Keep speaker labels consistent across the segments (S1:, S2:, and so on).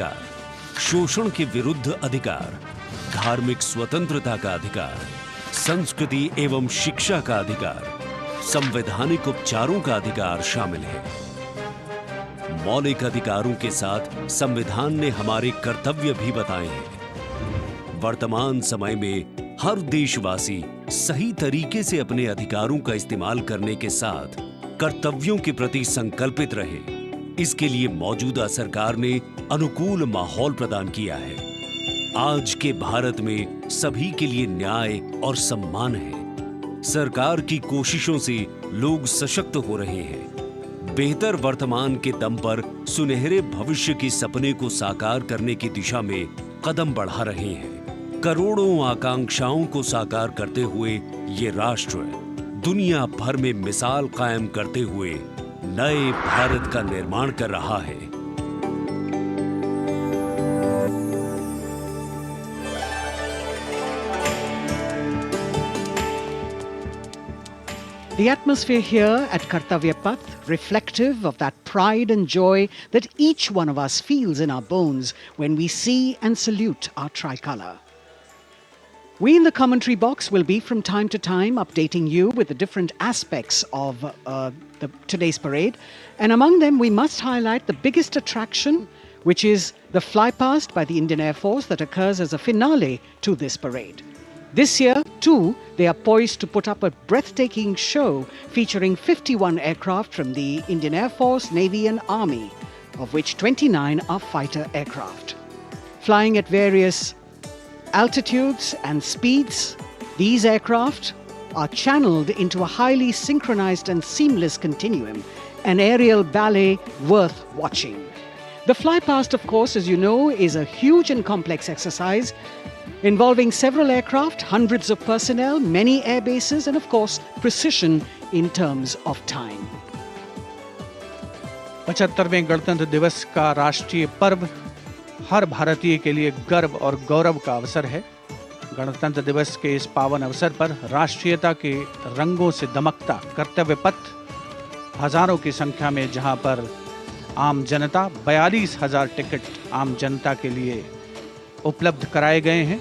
S1: अधिकार, शोषण के विरुद्ध अधिकार, धार्मिक स्वतंत्रता का अधिकार, संस्कृति एवं शिक्षा का अधिकार, संवैधानिक उपचारों का अधिकार शामिल है। मौलिक अधिकारों के साथ संविधान ने हमारे कर्तव्य भी बताए हैं। वर्तमान समय में हर देशवासी सही तरीके से अपने अधिकारों का इस्तेमाल करने के साथ कर्तव्यों के प्रति संकल्पित रहे, इसके लिए मौजूदा सरकार ने अनुकूल माहौल प्रदान किया है। आज के भारत में सभी के लिए न्याय और सम्मान है। सरकार की कोशिशों से लोग सशक्त हो रहे हैं। बेहतर वर्तमान के दम पर सुनहरे भविष्य के सपने को साकार करने की दिशा में कदम बढ़ा रहे हैं। करोड़ों आकांक्षाओं को साकार करते हुए ये राष्ट्र दुनिया भर में मिसाल कायम करते हुए नए भारत का निर्माण कर रहा है।
S2: The atmosphere here at Kartavya Path, reflective of that pride and joy that each one of us feels in our bones when we see and salute our tricolour. We in the commentary box will be from time to time updating you with the different aspects of today's parade. And among them, we must highlight the biggest attraction, which is the flypast by the Indian Air Force that occurs as a finale to this parade. This year, too, they are poised to put up a breathtaking show featuring 51 aircraft from the Indian Air Force, Navy and Army, of which 29 are fighter aircraft. Flying at various altitudes and speeds, these aircraft are channeled into a highly synchronized and seamless continuum, an aerial ballet worth watching. The flypast, of course, as you know, is a huge and complex exercise involving several aircraft, hundreds of personnel, many air bases, and of course, precision in terms of time.
S3: 75वें गणतंत्र दिवस का राष्ट्रीय पर्व हर भारतीय के लिए गर्व और गौरव का अवसर है। गणतंत्र दिवस के इस पावन अवसर पर राष्ट्रीयता के रंगों से दमकता कर्तव्य पथ हजारों की संख्या में, जहां पर आम जनता 42,000 टिकट आम जनता के लिए उपलब्ध कराए गए हैं।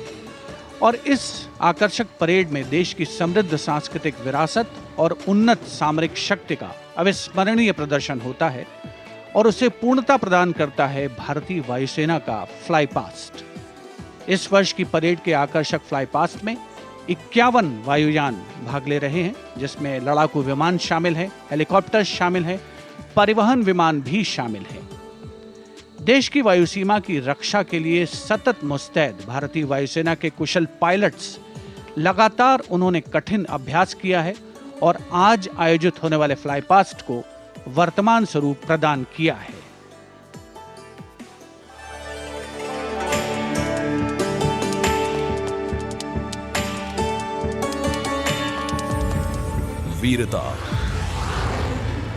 S3: और इस आकर्षक परेड में देश की समृद्ध सांस्कृतिक विरासत और उन्नत सामरिक शक्ति का अविस्मरणीय प्रदर्शन होता है और उसे पूर्णता प्रदान करता है भारतीय वायुसेना का फ्लाई पास्ट। इस वर्ष की परेड के आकर्षक फ्लाई पास्ट में 51 वायुयान भाग ले रहे हैं, जिसमें लड़ाकू विमान शामिल है, हेलीकॉप्टर शामिल है, परिवहन विमान भी शामिल है। देश की वायु सीमा की रक्षा के लिए सतत मुस्तैद भारतीय वायुसेना के कुशल पायलट्स लगातार उन्होंने कठिन अभ्यास किया है और आज आयोजित होने वाले फ्लाई पास्ट को वर्तमान स्वरूप प्रदान किया है।
S4: वीरता,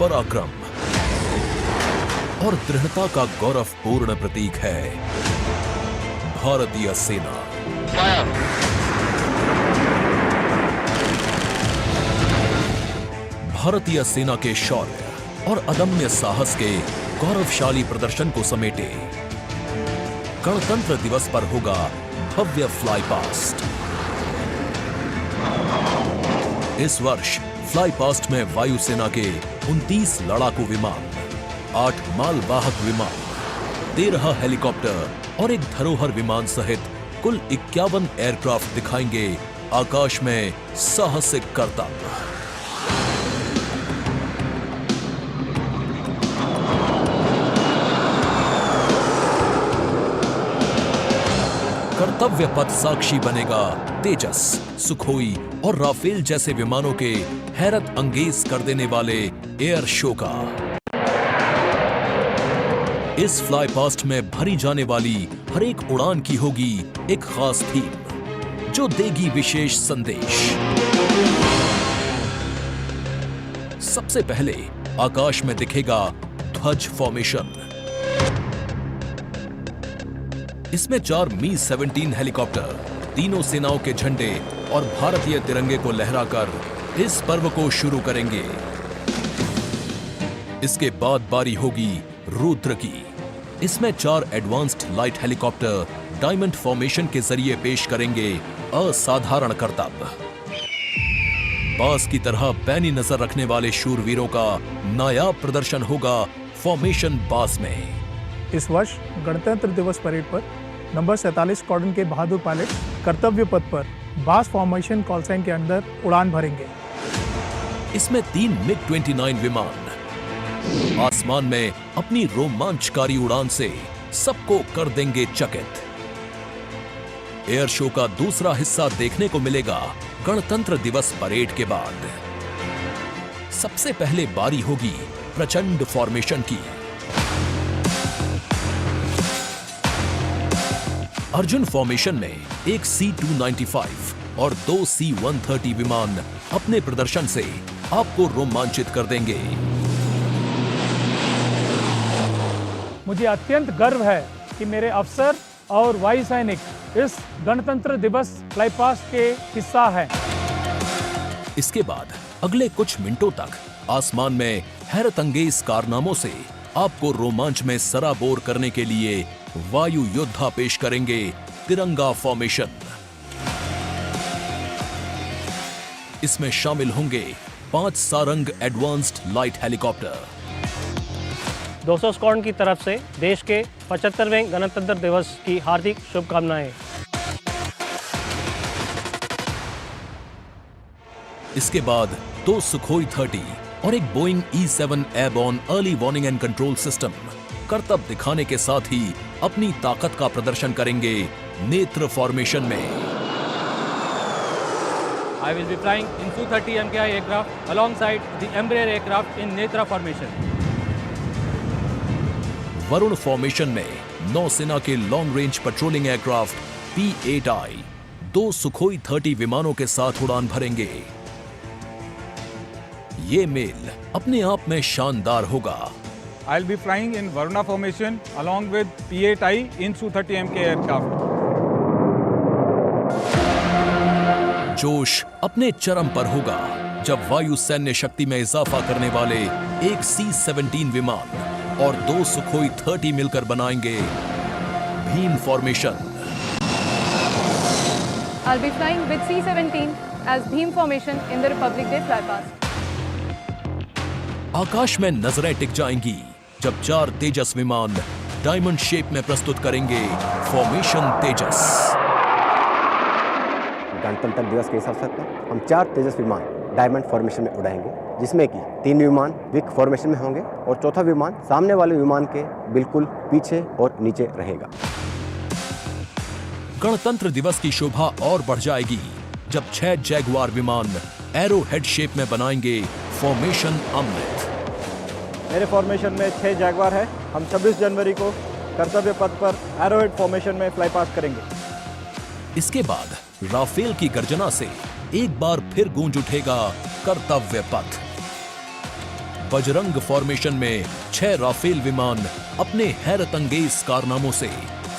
S4: पराक्रम और दृढ़ता का गौरवपूर्ण प्रतीक है भारतीय सेना। भारतीय सेना के शौर्य और अदम्य साहस के गौरवशाली प्रदर्शन को समेटे गणतंत्र दिवस पर होगा भव्य फ्लाई पास्ट। इस वर्ष फ्लाई पास्ट में वायुसेना के 29 लड़ाकू विमान, 8 मालवाहक विमान, 13 हेलीकॉप्टर और एक धरोहर विमान सहित कुल 51 एयरक्राफ्ट दिखाएंगे आकाश में साहसिक करतब। कर्तव्य पथ साक्षी बनेगा तेजस, सुखोई और राफेल जैसे विमानों के हैरत अंगेज कर देने वाले एयर शो का। इस फ्लाई पास्ट में भरी जाने वाली हर एक उड़ान की होगी एक खास थीम, जो देगी विशेष संदेश। सबसे पहले आकाश में दिखेगा ध्वज फॉर्मेशन। इसमें 4 मी-17 हेलीकॉप्टर तीनों सेनाओं के झंडे और भारतीय तिरंगे को लहराकर इस पर्व को शुरू करेंगे। इसके बाद बारी होगी रुद्र की, इसमें 4 advanced light helicopter diamond formation के जरिए पेश करेंगे असाधारण करतब। बास की तरह पैनी नजर रखने वाले शूरवीरों का नायाब प्रदर्शन होगा फॉर्मेशन बास में।
S5: इस वर्ष गणतंत्र दिवस परेड पर नंबर 47 स्क्वाड्रन के बहादुर पायलट कर्तव्य पथ पर बास फॉर्मेशन कॉल साइन के अंदर उड़ान भरेंगे।
S4: इसमें 3 MiG-29 विमान आसमान में अपनी रोमांचकारी उड़ान से सबको कर देंगे चकित। एयर शो का दूसरा हिस्सा देखने को मिलेगा गणतंत्र दिवस परेड के बाद। सबसे पहले बारी होगी प्रचंड फॉर्मेशन की। अर्जुन फॉर्मेशन में एक C-295 और 2 C-130 विमान अपने प्रदर्शन से आपको रोमांचित कर देंगे।
S5: मुझे अत्यंत गर्व है कि मेरे अफसर और वायु सैनिक इस गणतंत्र दिवस फ्लाई पास्ट के हिस्सा हैं।
S4: इसके बाद अगले कुछ मिनटों तक आसमान में हैरतअंगेज कारनामों से आपको रोमांच में सराबोर करने के लिए वायु योद्धा पेश करेंगे तिरंगा फॉर्मेशन। इसमें शामिल होंगे 5 Sarang advanced light helicopter.
S6: 200 squadron की तरफ से देश के 75वें गणतंत्र दिवस की हार्दिक शुभकामनाएं।
S4: इसके बाद 2 सुखोई 30 और एक Boeing E-7 airborne early warning and control system करतब दिखाने के साथ ही अपनी ताकत का प्रदर्शन करेंगे नेत्र फॉर्मेशन में।
S7: I will be flying in Su-30 MKI aircraft alongside the Embraer aircraft in Netra formation.
S4: Varun formation में नौसेना के long range patrolling aircraft P-8I 2 Sukhoi 30 विमानों के साथ उड़ान भरेंगे। ये मेल अपने आप में शानदार होगा।
S8: I'll be flying in Varuna formation along with P-8I in Su-30 MK aircraft.
S4: जोश अपने चरम पर होगा जब वायु सैन्य शक्ति में इजाफा करने वाले एक C-17 विमान और 2 सुखोई 30 मिलकर बनाएंगे Bhim formation.
S9: I'll be flying with C-17 as Bheem formation in the Republic Day flypast.
S4: आकाश में नजरें टिक जाएंगी जब 4 तेजस विमान डायमंड शेप में प्रस्तुत करेंगे फॉर्मेशन तेजस।
S10: गणतंत्र दिवस के इस अवसर पर हम 4 तेजस विमान डायमंड फॉर्मेशन में उड़ाएंगे, जिसमें कि 3 विमान विक फॉर्मेशन में होंगे और चौथा विमान सामने वाले विमान के बिल्कुल पीछे और नीचे रहेगा।
S4: गणतंत्र दिवस की शोभा और बढ़ जाएगी जब 6 जैगुआर विमान एरो हेड शेप में बनाएंगे फॉर्मेशन अमृत।
S11: मेरे फॉर्मेशन में 6 जैगुआर है। हम 26 जनवरी को कर्तव्य पथ पर एरोहेड फॉर्मेशन में फ्लाई पास्ट करेंगे।
S4: इसके बाद राफेल की गर्जना से एक बार फिर गूंज उठेगा कर्तव्य पथ। बजरंग फॉर्मेशन में 6 राफेल विमान अपने हैरतअंगेज कारनामों से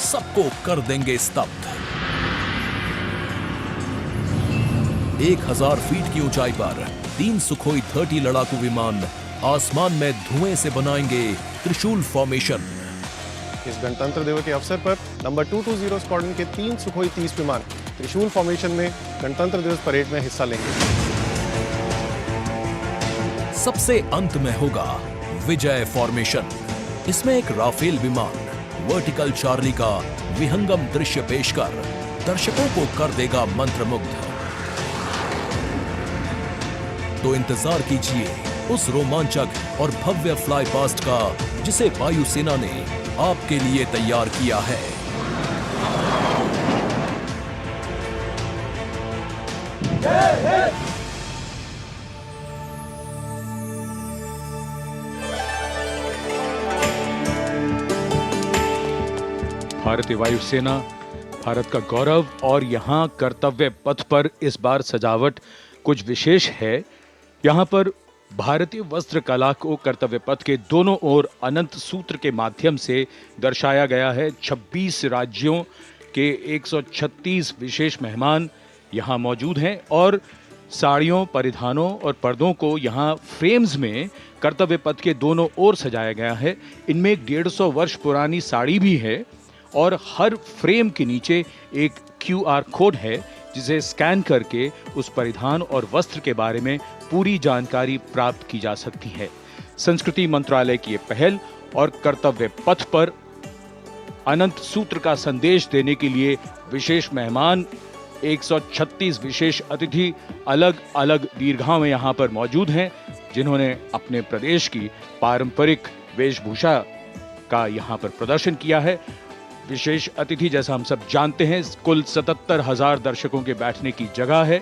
S4: सबको कर देंगे स्तब्ध। 1000 फीट की ऊंचाई पर 3 सुखोई 30 लड़ाकू विमान आसमान में धुएं से बनाएंगे त्रिशूल फॉर्मेशन।
S12: इस गणतंत्र दिवस के अवसर पर नंबर 220 स्क्वाड्रन के 3 सुखोई 30 विमान त्रिशूल फॉर्मेशन में गणतंत्र दिवस परेड में हिस्सा लेंगे।
S4: सबसे अंत में होगा विजय फॉर्मेशन। इसमें एक राफेल विमान वर्टिकल चार्ली का विहंगम दृश्य पेश कर दर्शकों को कर देगा मंत्रमुग्ध। तो इंतजार कीजिए उस रोमांचक और भव्य फ्लाई पास्ट का जिसे वायुसेना ने आपके लिए तैयार किया है।
S13: भारतीय वायुसेना भारत का गौरव, और यहाँ कर्तव्य पथ पर इस बार सजावट कुछ विशेष है। यहाँ पर भारतीय वस्त्र कला को कर्तव्य पथ के दोनों ओर अनंत सूत्र के माध्यम से दर्शाया गया है। 26 राज्यों के 136 विशेष मेहमान यहाँ मौजूद हैं और साड़ियों, परिधानों और पर्दों को यहाँ फ्रेम्स में कर्तव्य पथ के दोनों ओर सजाया गया है। इनमें एक 150 वर्ष पुरानी साड़ी भी है और हर फ्रेम के नीचे एक QR कोड है जिसे स्कैन करके उस परिधान और वस्त्र के बारे में पूरी जानकारी प्राप्त की जा सकती है। संस्कृति मंत्रालय की ये पहल और कर्तव्य पथ पर अनंत सूत्र का संदेश देने के लिए विशेष मेहमान 136 विशेष अतिथि अलग अलग दीर्घाओं में यहाँ पर मौजूद हैं, जिन्होंने अपने प्रदेश की पारंपरिक वेशभूषा का यहाँ पर प्रदर्शन किया है। विशेष अतिथि, जैसा हम सब जानते हैं, कुल 77,000 दर्शकों के बैठने की जगह है,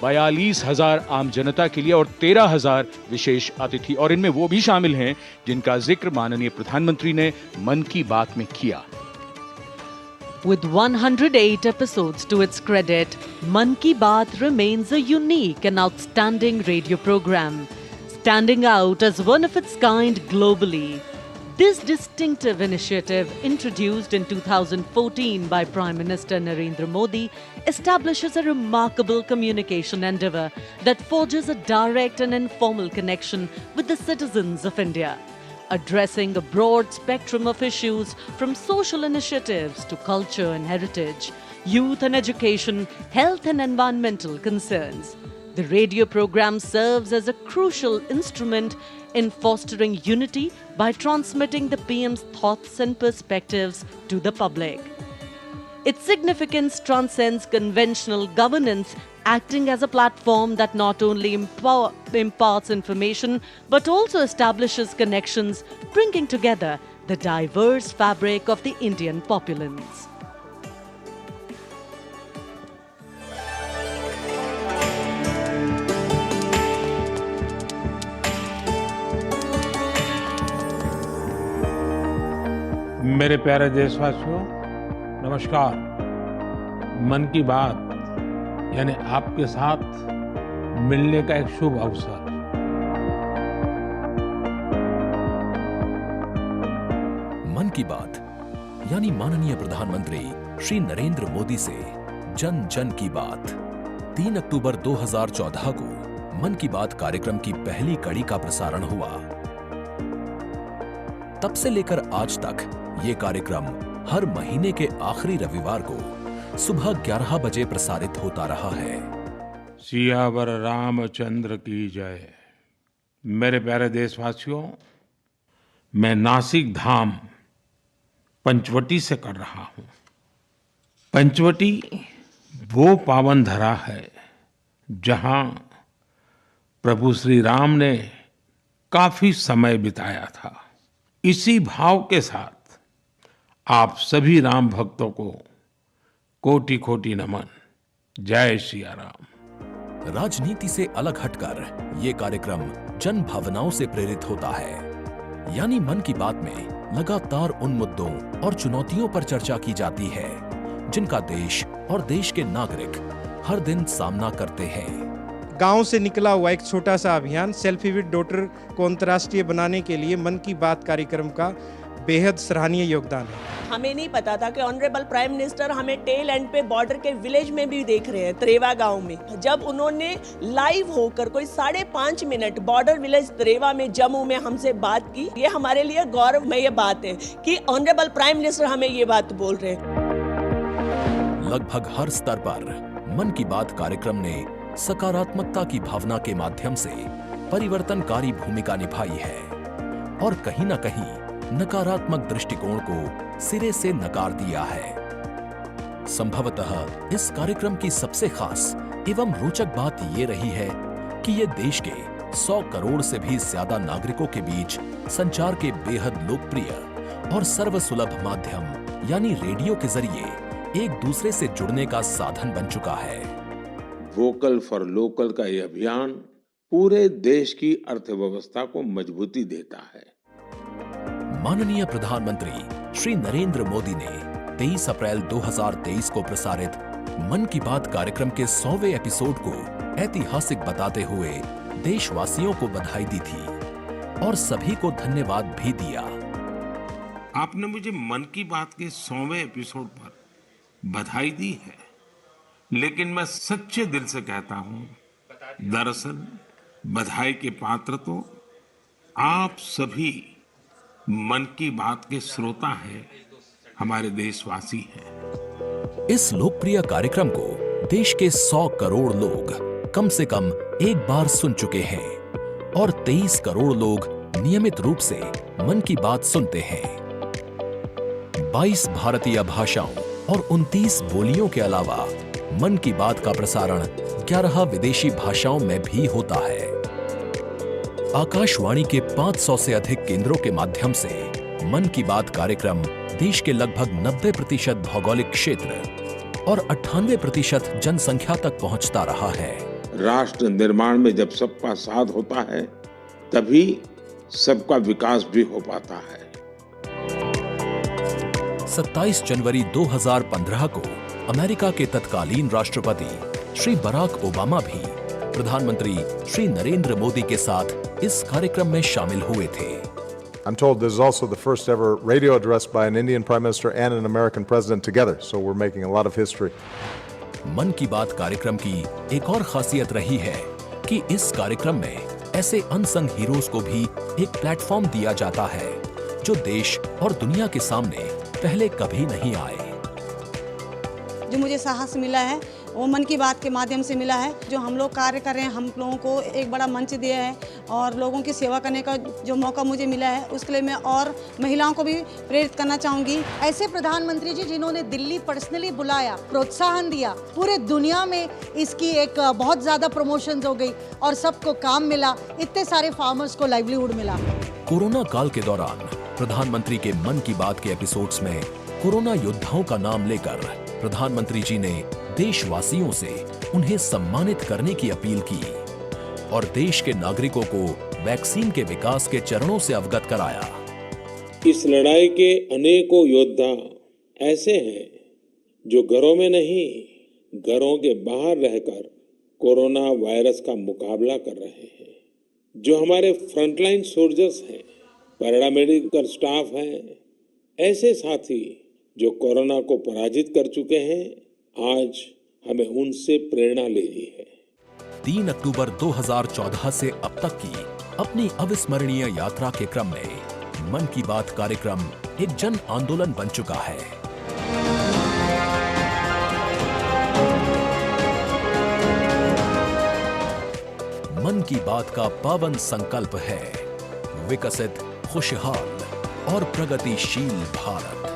S13: 42,000 आम जनता के लिए और 13,000 विशेष अतिथि, और इनमें वो भी शामिल हैं जिनका जिक्र माननीय प्रधानमंत्री ने मन की बात में किया।
S14: With 108 episodes to its credit, Mann Ki Baat remains a unique and outstanding radio program, standing out as one of its kind globally. This distinctive initiative, introduced in 2014 by Prime Minister Narendra Modi, establishes a remarkable communication endeavour that forges a direct and informal connection with the citizens of India, addressing a broad spectrum of issues from social initiatives to culture and heritage, youth and education, health and environmental concerns. The radio program serves as a crucial instrument in fostering unity by transmitting the PM's thoughts and perspectives to the public. Its significance transcends conventional governance, acting as a platform that not only imparts information but also establishes connections, bringing together the diverse fabric of the Indian populace.
S15: मेरे प्यारे देशवासियों, नमस्कार। मन की बात यानी आपके साथ मिलने का एक शुभ अवसर।
S4: मन की बात यानी माननीय प्रधानमंत्री श्री नरेंद्र मोदी से जन जन की बात। 3 अक्टूबर 2014 को मन की बात कार्यक्रम की पहली कड़ी का प्रसारण हुआ। तब से लेकर आज तक ये कार्यक्रम हर महीने के आखिरी रविवार को सुबह 11 बजे प्रसारित होता रहा है।
S15: सियावर रामचंद्र की जय। मेरे प्यारे देशवासियों, मैं नासिक धाम पंचवटी से कर रहा हूं। पंचवटी वो पावन धरा है जहां प्रभु श्री राम ने काफी समय बिताया था। इसी भाव के साथ आप सभी राम भक्तों को कोटि कोटि नमन। जय सिया राम।
S4: राजनीति से अलग हटकर ये कार्यक्रम जन भावनाओं से प्रेरित होता है, यानी मन की बात में लगातार उन मुद्दों और चुनौतियों पर चर्चा की जाती है जिनका देश और देश के नागरिक हर दिन सामना करते हैं।
S16: गांव से निकला हुआ एक छोटा सा अभियान सेल्फी विद डॉटर को अंतर्राष्ट्रीय बनाने के लिए मन की बात कार्यक्रम का बेहद सराहनीय योगदान है।
S17: हमें नहीं पता था कि ऑनरेबल प्राइम मिनिस्टर हमें टेल एंड पे बॉर्डर के विलेज में भी देख रहे हैं, त्रेवा गांव में। जब उन्होंने लाइव होकर कोई 5.5 मिनट बॉर्डर विलेज त्रेवा में जम्मू में हमसे बात की, ये हमारे लिए गौरवमय बात है कि ऑनरेबल प्राइम मिनिस्टर हमें ये बात बोल रहे हैं।
S4: लगभग हर स्तर पर मन की बात कार्यक्रम ने सकारात्मकता की भावना के माध्यम से परिवर्तनकारी भूमिका निभाई है और कहीं न कहीं नकारात्मक दृष्टिकोण को सिरे से नकार दिया है। संभवतः इस कार्यक्रम की सबसे खास एवं रोचक बात ये रही है कि ये देश के 100 करोड़ से भी ज्यादा नागरिकों के बीच संचार के बेहद लोकप्रिय और सर्वसुलभ माध्यम यानी रेडियो के जरिए एक दूसरे से जुड़ने का साधन बन चुका है।
S18: वोकल फॉर लोकल का यह अभियान पूरे देश की अर्थव्यवस्था को मजबूती देता है।
S4: माननीय प्रधानमंत्री श्री नरेंद्र मोदी ने 23 अप्रैल 2023 को प्रसारित मन की बात कार्यक्रम के 100वें एपिसोड को ऐतिहासिक बताते हुए देशवासियों को बधाई दी थी और सभी को धन्यवाद भी दिया।
S15: आपने मुझे मन की बात के 100वें एपिसोड पर बधाई दी है, लेकिन मैं सच्चे दिल से कहता हूं दरअसल बधाई के पात्र तो आप सभी मन की बात के श्रोता हैं, हमारे देशवासी हैं।
S4: इस लोकप्रिय कार्यक्रम को देश के 100 करोड़ लोग कम से कम एक बार सुन चुके हैं और 23 करोड़ लोग नियमित रूप से मन की बात सुनते हैं। 22 भारतीय भाषाओं और 29 बोलियों के अलावा मन की बात का प्रसारण 11 विदेशी भाषाओं में भी होता है। आकाशवाणी के 500 से अधिक केंद्रों के माध्यम से मन की बात कार्यक्रम देश के लगभग 90% भौगोलिक क्षेत्र और 98% जनसंख्या तक पहुंचता रहा है।
S18: राष्ट्र निर्माण में जब सबका साथ होता है, तभी सबका विकास भी हो पाता है।
S4: 27 जनवरी 2015 को अमेरिका के तत्कालीन राष्ट्रपति श्री बराक ओबामा भी प्रधानमंत्री श्री नरेंद्र मोदी के साथ इस कार्यक्रम में शामिल हुए थे।
S19: I'm told this is also the first ever radio address by an Indian Prime Minister and an American President together, so we're making a lot of history.
S4: मन की बात कार्यक्रम की एक और खासियत रही है कि इस कार्यक्रम में ऐसे अनसंग हीरोज को भी एक प्लेटफॉर्म दिया जाता है जो देश और दुनिया के सामने पहले कभी नहीं आए।
S20: जो मुझे साहस मिला है वो मन की बात के माध्यम से मिला है। जो हम लोग कार्य कर रहे हैं, हम लोगों को एक बड़ा मंच दिया है और लोगों की सेवा करने का जो मौका मुझे मिला है, उसके लिए मैं और महिलाओं को भी प्रेरित करना चाहूँगी।
S21: ऐसे प्रधानमंत्री जी जिन्होंने दिल्ली पर्सनली बुलाया, प्रोत्साहन दिया, पूरे दुनिया में इसकी एक बहुत ज़्यादा प्रमोशन हो गई और सबको काम मिला, इतने सारे फार्मर्स को लाइवलीहुड मिला।
S4: कोरोना काल के दौरान प्रधानमंत्री के मन की बात के एपिसोड्स में कोरोना योद्धाओं का नाम लेकर प्रधानमंत्री जी ने देशवासियों से उन्हें सम्मानित करने की अपील की और देश के नागरिकों को वैक्सीन के विकास के चरणों से अवगत कराया।
S18: इस लड़ाई के अनेकों योद्धा ऐसे हैं जो घरों में नहीं, घरों के बाहर रहकर कोरोना वायरस का मुकाबला कर रहे हैं। जो हमारे फ्रंटलाइन सोल्जर्स हैं, पैरामेडिकल स्टाफ हैं, ऐसे साथी जो कोरोना को पराजित कर चुके हैं, आज हमें उनसे प्रेरणा लेनी है।
S4: 3 अक्टूबर 2014 से अब तक की अपनी अविस्मरणीय यात्रा के क्रम में मन की बात कार्यक्रम एक जन आंदोलन बन चुका है। मन की बात का पावन संकल्प है विकसित, खुशहाल और प्रगतिशील Bharat.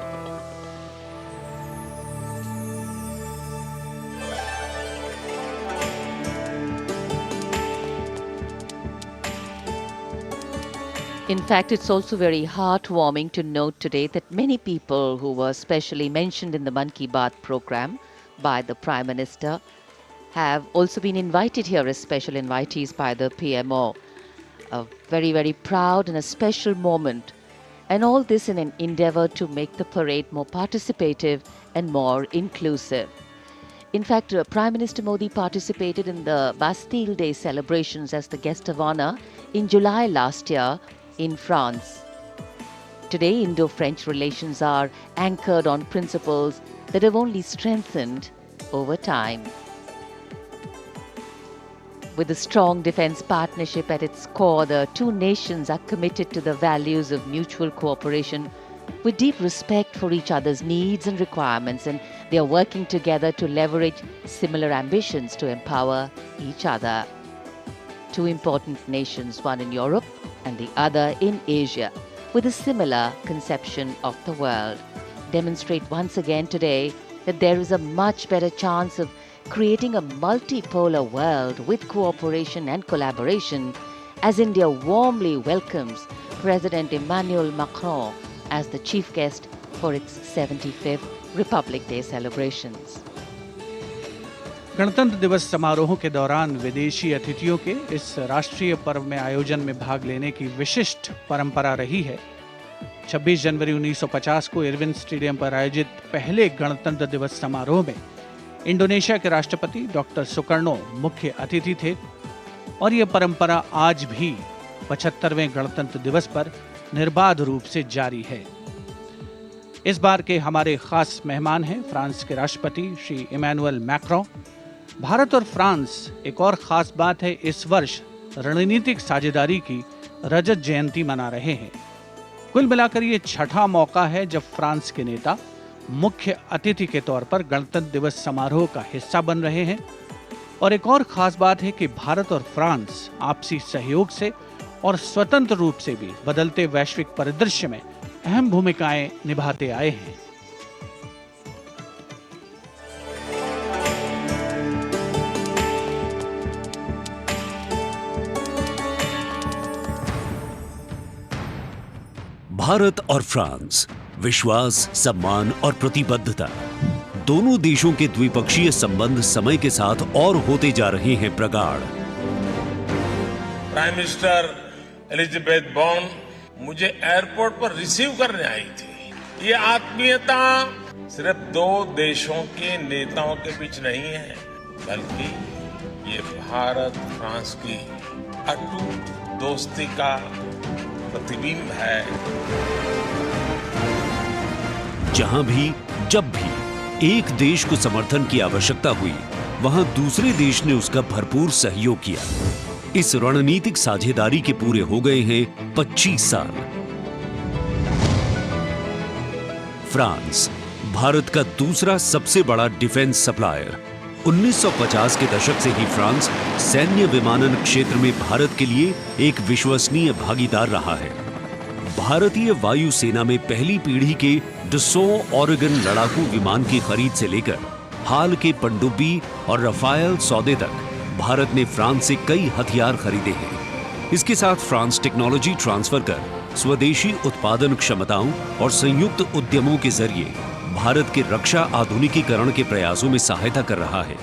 S22: In fact, it's also very heartwarming to note today that many people who were specially mentioned in the Man Ki Baat program by the Prime Minister have also been invited here as special invitees by the PMO. A very, very proud and a special moment. And all this in an endeavor to make the parade more participative and more inclusive. In fact, Prime Minister Modi participated in the Bastille Day celebrations as the guest of honor in July last year in France. Today, Indo-French relations are anchored on principles that have only strengthened over time. With a strong defense partnership at its core, the two nations are committed to the values of mutual cooperation with deep respect for each other's needs and requirements, and they are working together to leverage similar ambitions to empower each other. Two important nations, one in Europe and the other in Asia, with a similar conception of the world, demonstrate once again today that there is a much better chance of creating a multipolar world with cooperation and collaboration as India warmly welcomes President Emmanuel Macron as the chief guest for its 75th Republic Day celebrations.
S3: गणतंत्र दिवस समारोहों के दौरान विदेशी अतिथियों के इस राष्ट्रीय पर्व में आयोजन में भाग लेने की विशिष्ट परंपरा रही है। 26 जनवरी 1950 को इरविन स्टेडियम पर आयोजित पहले गणतंत्र दिवस समारोह में इंडोनेशिया के राष्ट्रपति डॉक्टर सुकर्णो मुख्य अतिथि थे और यह परंपरा आज भी 75वें गणतंत्र दिवस पर निर्बाध रूप से जारी है। इस बार के हमारे खास मेहमान हैं फ्रांस के राष्ट्रपति श्री इमैनुअल मैक्रों, भारत और फ्रांस, एक और खास बात है, इस वर्ष रणनीतिक साझेदारी की रजत जयंती मना रहे हैं। कुल मिलाकर ये छठा मौका है जब फ्रांस के नेता मुख्य अतिथि के तौर पर गणतंत्र दिवस समारोह का हिस्सा बन रहे हैं। और एक और खास बात है कि भारत और फ्रांस आपसी सहयोग से और स्वतंत्र रूप से भी बदलते वैश्विक परिदृश्य में अहम भूमिकाएं निभाते आए हैं।
S1: भारत और फ्रांस, विश्वास, सम्मान और प्रतिबद्धता, दोनों देशों के द्विपक्षीय संबंध समय के साथ और होते जा रहे हैं प्रगाढ़।
S18: प्राइम मिनिस्टर एलिजाबेथ बॉर्न मुझे एयरपोर्ट पर रिसीव करने आई थी। ये आत्मीयता सिर्फ दो देशों के नेताओं के बीच नहीं है, बल्कि ये भारत फ्रांस की अटूट दोस्ती का प्रतिबिंब है।
S1: जहां भी, जब भी एक देश को समर्थन की आवश्यकता हुई, वहां दूसरे देश ने उसका भरपूर सहयोग किया। इस रणनीतिक साझेदारी के पूरे हो गए हैं 25 साल। फ्रांस, भारत का दूसरा सबसे बड़ा डिफेंस सप्लायर। 1950 के दशक से ही फ्रांस सैन्य विमानन क्षेत्र में भारत के लिए एक विश्वसनीय भागीदार रहा है। भारतीय वायुसेना में पहली पीढ़ी के डसॉ ओरेगन लड़ाकू विमान की खरीद से लेकर हाल के पनडुब्बी और रफायल सौदे तक भारत ने फ्रांस से कई हथियार खरीदे हैं। इसके साथ फ्रांस टेक्नोलॉजी ट्रांसफर कर स्वदेशी उत्पादन क्षमताओं और संयुक्त उद्यमों के जरिए भारत के रक्षा आधुनिकीकरण के प्रयासों में सहायता कर रहा है।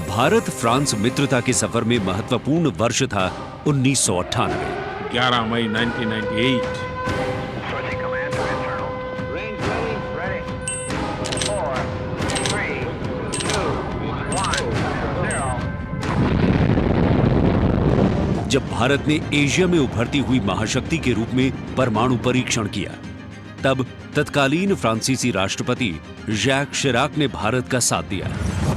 S1: भारत फ्रांस मित्रता के सफर में महत्वपूर्ण वर्ष था 1998।
S15: 11 मई 1998।
S1: जब भारत ने एशिया में उभरती हुई महाशक्ति के रूप में परमाणु परीक्षण किया, तब तत्कालीन फ्रांसीसी राष्ट्रपति जैक शिराक ने भारत का साथ दिया।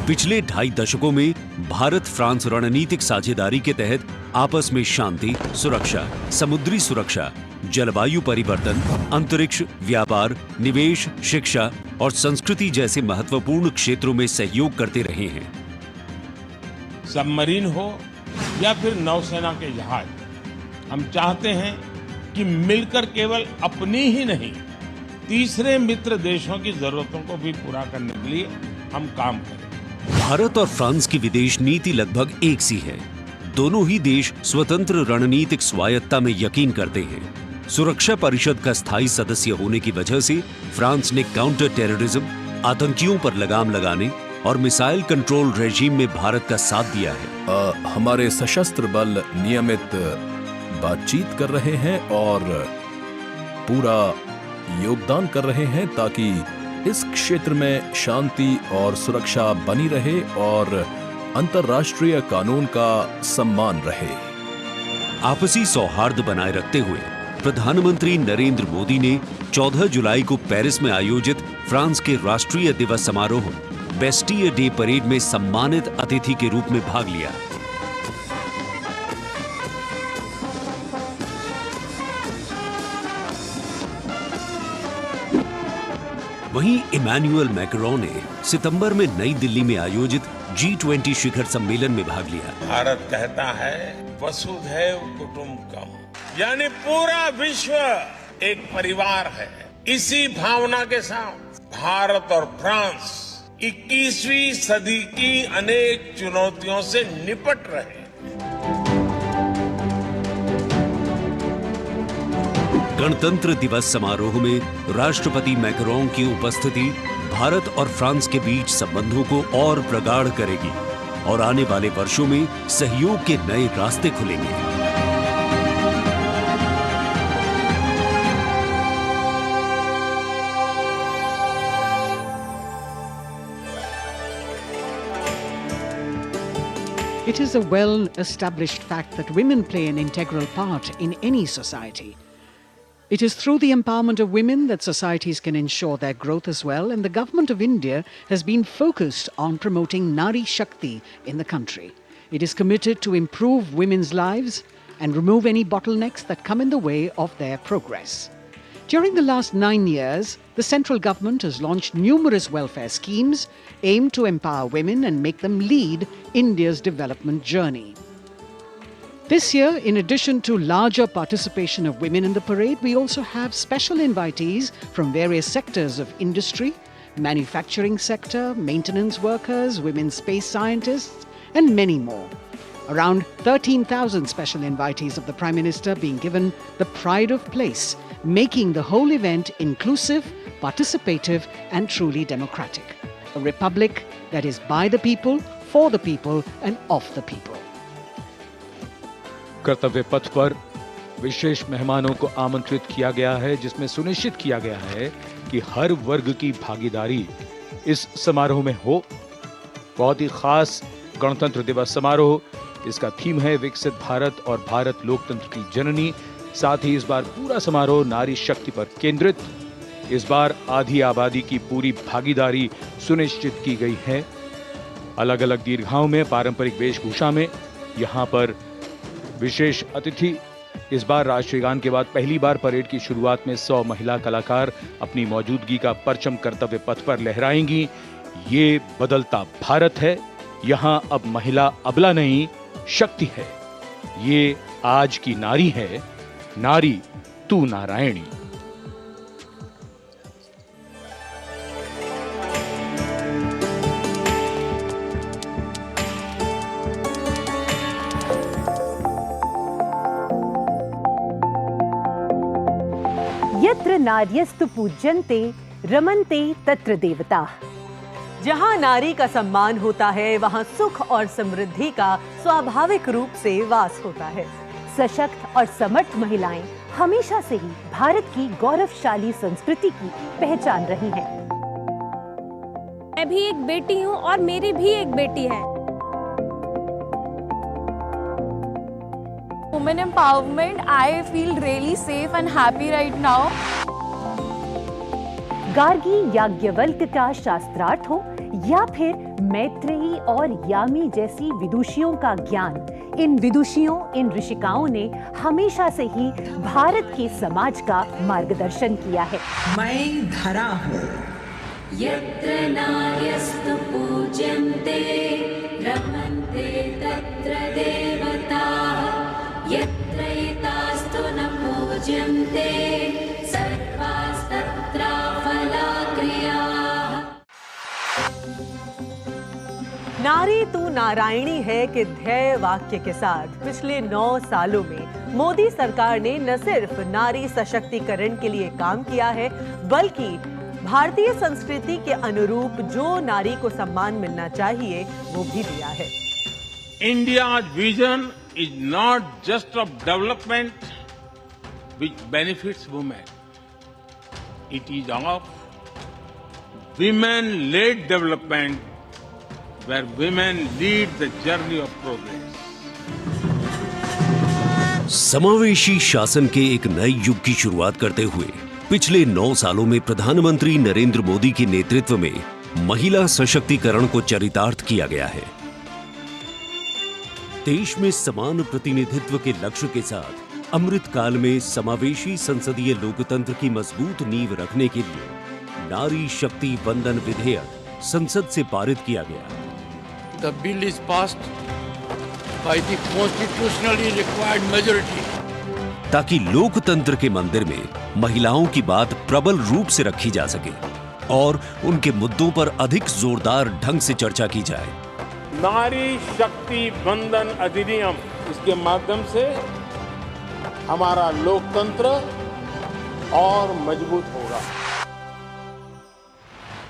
S1: पिछले 2.5 दशकों में भारत फ्रांस रणनीतिक साझेदारी के तहत आपस में शांति, सुरक्षा, समुद्री सुरक्षा, जलवायु परिवर्तन, अंतरिक्ष, व्यापार, निवेश, शिक्षा और संस्कृति जैसे महत्वपूर्ण क्षेत्रों में सहयोग करते रहे हैं।
S18: सबमरीन हो या फिर नौसेना के जहाज, हम चाहते हैं कि मिलकर केवल अपनी ही नहीं, तीसरे मित्र देशों की जरूरतों को भी पूरा करने के लिए हम काम करें।
S1: भारत और फ्रांस की विदेश नीति लगभग एक सी है। दोनों ही देश स्वतंत्र रणनीतिक स्वायत्ता में यकीन करते हैं। सुरक्षा परिषद का स्थायी सदस्य होने की वजह से फ्रांस ने काउंटर टेररिज्म, आतंकियों पर लगाम लगाने और मिसाइल कंट्रोल रेजीम में भारत का साथ दिया है।
S4: हमारे सशस्त्र बल नियमित बातचीत कर रहे हैं और पूरा योगदान कर रहे हैं ताकि इस क्षेत्र में शांति और सुरक्षा बनी रहे और अंतर्राष्ट्रीय कानून का सम्मान रहे।
S1: आपसी सौहार्द बनाए रखते हुए प्रधानमंत्री नरेंद्र मोदी ने 14 जुलाई को पेरिस में आयोजित फ्रांस के राष्ट्रीय दिवस समारोह बेस्टियर डे परेड में सम्मानित अतिथि के रूप में भाग लिया। वहीं इमैनुअल मैक्रोन ने सितंबर में नई दिल्ली में आयोजित G20 शिखर सम्मेलन में भाग लिया।
S18: भारत कहता है वसुधैव कुटुंबकम, यानी पूरा विश्व एक परिवार है। इसी भावना के साथ भारत और फ्रांस 21वीं सदी की अनेक चुनौतियों से निपट रहे।
S1: गणतंत्र दिवस समारोह में राष्ट्रपति मैक्रोन की उपस्थिति भारत और फ्रांस के बीच संबंधों को और प्रगाढ़ करेगी और आने वाले वर्षों में सहयोग के नए रास्ते खुलेंगे।
S2: It is a well-established fact that women play an integral part in any society. It is through the empowerment of women that societies can ensure their growth as well, and the government of India has been focused on promoting Nari Shakti in the country. It is committed to improve women's lives and remove any bottlenecks that come in the way of their progress. During the last 9 years, the central government has launched numerous welfare schemes aimed to empower women and make them lead India's development journey. This year, in addition to larger participation of women in the parade, we also have special invitees from various sectors of industry, manufacturing sector, maintenance workers, women space scientists, and many more. Around 13,000 special invitees of the Prime Minister being given the pride of place, making the whole event inclusive, participative, and truly democratic. A republic that is by the people, for the people, and of the people.
S13: कर्तव्य पथ पर विशेष मेहमानों को आमंत्रित किया गया है, जिसमें सुनिश्चित किया गया है कि हर वर्ग की भागीदारी इस समारोह में हो। बहुत ही खास गणतंत्र दिवस समारोह, इसका थीम है विकसित भारत और भारत लोकतंत्र की जननी। साथ ही इस बार पूरा समारोह नारी शक्ति पर केंद्रित। इस बार आधी आबादी की पूरी भागीदारी सुनिश्चित की गई है। अलग अलग दीर्घाओं में पारंपरिक वेशभूषा में यहाँ पर विशेष अतिथि। इस बार राष्ट्रीय गान के बाद पहली बार परेड की शुरुआत में 100 महिला कलाकार अपनी मौजूदगी का परचम कर्तव्य पथ पर लहराएंगी। ये बदलता भारत है, यहाँ अब महिला अबला नहीं, शक्ति है। ये आज की नारी है, नारी तू नारायणी।
S5: यत्र नार्यस्तु पूज्यन्ते रमन्ते तत्र देवताः।
S14: जहाँ नारी का सम्मान होता है, वहाँ सुख और समृद्धि का स्वाभाविक रूप से वास होता है।
S5: सशक्त और समर्थ महिलाएं हमेशा से ही भारत की गौरवशाली संस्कृति की पहचान रही हैं।
S9: मैं भी एक बेटी हूँ और मेरी भी एक बेटी है।
S23: Women empowerment, I feel really safe and happy right now.
S5: Gargi Yajnavalkya का शास्त्रार्थ हो या फिर मैत्रेयी और यामी जैसी विदुषियों का ज्ञान, इन विदुषियों, इन ऋषिकाओं ने हमेशा से ही भारत के समाज का मार्गदर्शन किया है।
S24: मैं धरा हूँ।
S25: यत्र नार्यस्तु पूज्यन्ते रमन्ते तत्र देवताः। यत्र एतास्तु न पूज्यन्ते सर्वास्तत्र फलक्रियाः।
S14: नारी तू नारायणी है के ध्येय वाक्य के साथ पिछले 9 सालों में मोदी सरकार ने न सिर्फ नारी सशक्तिकरण के लिए काम किया है, बल्कि भारतीय संस्कृति के अनुरूप जो नारी को सम्मान मिलना चाहिए वो भी दिया है।
S15: India's vision is not just of development which benefits women. It is of women-led development where women lead the journey of progress.
S1: समावेशी शासन के एक नए युग की शुरुआत करते हुए पिछले 9 सालों में प्रधानमंत्री नरेंद्र मोदी के नेतृत्व में महिला सशक्तिकरण को चरितार्थ किया गया है। देश में समान प्रतिनिधित्व के लक्ष्य के साथ अमृत काल में समावेशी संसदीय लोकतंत्र की मजबूत नींव रखने के लिए नारी शक्ति वंदन विधेयक संसद से पारित किया गया।
S26: The bill is passed by the constitutionally required majority.
S1: ताकि लोकतंत्र के मंदिर में महिलाओं की बात प्रबल रूप से रखी जा सके और उनके मुद्दों पर अधिक जोरदार ढंग से चर्चा की जाए।
S15: नारी शक्ति वंदन अधिनियम, इसके माध्यम से हमारा लोकतंत्र और मजबूत होगा।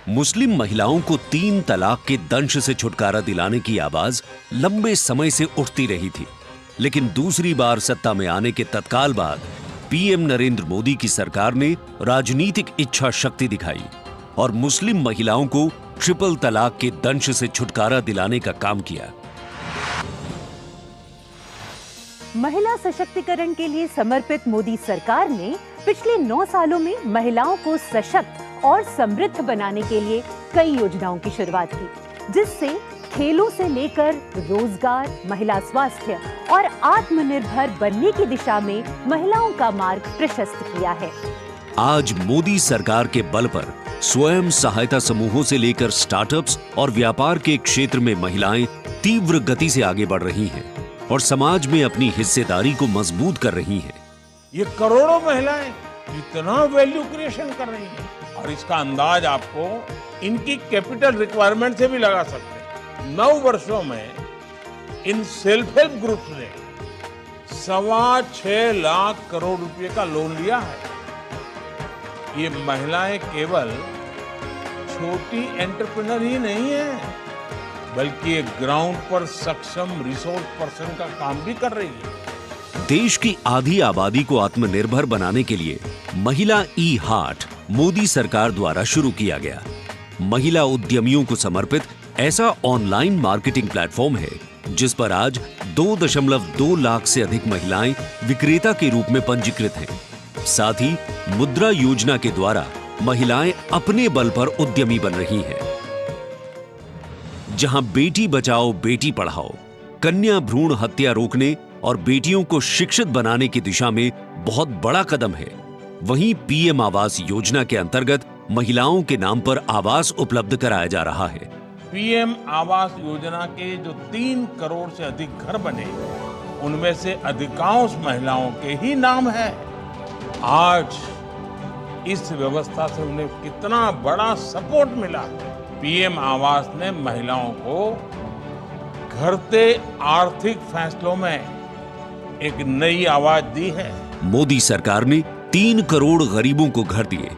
S1: मुस्लिम महिलाओं को 3 तलाक के दंश से छुटकारा दिलाने की आवाज लंबे समय से उठती रही थी, लेकिन दूसरी बार सत्ता में आने के तत्काल बाद पीएम नरेंद्र मोदी की सरकार ने राजनीतिक इच्छा शक्ति दिखाई और मुस्लिम महिलाओं को ट्रिपल तलाक के दंश से छुटकारा दिलाने का काम किया।
S5: महिला सशक्तिकरण के लिए समर्पित मोदी सरकार ने पिछले 9 सालों में महिलाओं को सशक्त और समृद्ध बनाने के लिए कई योजनाओं की शुरुआत की, जिससे खेलों से लेकर रोजगार, महिला स्वास्थ्य और आत्मनिर्भर बनने की दिशा में महिलाओं का मार्ग प्रशस्त किया है।
S1: आज मोदी सरकार के बल पर स्वयं सहायता समूहों से लेकर स्टार्टअप्स और व्यापार के क्षेत्र में महिलाएं तीव्र गति से आगे बढ़ रही हैं और समाज में अपनी हिस्सेदारी को मजबूत कर रही हैं।
S15: ये करोड़ों महिलाएं इतना वैल्यू क्रिएशन कर रही हैं और इसका अंदाज आपको इनकी कैपिटल रिक्वायरमेंट से भी लगा सकते हैं। 9 वर्षों में इन सेल्फ हेल्प ग्रुप्स ने 6.25 लाख करोड़ रुपए का लोन लिया है। ये महिलाएं केवल छोटी एंटरप्रेन्योर ही नहीं है, बल्कि एक ग्राउंड पर सक्षम रिसोर्स पर्सन का काम भी कर रही है।
S1: देश की आधी आबादी को आत्मनिर्भर बनाने के लिए महिला ई हाट मोदी सरकार द्वारा शुरू किया गया। महिला उद्यमियों को समर्पित ऐसा ऑनलाइन मार्केटिंग प्लेटफॉर्म है जिस पर आज 2.2 लाख से अधिक महिलाएं विक्रेता के रूप में पंजीकृत हैं। साथ ही मुद्रा योजना के द्वारा महिलाएं अपने बल पर उद्यमी बन रही हैं। जहां बेटी बचाओ बेटी पढ़ाओ, कन्या भ्रूण हत्या रोकने और बेटियों को शिक्षित बनाने की दिशा में बहुत बड़ा कदम है, वहीं पीएम आवास योजना के अंतर्गत महिलाओं के नाम पर आवास उपलब्ध कराया जा रहा है।
S15: पीएम आवास योजना के जो 3 करोड़ से अधिक घर बने, उनमें से अधिकांश महिलाओं के ही नाम है। आज इस व्यवस्था से उन्हें कितना बड़ा सपोर्ट मिला। पीएम आवास ने महिलाओं को घरते आर्थिक फैसलों में एक नई आवाज दी है।
S1: मोदी सरकार ने 3 करोड़ गरीबों को घर दिए,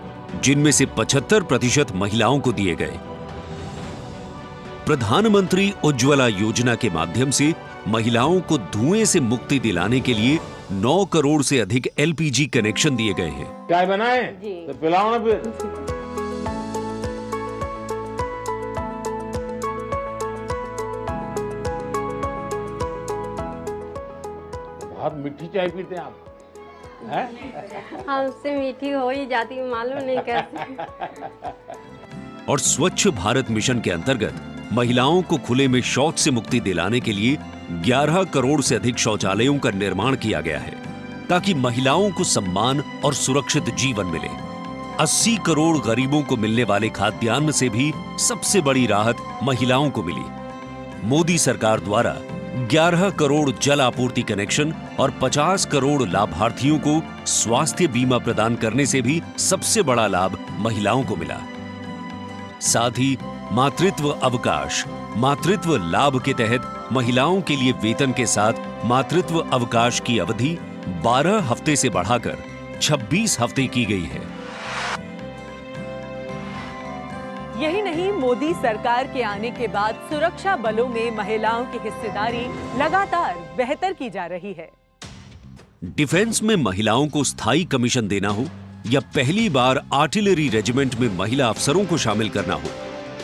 S1: जिनमें से 75% महिलाओं को दिए गए। प्रधानमंत्री उज्ज्वला योजना के माध्यम से महिलाओं को धुएं से मुक्ति दिलाने के लिए 9 करोड़ से अधिक एलपीजी कनेक्शन दिए गए हैं।
S15: चाय बनाए तो पिलाओ ना फिर। बहुत मीठी चाय पीते हैं आप, हैं?
S6: हमसे मीठी हो ही जाती है, मालूम नहीं कैसे।
S1: और स्वच्छ भारत मिशन के अंतर्गत महिलाओं को खुले में शौच से मुक्ति दिलाने के लिए 11 करोड़ से अधिक शौचालयों का निर्माण किया गया है, ताकि महिलाओं को सम्मान और सुरक्षित जीवन मिले। 80 करोड़ गरीबों को मिलने वाले खाद्यान्न से भी सबसे बड़ी राहत महिलाओं को मिली। मोदी सरकार द्वारा 11 करोड़ जल आपूर्ति कनेक्शन और 50 करोड़ लाभार्थियों को स्वास्थ्य बीमा प्रदान करने से भी सबसे बड़ा लाभ महिलाओं को मिला। साथ ही मातृत्व अवकाश, मातृत्व लाभ के तहत महिलाओं के लिए वेतन के साथ मातृत्व अवकाश की अवधि 12 हफ्ते से बढ़ाकर 26 हफ्ते की गई है।
S14: यही नहीं, मोदी सरकार के आने के बाद सुरक्षा बलों में महिलाओं की हिस्सेदारी लगातार बेहतर की जा रही है।
S1: डिफेंस में महिलाओं को स्थायी कमीशन देना हो या पहली बार आर्टिलरी रेजिमेंट में महिला अफसरों को शामिल करना हो,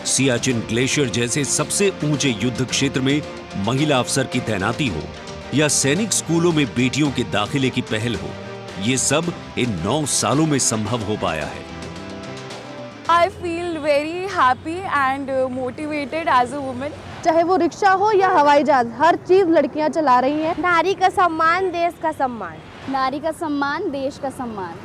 S1: सियाचिन ग्लेशियर जैसे सबसे ऊंचे युद्ध क्षेत्र में महिला अफसर की तैनाती हो या सैनिक स्कूलों में बेटियों के दाखिले की पहल हो, ये सब इन 9 सालों में संभव हो पाया है।
S23: I feel very happy and motivated as a woman.
S7: चाहे वो रिक्शा हो या हवाई जहाज, हर चीज लड़कियां चला रही हैं।
S8: नारी का सम्मान, देश का सम्मान।
S7: नारी का सम्मान, देश का सम्मान।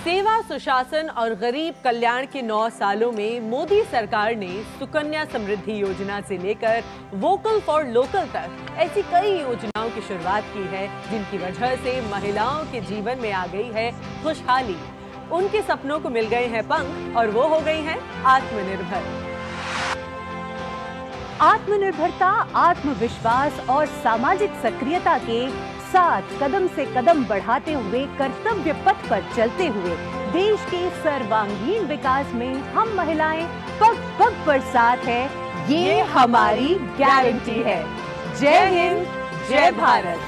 S14: सेवा, सुशासन और गरीब कल्याण के 9 सालों में मोदी सरकार ने सुकन्या समृद्धि योजना से लेकर वोकल फॉर लोकल तक ऐसी कई योजनाओं की शुरुआत की है, जिनकी वजह से महिलाओं के जीवन में आ गई है खुशहाली। उनके सपनों को मिल गए हैं पंख और वो हो गई हैं आत्मनिर्भर। आत्मनिर्भरता, आत्मविश्वास और सामाजिक सक्रियता के साथ कदम से कदम बढ़ाते हुए कर्तव्य पथ पर चलते हुए देश के सर्वांगीण विकास में हम महिलाएं पग पग पर साथ है, ये हमारी गारंटी है। जय हिंद, जय Bharat.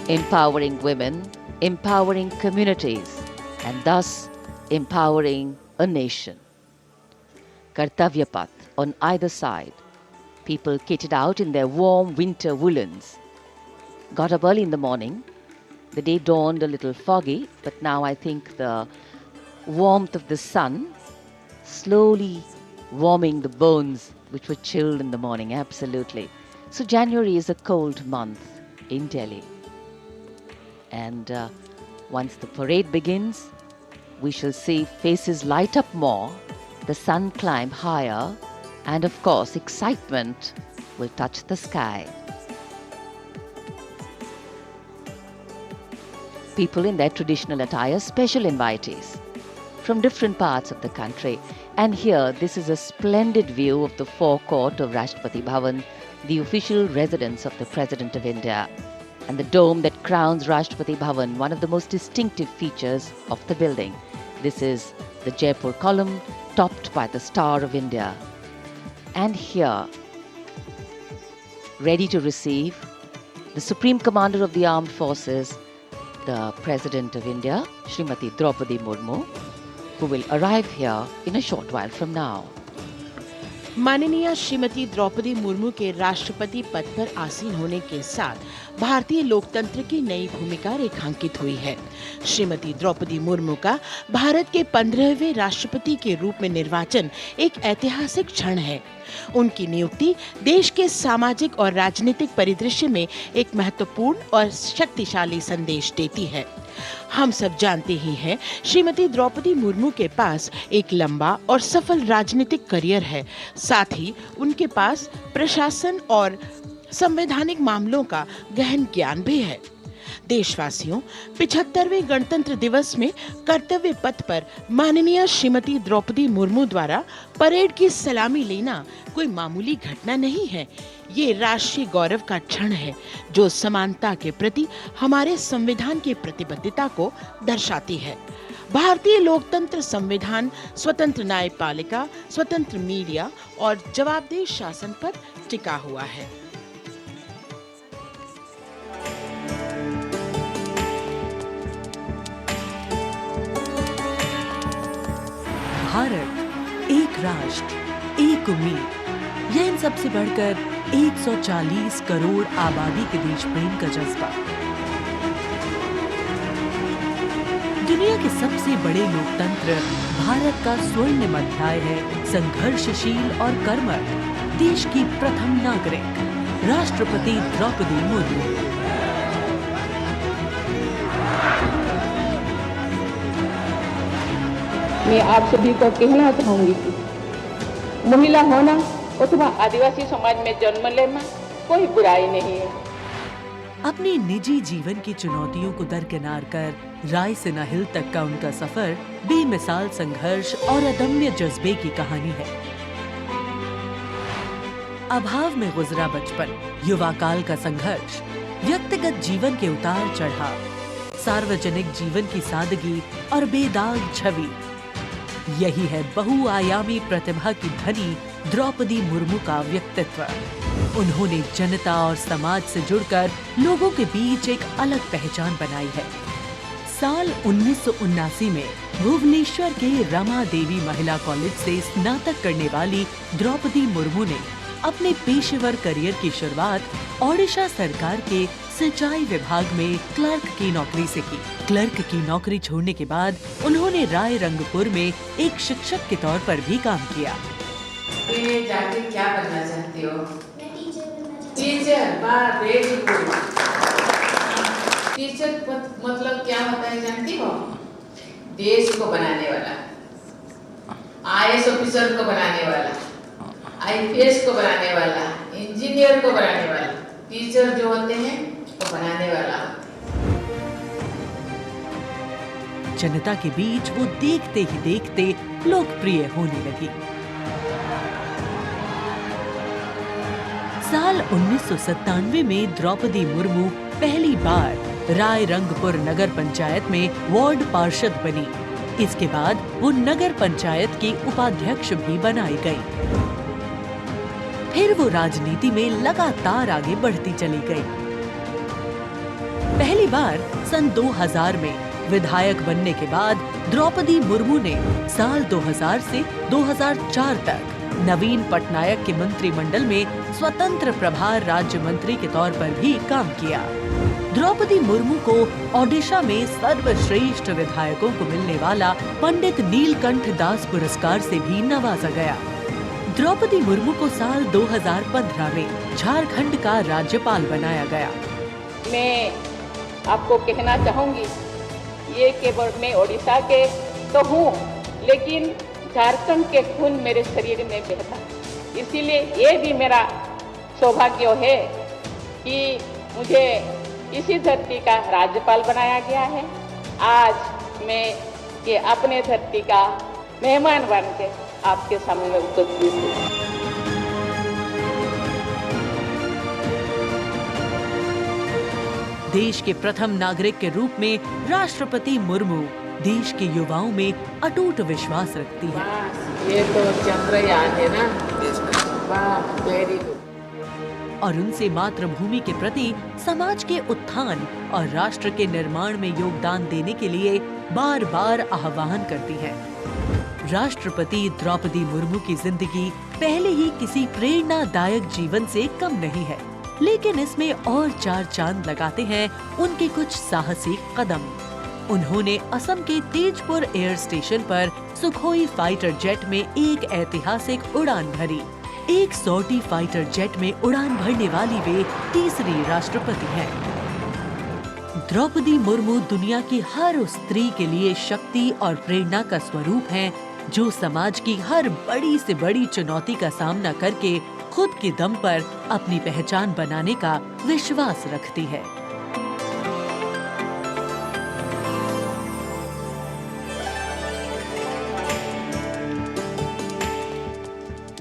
S22: Empowering women, empowering communities, and thus empowering a nation. Kartavya Path on either side, People kitted out in their warm winter woolens. Got up early in the morning. The day dawned a little foggy, but now I think the warmth of the sun slowly warming the bones which were chilled in the morning, absolutely. So January is a cold month in Delhi. And once the parade begins, we shall see faces light up more, the sun climb higher, and of course excitement will touch the sky. People in their traditional attire, special invitees from different parts of the country. And here, this is a splendid view of the forecourt of Rashtrapati Bhavan, the official residence of the President of India, and the dome that crowns Rashtrapati Bhavan, one of the most distinctive features of the building. This is the Jaipur column, topped by the Star of India. And here, ready to receive the Supreme Commander of the Armed Forces, the President of India, Srimati Draupadi Murmu, who will arrive here in a short while from now.
S10: माननीय श्रीमती द्रौपदी मुर्मू के राष्ट्रपति पद पर आसीन होने के साथ भारतीय लोकतंत्र की नई भूमिका रेखांकित हुई है। श्रीमती द्रौपदी मुर्मू का भारत के 15वें राष्ट्रपति के रूप में निर्वाचन एक ऐतिहासिक क्षण है। उनकी नियुक्ति देश के सामाजिक और राजनीतिक परिदृश्य में एक महत्वपूर्ण और शक्तिशाली संदेश देती है। हम सब जानते ही हैं, श्रीमती द्रौपदी मुर्मू के पास एक लंबा और सफल राजनीतिक करियर है। साथ ही उनके पास प्रशासन और संवैधानिक मामलों का गहन ज्ञान भी है। देशवासियों, 75वें गणतंत्र दिवस में कर्तव्य पथ पर माननीय श्रीमती द्रौपदी मुर्मू द्वारा परेड की सलामी लेना कोई मामूली घटना नहीं है। ये राष्ट्रीय गौरव का क्षण है जो समानता के प्रति हमारे संविधान की प्रतिबद्धता को दर्शाती है। भारतीय लोकतंत्र संविधान स्वतंत्र न्यायपालिका, स्वतंत्र मीडिया और जवाबदेह शासन पर टिका हुआ है।
S11: भारत, एक राष्ट्र, एक उम्मीद, यह इन सबसे बढ़कर 140 करोड़ आबादी के देश प्रेम का जज्बा। दुनिया के सबसे बड़े लोकतंत्र भारत का स्वर्णिम अध्याय है संघर्षशील और कर्मठ देश की प्रथम नागरिक राष्ट्रपति द्रौपदी मुर्मू।
S12: मैं आप सभी को कहना चाहूंगी कि महिला होना अथवा आदिवासी समाज में जन्म लेना कोई बुराई नहीं है।
S11: अपने निजी जीवन की चुनौतियों को दरकिनार कर रायसीना हिल तक का उनका सफर बेमिसाल संघर्ष और अदम्य जज्बे की कहानी है। अभाव में गुजरा बचपन, युवा काल का संघर्ष, व्यक्तिगत जीवन के उतार चढ़ाव, सार्वजनिक जीवन की सादगी और बेदाग छवि, यही है बहुआयामी प्रतिभा की धनी द्रौपदी मुर्मू का व्यक्तित्व। उन्होंने जनता और समाज से जुड़कर लोगों के बीच एक अलग पहचान बनाई है। साल 1979 में भुवनेश्वर के रमा देवी महिला कॉलेज से स्नातक करने वाली द्रौपदी मुर्मू ने अपने पेशेवर करियर की शुरुआत ओडिशा सरकार के सिंचाई विभाग में क्लर्क की नौकरी से की। क्लर्क की नौकरी छोड़ने के बाद उन्होंने राय रंगपुर में एक शिक्षक के तौर पर भी काम किया।
S12: जाके क्या बनना चाहती हो? टीचर। Very good. टीचर मतलब क्या होता है जानती हो? देश को बनाने वाला, IAS ऑफिसर को बनाने वाला, IPS को बनाने वाला, इंजीनियर को बनाने वाला। टीचर जो होते हैं वो बनाने वाला।
S11: जनता के बीच वो देखते ही देखते लोकप्रिय होने लगी। साल 1997 में द्रौपदी मुर्मू पहली बार राय रंगपुर नगर पंचायत में वार्ड पार्षद बनी। इसके बाद वो नगर पंचायत की उपाध्यक्ष भी बनाई गई। फिर वो राजनीति में लगातार आगे बढ़ती चली गई। पहली बार सन 2000 में विधायक बनने के बाद द्रौपदी मुर्मू ने साल 2000 से 2004 तक नवीन पटनायक के मंत्रिमंडल में स्वतंत्र प्रभार राज्य मंत्री के तौर पर भी काम किया। द्रौपदी मुर्मू को ओडिशा में सर्वश्रेष्ठ विधायकों को मिलने वाला पंडित नीलकंठ दास पुरस्कार से भी नवाजा गया। द्रौपदी मुर्मू को साल 2015 में झारखंड का राज्यपाल बनाया गया।
S3: मैं आपको कहना चाहूंगी, ये केवल मैं ओडिशा के तो हूँ, लेकिन झारखंड के खून मेरे शरीर में बहता है। इसीलिए ये भी मेरा सौभाग्य है कि मुझे इसी धरती का राज्यपाल बनाया गया है। आज मैं ये अपने धरती का मेहमान बन के आपके सामने उपस्थित हूँ।
S11: देश के प्रथम नागरिक के रूप में राष्ट्रपति मुर्मू देश के युवाओं में अटूट विश्वास रखती है।
S12: ये तो चंद्रयान है ना, वाह, वेरी गुड।
S11: और उनसे मातृभूमि के प्रति समाज के उत्थान और राष्ट्र के निर्माण में योगदान देने के लिए बार बार आह्वान करती है। राष्ट्रपति द्रौपदी मुर्मू की जिंदगी पहले ही किसी प्रेरणादायक जीवन से कम नहीं है, लेकिन इसमें और चार चांद लगाते हैं उनके कुछ साहसी कदम। उन्होंने असम के तेजपुर एयर स्टेशन पर सुखोई फाइटर जेट में एक ऐतिहासिक उड़ान भरी। एक सॉर्टी फाइटर जेट में उड़ान भरने वाली वे तीसरी राष्ट्रपति हैं। द्रौपदी मुर्मू दुनिया की हर उस स्त्री के लिए शक्ति और प्रेरणा का स्वरूप हैं, जो समाज की हर बड़ी से बड़ी चुनौती का सामना करके खुद के दम पर अपनी पहचान बनाने का विश्वास रखती है।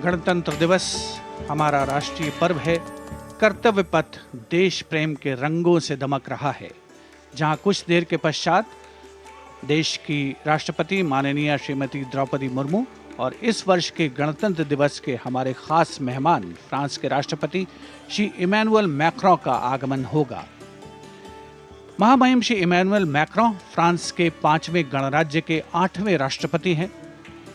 S16: गणतंत्र दिवस हमारा राष्ट्रीय पर्व है। कर्तव्य पथ देश प्रेम के रंगों से दमक रहा है, जहां कुछ देर के पश्चात देश की राष्ट्रपति माननीय श्रीमती द्रौपदी मुर्मू और इस वर्ष के गणतंत्र दिवस के हमारे खास मेहमान फ्रांस के राष्ट्रपति श्री इमैनुअल मैक्रों का आगमन होगा। महामहिम श्री इमैनुअल मैक्रों फ्रांस के 5वें गणराज्य के 8वें राष्ट्रपति हैं।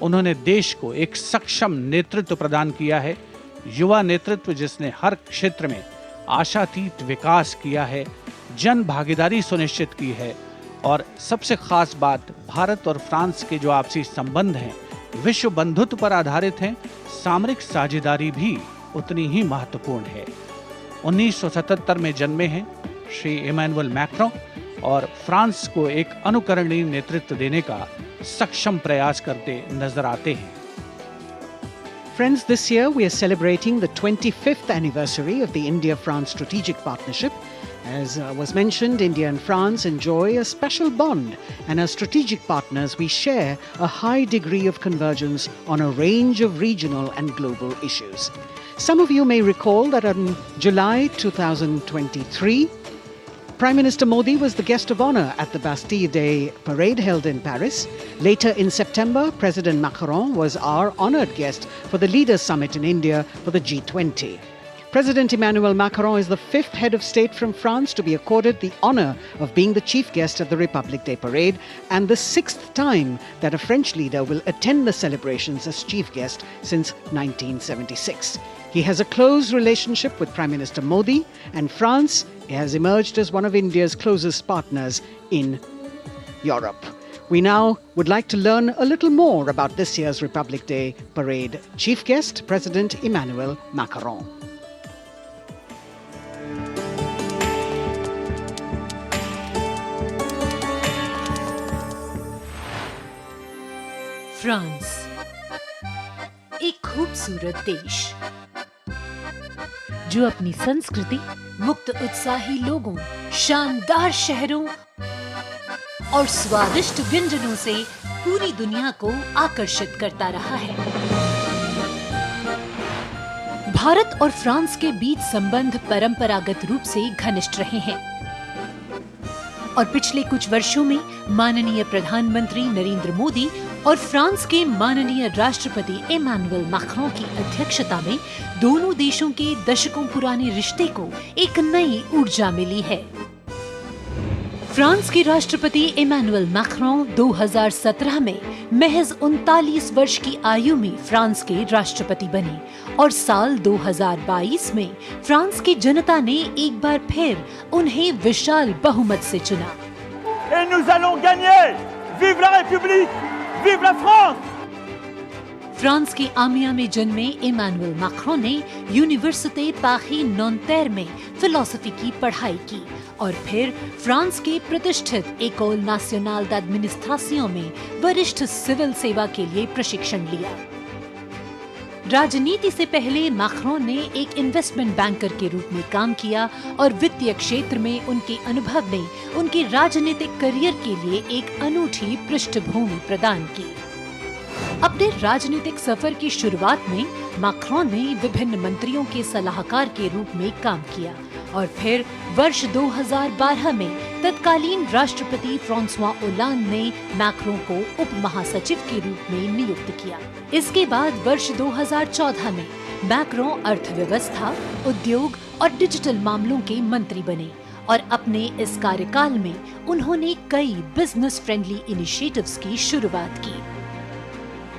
S16: उन्होंने देश को एक सक्षम नेतृत्व प्रदान किया है, युवा नेतृत्व जिसने हर क्षेत्र में आशातीत विकास किया है, जन भागीदारी सुनिश्चित की है और सबसे खास बात, भारत और फ्रांस के जो आपसी संबंध हैं विश्व बंधुत्व पर आधारित हैं। सामरिक साझेदारी भी उतनी ही महत्वपूर्ण है। 1977 में जन्मे हैं श्री इमैनुअल मैक्रों और फ्रांस को एक अनुकरणीय नेतृत्व देने का सक्षम प्रयास करते नजर आते हैं।
S2: Friends, this year we are celebrating the 25th anniversary of the India-France strategic partnership. As was mentioned, India and France enjoy a special bond, and as strategic partners we share a high degree of convergence on a range of regional and global issues. Some of you may recall that in July 2023, Prime Minister Modi was the guest of honor at the Bastille Day parade held in Paris. Later in September, President Macron was our honored guest for the Leaders Summit in India for the G20. President Emmanuel Macron is the 5th head of state from France to be accorded the honor of being the chief guest at the Republic Day parade, and the 6th time that a French leader will attend the celebrations as chief guest since 1976. He has a close relationship with Prime Minister Modi, and France has emerged as one of India's closest partners in Europe. We now would like to learn a little more about this year's Republic Day parade. Chief guest, President Emmanuel Macron.
S5: France, एक खूबसूरत देश जो अपनी संस्कृति, मुक्त उत्साही लोगों, शानदार शहरों और स्वादिष्ट व्यंजनों से पूरी दुनिया को आकर्षित करता रहा है। भारत और फ्रांस के बीच संबंध परंपरागत रूप से घनिष्ठ रहे हैं और पिछले कुछ वर्षों में माननीय प्रधानमंत्री नरेंद्र मोदी और फ्रांस के माननीय राष्ट्रपति इमैनुअल मैक्रों की अध्यक्षता में दोनों देशों के दशकों पुराने रिश्ते को एक नई ऊर्जा मिली है। फ्रांस के राष्ट्रपति इमैनुअल मैक्रों 2017 में महज 39 वर्ष की आयु में फ्रांस के राष्ट्रपति बने और साल 2022 में फ्रांस की जनता ने एक बार फिर उन्हें विशाल बहुमत से चुना।
S4: Et nous allons gagner! Vive la République! Vive la France!
S5: France की आमिया में जन्मे इमैनुअल मैक्रों ने यूनिवर्सिटी पारी नॉन्टेर में फिलॉसफी की पढ़ाई की और फिर फ्रांस के प्रतिष्ठित एकोल नेशनल d'administration में वरिष्ठ सिविल सेवा के लिए प्रशिक्षण लिया। राजनीति से पहले मैक्रों ने एक इन्वेस्टमेंट बैंकर के रूप में काम किया और वित्तीय क्षेत्र में उनके अनुभव ने उनके राजनीतिक करियर के लिए एक अनूठी पृष्ठभूमि प्रदान की। अपने राजनीतिक सफर की शुरुआत में मैक्रों ने विभिन्न मंत्रियों के सलाहकार के रूप में काम किया और फिर वर्ष 2012 में तत्कालीन राष्ट्रपति फ्रांसवा ओलांद ने मैक्रों को उप महासचिव के रूप में नियुक्त किया। इसके बाद वर्ष 2014 में मैक्रों अर्थव्यवस्था, उद्योग और डिजिटल मामलों के मंत्री बने और अपने इस कार्यकाल में उन्होंने कई बिजनेस फ्रेंडली इनिशिएटिव्स की शुरुआत की।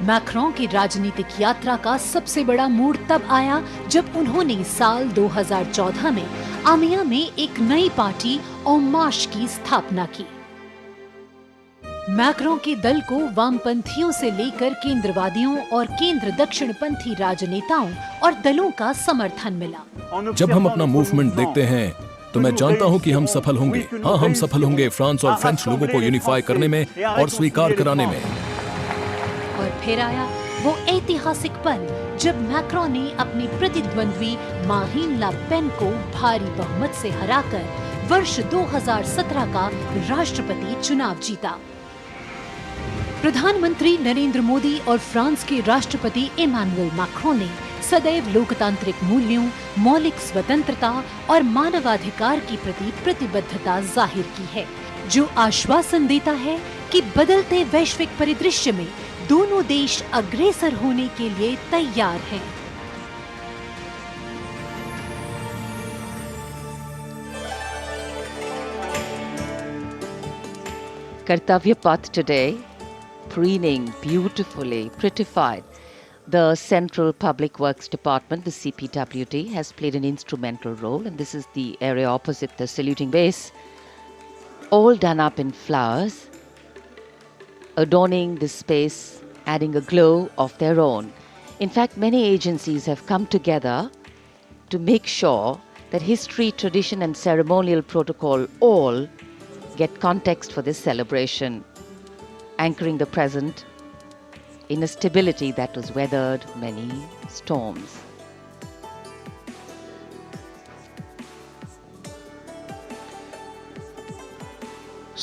S5: मैक्रों की राजनीतिक यात्रा का सबसे बड़ा मोड़ तब आया जब उन्होंने साल 2014 में आमिया में एक नई पार्टी En Marche की स्थापना की। मैक्रों के दल को वामपंथियों से लेकर केंद्रवादियों और केंद्र दक्षिणपंथी राजनेताओं और दलों का समर्थन मिला।
S17: जब हम अपना मूवमेंट देखते हैं तो मैं जानता हूं कि हम सफल होंगे। हाँ, हम सफल होंगे फ्रांस और फ्रेंच लोगों को यूनिफाई करने में और स्वीकार कराने में।
S5: और फिर आया वो ऐतिहासिक पल जब मैक्रों ने अपने प्रतिद्वंद्वी मारीन ला पेन को भारी बहुमत से हराकर वर्ष 2017 का राष्ट्रपति चुनाव जीता। प्रधानमंत्री नरेंद्र मोदी और फ्रांस के राष्ट्रपति इमैनुअल मैक्रों ने सदैव लोकतांत्रिक मूल्यों, मौलिक स्वतंत्रता और मानवाधिकार के प्रति प्रतिबद्धता जाहिर की है, जो आश्वासन देता है कि बदलते वैश्विक परिदृश्य में दोनों देश अग्रसर होने के लिए तैयार हैं।
S22: Kartavya Path today, preening beautifully, prettified. The Central Public Works Department, the CPWD, has played an instrumental role, and this is the area opposite the saluting base, all done up in flowers, adorning this space, adding a glow of their own. In fact, many agencies have come together to make sure that history, tradition and ceremonial protocol all get context for this celebration, anchoring the present in a stability that has weathered many storms.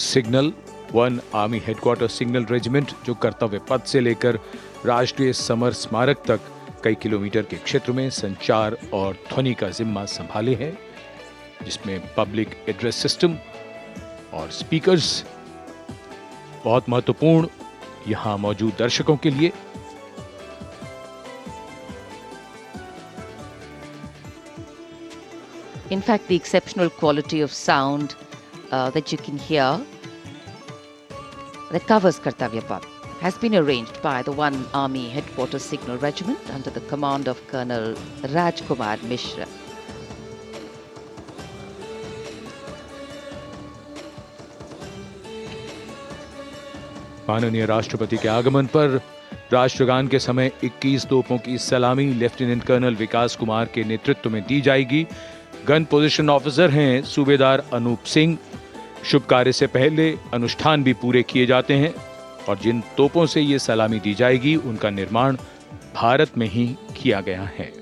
S13: Signal 1 army headquarter signal regiment, जो कर्तव्य पथ से लेकर राष्ट्रीय summer स्मारक तक कई kilometre के क्षेत्र में संचार और ध्वनि का जिम्मा संभाले है, जिसमें पब्लिक एड्रेस सिस्टम और स्पीकर्स बहुत महत्वपूर्ण यहां मौजूद दर्शकों के लिए।
S22: In fact, the exceptional quality of sound that you can hear that covers Kartavya Path has been arranged by the 1 Army Headquarters Signal Regiment under the command of Colonel Rajkumar Mishra.
S13: माननीय राष्ट्रपति के आगमन पर राष्ट्रगान के समय 21 तोपों की सलामी लेफ्टिनेंट कर्नल विकास कुमार के नेतृत्व में दी जाएगी। गन पोजीशन ऑफिसर हैं सूबेदार अनूप सिंह। शुभ कार्य से पहले अनुष्ठान भी पूरे किए जाते हैं और जिन तोपों से ये सलामी दी जाएगी उनका निर्माण भारत में ही किया गया है।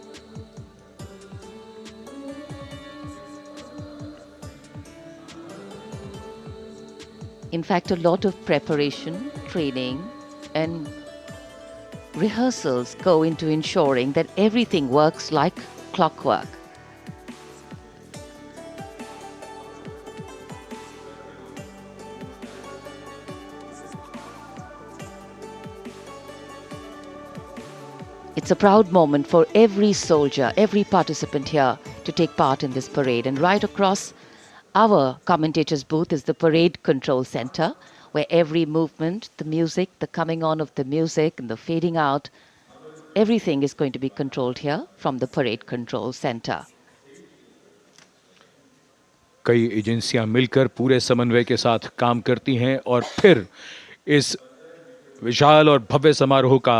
S22: In fact, a lot of preparation, training and rehearsals go into ensuring that everything works like clockwork. It's a proud moment for every soldier, every participant here to take part in this parade. And right across Our commentator's booth is the parade control center, where every movement, the music, the coming on of the music and the fading out, everything is going to be controlled here from the parade control center.
S13: कई एजेंसियां मिलकर पूरे समन्वय के साथ काम करती हैं और फिर इस विशाल और भव्य समारोह का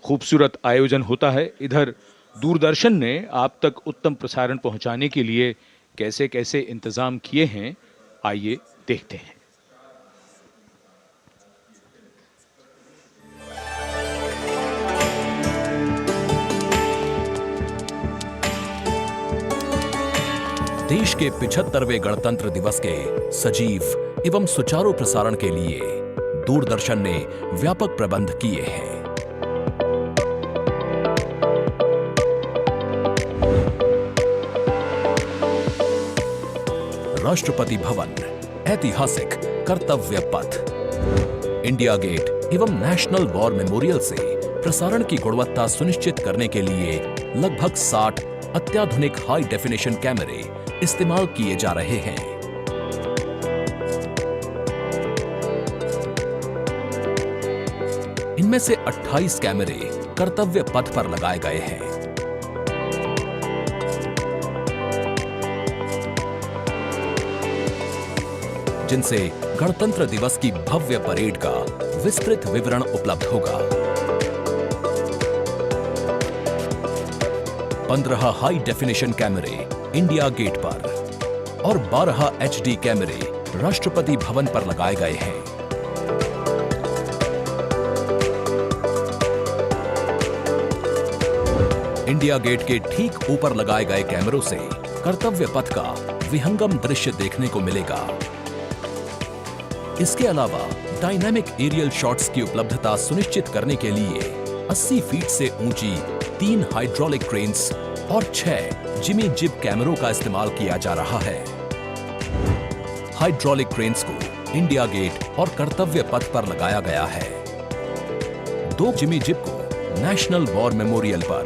S13: खूबसूरत आयोजन होता है। इधर दूरदर्शन ने आप तक उत्तम प्रसारण पहुंचाने के लिए कैसे कैसे इंतजाम किए हैं, आइए देखते हैं।
S17: देश के 75वें गणतंत्र दिवस के सजीव एवं सुचारू प्रसारण के लिए दूरदर्शन ने व्यापक प्रबंध किए हैं। राष्ट्रपति भवन, ऐतिहासिक कर्तव्य पथ, इंडिया गेट एवं नेशनल वॉर मेमोरियल से प्रसारण की गुणवत्ता सुनिश्चित करने के लिए लगभग 60 अत्याधुनिक हाई डेफिनेशन कैमरे इस्तेमाल किए जा रहे हैं। इनमें से 28 कैमरे कर्तव्य पथ पर लगाए गए हैं। जिनसे गणतंत्र दिवस की भव्य परेड का विस्तृत विवरण उपलब्ध होगा। 15 हाई डेफिनेशन कैमरे इंडिया गेट पर और 12 HD कैमरे राष्ट्रपति भवन पर लगाए गए हैं। इंडिया गेट के ठीक ऊपर लगाए गए कैमरों से कर्तव्य पथ का विहंगम दृश्य देखने को मिलेगा। इसके अलावा डायनामिक एरियल शॉट्स की उपलब्धता सुनिश्चित करने के लिए 80 फीट से ऊंची 3 हाइड्रोलिक क्रेन्स और 6 जिमी जिब कैमरों का इस्तेमाल किया जा रहा है। हाइड्रोलिक क्रेन्स को इंडिया गेट और कर्तव्य पथ पर लगाया गया है। 2 जिमी जिब को नेशनल वॉर मेमोरियल पर,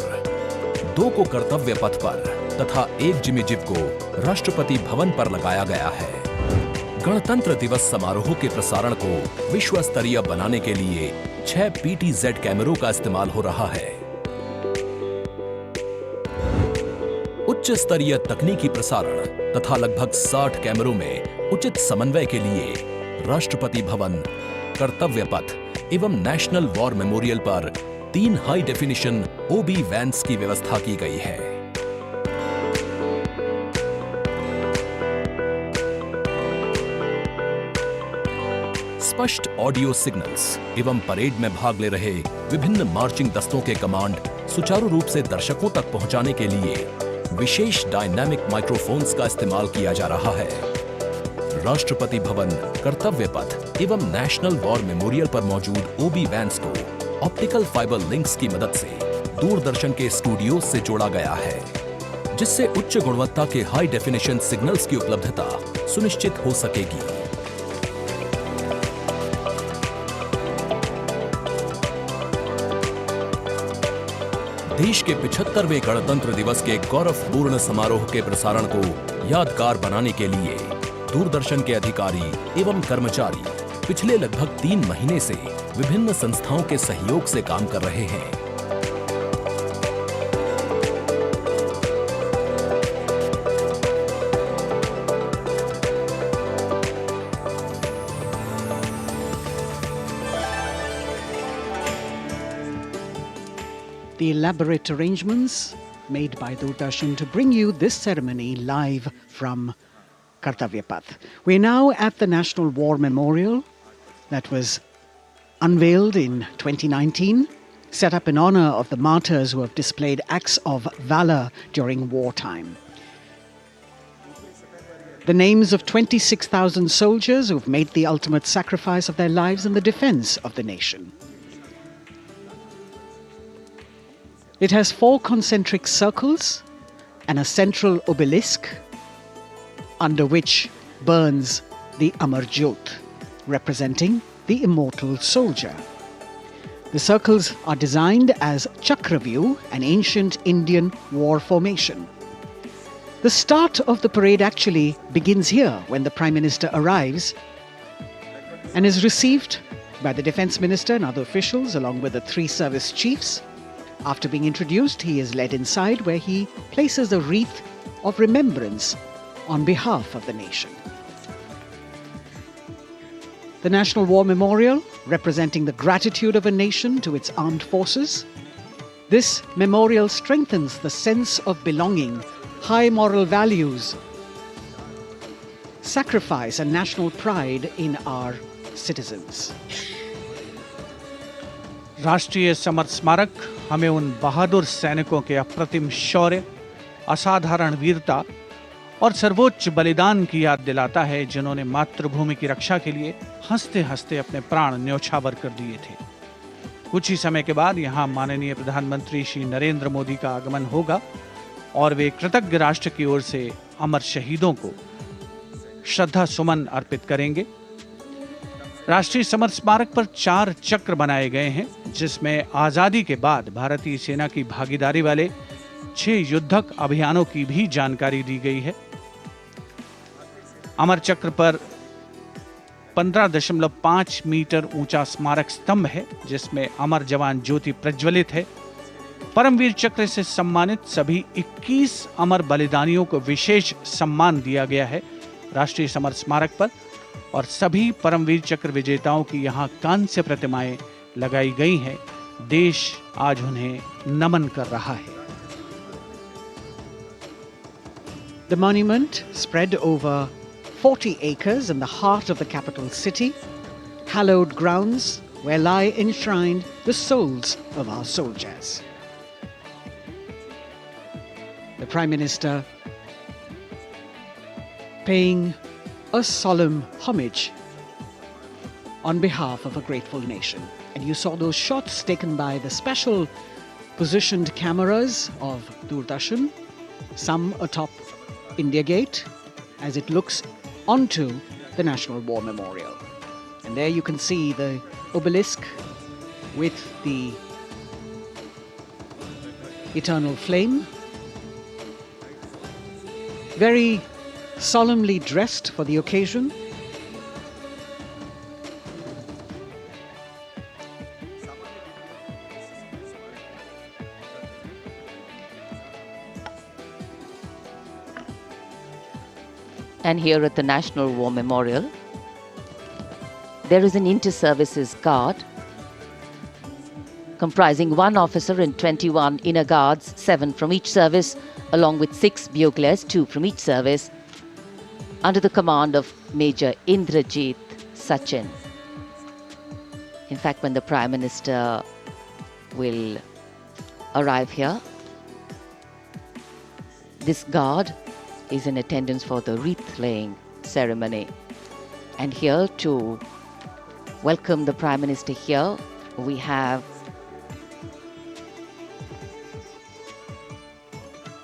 S17: 2 को कर्तव्य पथ पर तथा 1 जिमी जिब को राष्ट्रपति भवन पर लगाया गया है। गणतंत्र दिवस समारोह के प्रसारण को विश्व स्तरीय बनाने के लिए 6 PTZ कैमरों का इस्तेमाल हो रहा है। उच्च स्तरीय तकनीकी प्रसारण तथा लगभग 60 कैमरों में उचित समन्वय के लिए राष्ट्रपति भवन, कर्तव्य पथ एवं नेशनल वॉर मेमोरियल पर 3 हाई डेफिनेशन OB वैन्स की व्यवस्था की गई है। स्पष्ट ऑडियो सिग्नल्स एवं परेड में भाग ले रहे विभिन्न मार्चिंग दस्तों के कमांड सुचारू रूप से दर्शकों तक पहुंचाने के लिए विशेष डायनामिक माइक्रोफोन्स का इस्तेमाल किया जा रहा है। राष्ट्रपति भवन, कर्तव्य पथ एवं नेशनल वॉर मेमोरियल पर मौजूद OB वैन्स को ऑप्टिकल फाइबर लिंक्स की मदद से दूरदर्शन के स्टूडियो से जोड़ा गया है, जिससे उच्च गुणवत्ता के हाई डेफिनेशन सिग्नल्स की उपलब्धता सुनिश्चित हो सकेगी। देश के 75वें गणतंत्र दिवस के गौरवपूर्ण समारोह के प्रसारण को यादगार बनाने के लिए दूरदर्शन के अधिकारी एवं कर्मचारी पिछले लगभग 3 महीने से विभिन्न संस्थाओं के सहयोग से काम कर रहे हैं।
S2: The elaborate arrangements made by Doordarshan to bring you this ceremony live from Kartavya Path. We're now at the National War Memorial that was unveiled in 2019, set up in honor of the martyrs who have displayed acts of valor during wartime. The names of 26,000 soldiers who've made the ultimate sacrifice of their lives in the defense of the nation. It has 4 concentric circles and a central obelisk under which burns the Amar Jyot, representing the immortal soldier. The circles are designed as Chakravyu, an ancient Indian war formation. The start of the parade actually begins here when the Prime Minister arrives and is received by the Defence Minister and other officials along with the 3 service chiefs. After being introduced, he is led inside where he places a wreath of remembrance on behalf of the nation. The National War Memorial, representing the gratitude of a nation to its armed forces. This memorial strengthens the sense of belonging, high moral values, sacrifice and national pride in our citizens.
S16: राष्ट्रीय summer स्मारक हमें उन बहादुर सैनिकों के अप्रतिम शौर्य, असाधारण वीरता और सर्वोच्च बलिदान की याद दिलाता है, जिन्होंने मातृभूमि की रक्षा के लिए हंसते हंसते अपने प्राण न्यौछावर कर दिए थे। कुछ ही समय के बाद यहाँ माननीय प्रधानमंत्री श्री नरेंद्र मोदी का आगमन होगा और वे कृतज्ञ राष्ट्र की ओर से अमर शहीदों को श्रद्धा सुमन अर्पित करेंगे। राष्ट्रीय समर स्मारक पर 4 चक्र बनाए गए हैं, जिसमें आजादी के बाद भारतीय सेना की भागीदारी वाले 6 युद्धक अभियानों की भी जानकारी दी गई है। अमर चक्र पर 15.5 मीटर ऊंचा स्मारक स्तंभ है, जिसमें अमर जवान ज्योति प्रज्वलित है। परमवीर चक्र से सम्मानित सभी 21 अमर बलिदानियों को विशेष सम्मान दिया गया है राष्ट्रीय समर स्मारक पर, और सभी परमवीर चक्र विजेताओं की यहाँ कांस्य प्रतिमाएं लगाई गई हैं। देश आज उन्हें नमन कर रहा है।
S2: The monument, spread over 40 acres in the heart of the capital city, hallowed grounds where lie enshrined the souls of our soldiers. The Prime Minister paying a solemn homage on behalf of a grateful nation. And you saw those shots taken by the special positioned cameras of Doordarshan, some atop India Gate, as it looks onto the National War Memorial. And there you can see the obelisk with the eternal flame, very solemnly dressed for the occasion.
S22: And here at the National War Memorial, there is an inter-services guard comprising 1 officer and 21 inner guards, 7 from each service, along with 6 buglers, 2 from each service, under the command of Major Indrajit Sachin. In fact, when the Prime Minister will arrive here, this guard is in attendance for the wreath-laying ceremony. And here to welcome the Prime Minister here, we have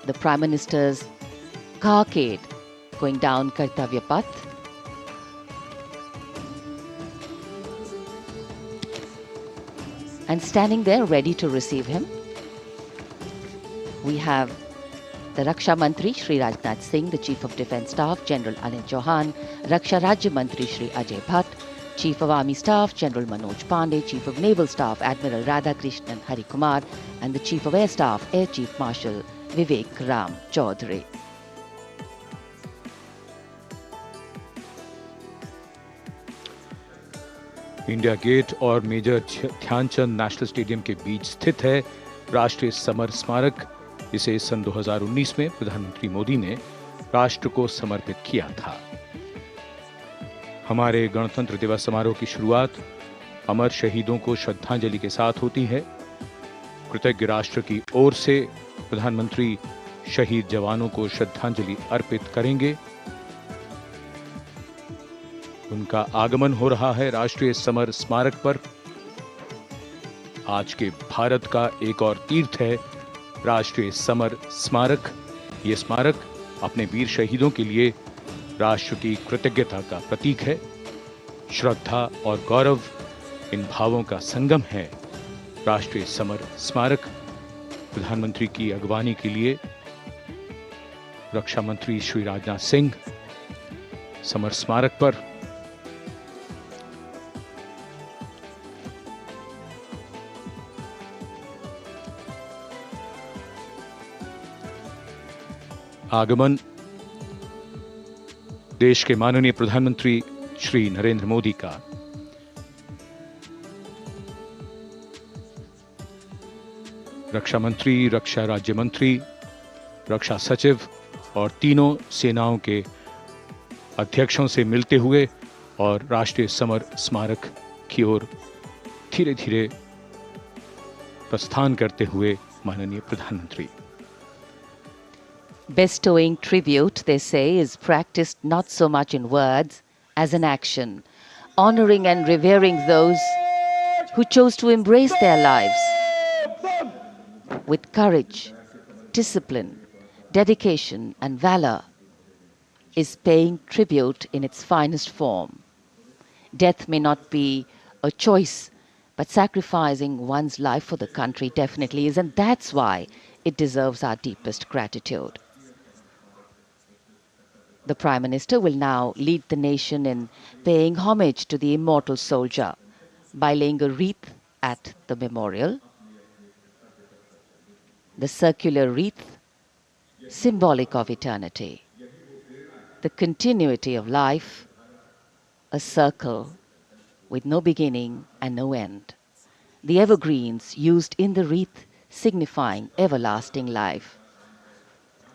S22: the Prime Minister's carcade going down Kartavya Path. And standing there ready to receive him, we have the Raksha Mantri Shri Rajnath Singh, the Chief of Defence Staff General Anil Chauhan, Raksha Rajya Mantri Shri Ajay Bhatt, Chief of Army Staff General Manoj Pandey, Chief of Naval Staff Admiral Radhakrishnan Hari Kumar, and the Chief of Air Staff Air Chief Marshal Vivek Ram Chaudhary.
S13: India Gate और Major Dhyanchand National Stadium के बीच स्थित है राष्ट्रीय summer स्मारक। इसे सन 2019 में प्रधानमंत्री मोदी ने राष्ट्र को समर्पित किया था। हमारे गणतंत्र दिवस समारोह की शुरुआत अमर शहीदों को श्रद्धांजलि के साथ होती है। कृतज्ञ राष्ट्र की ओर से प्रधानमंत्री शहीद जवानों को श्रद्धांजलि अर्पित करेंगे। उनका आगमन हो रहा है राष्ट्रीय समर स्मारक पर। आज के भारत का एक और तीर्थ है राष्ट्रीय समर स्मारक। ये स्मारक अपने वीर शहीदों के लिए राष्ट्र की कृतज्ञता का प्रतीक है। श्रद्धा और गौरव इन भावों का संगम है। राष्ट्रीय समर स्मारक प्रधानमंत्री की अगवानी के लिए रक्षा मंत्री श्री राजनाथ सिंह समर स्मारक पर आगमन देश के माननीय प्रधानमंत्री श्री नरेंद्र मोदी का रक्षा मंत्री, रक्षा राज्य मंत्री, रक्षा सचिव और तीनों सेनाओं के अध्यक्षों से मिलते हुए और राष्ट्रीय समर स्मारक की ओर धीरे धीरे प्रस्थान करते हुए माननीय प्रधानमंत्री।
S22: Bestowing tribute, they say, is practiced not so much in words as in action, honoring and revering those who chose to embrace their lives with courage, discipline, dedication and valor is paying tribute in its finest form. Death may not be a choice, but sacrificing one's life for the country definitely is, and that's why it deserves our deepest gratitude. The Prime Minister will now lead the nation in paying homage to the immortal soldier by laying a wreath at the memorial. The circular wreath, symbolic of eternity, the continuity of life, a circle with no beginning and no end. The evergreens used in the wreath signifying everlasting life.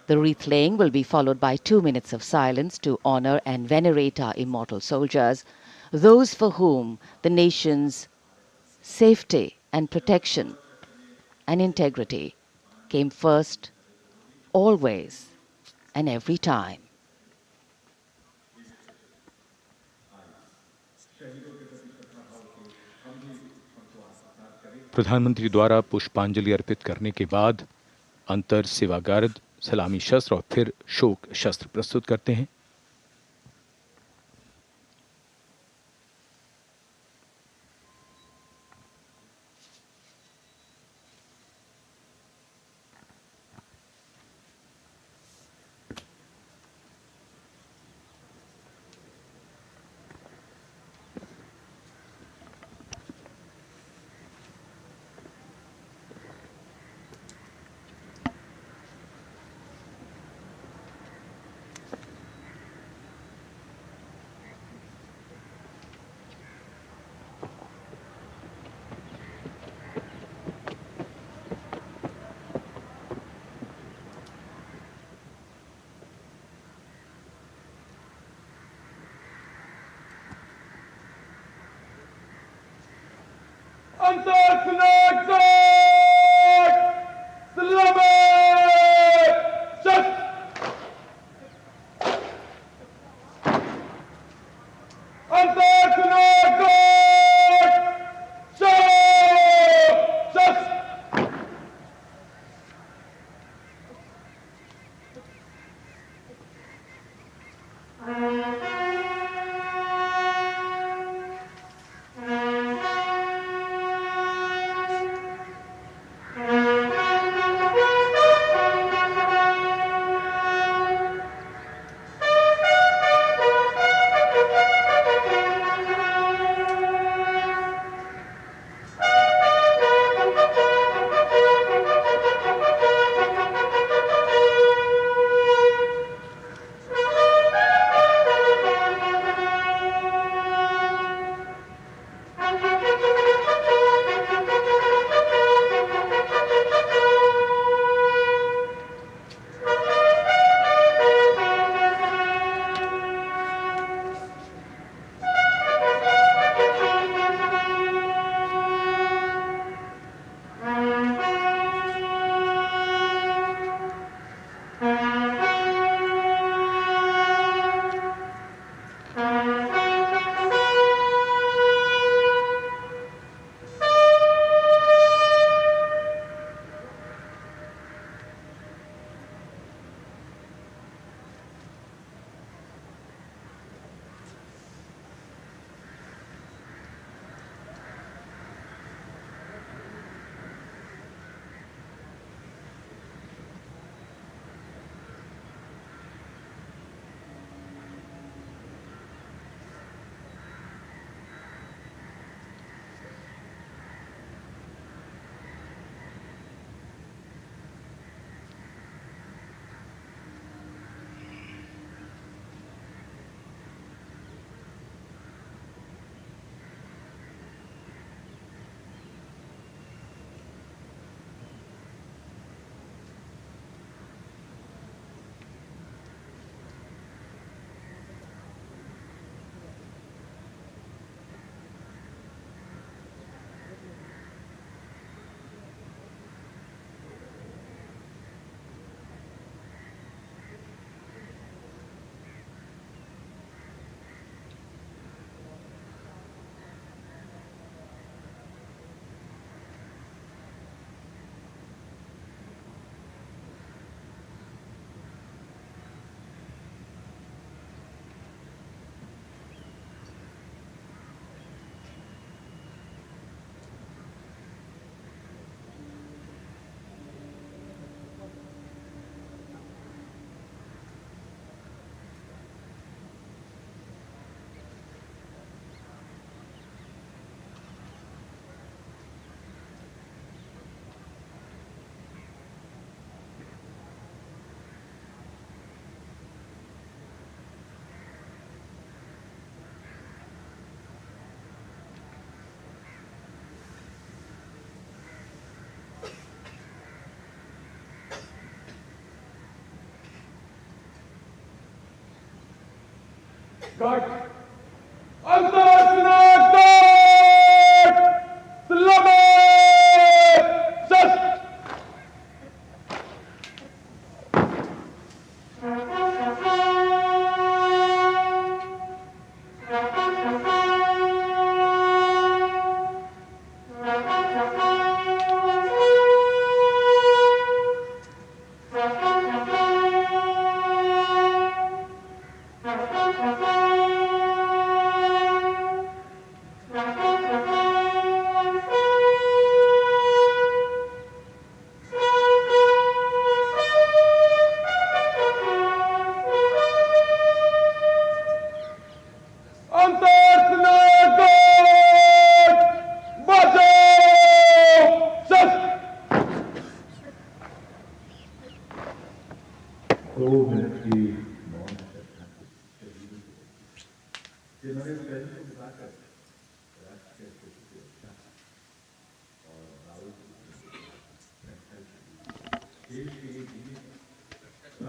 S22: The wreath laying will be followed by 2 minutes of silence to honor and venerate our immortal soldiers, those for whom the nation's safety and protection and integrity came first, always and every time.
S13: प्रधानमंत्री द्वारा पुष्पांजलि अर्पित करने के बाद अंतर सेवा guard सलामी शस्त्र और फिर शोक शस्त्र प्रस्तुत करते हैं।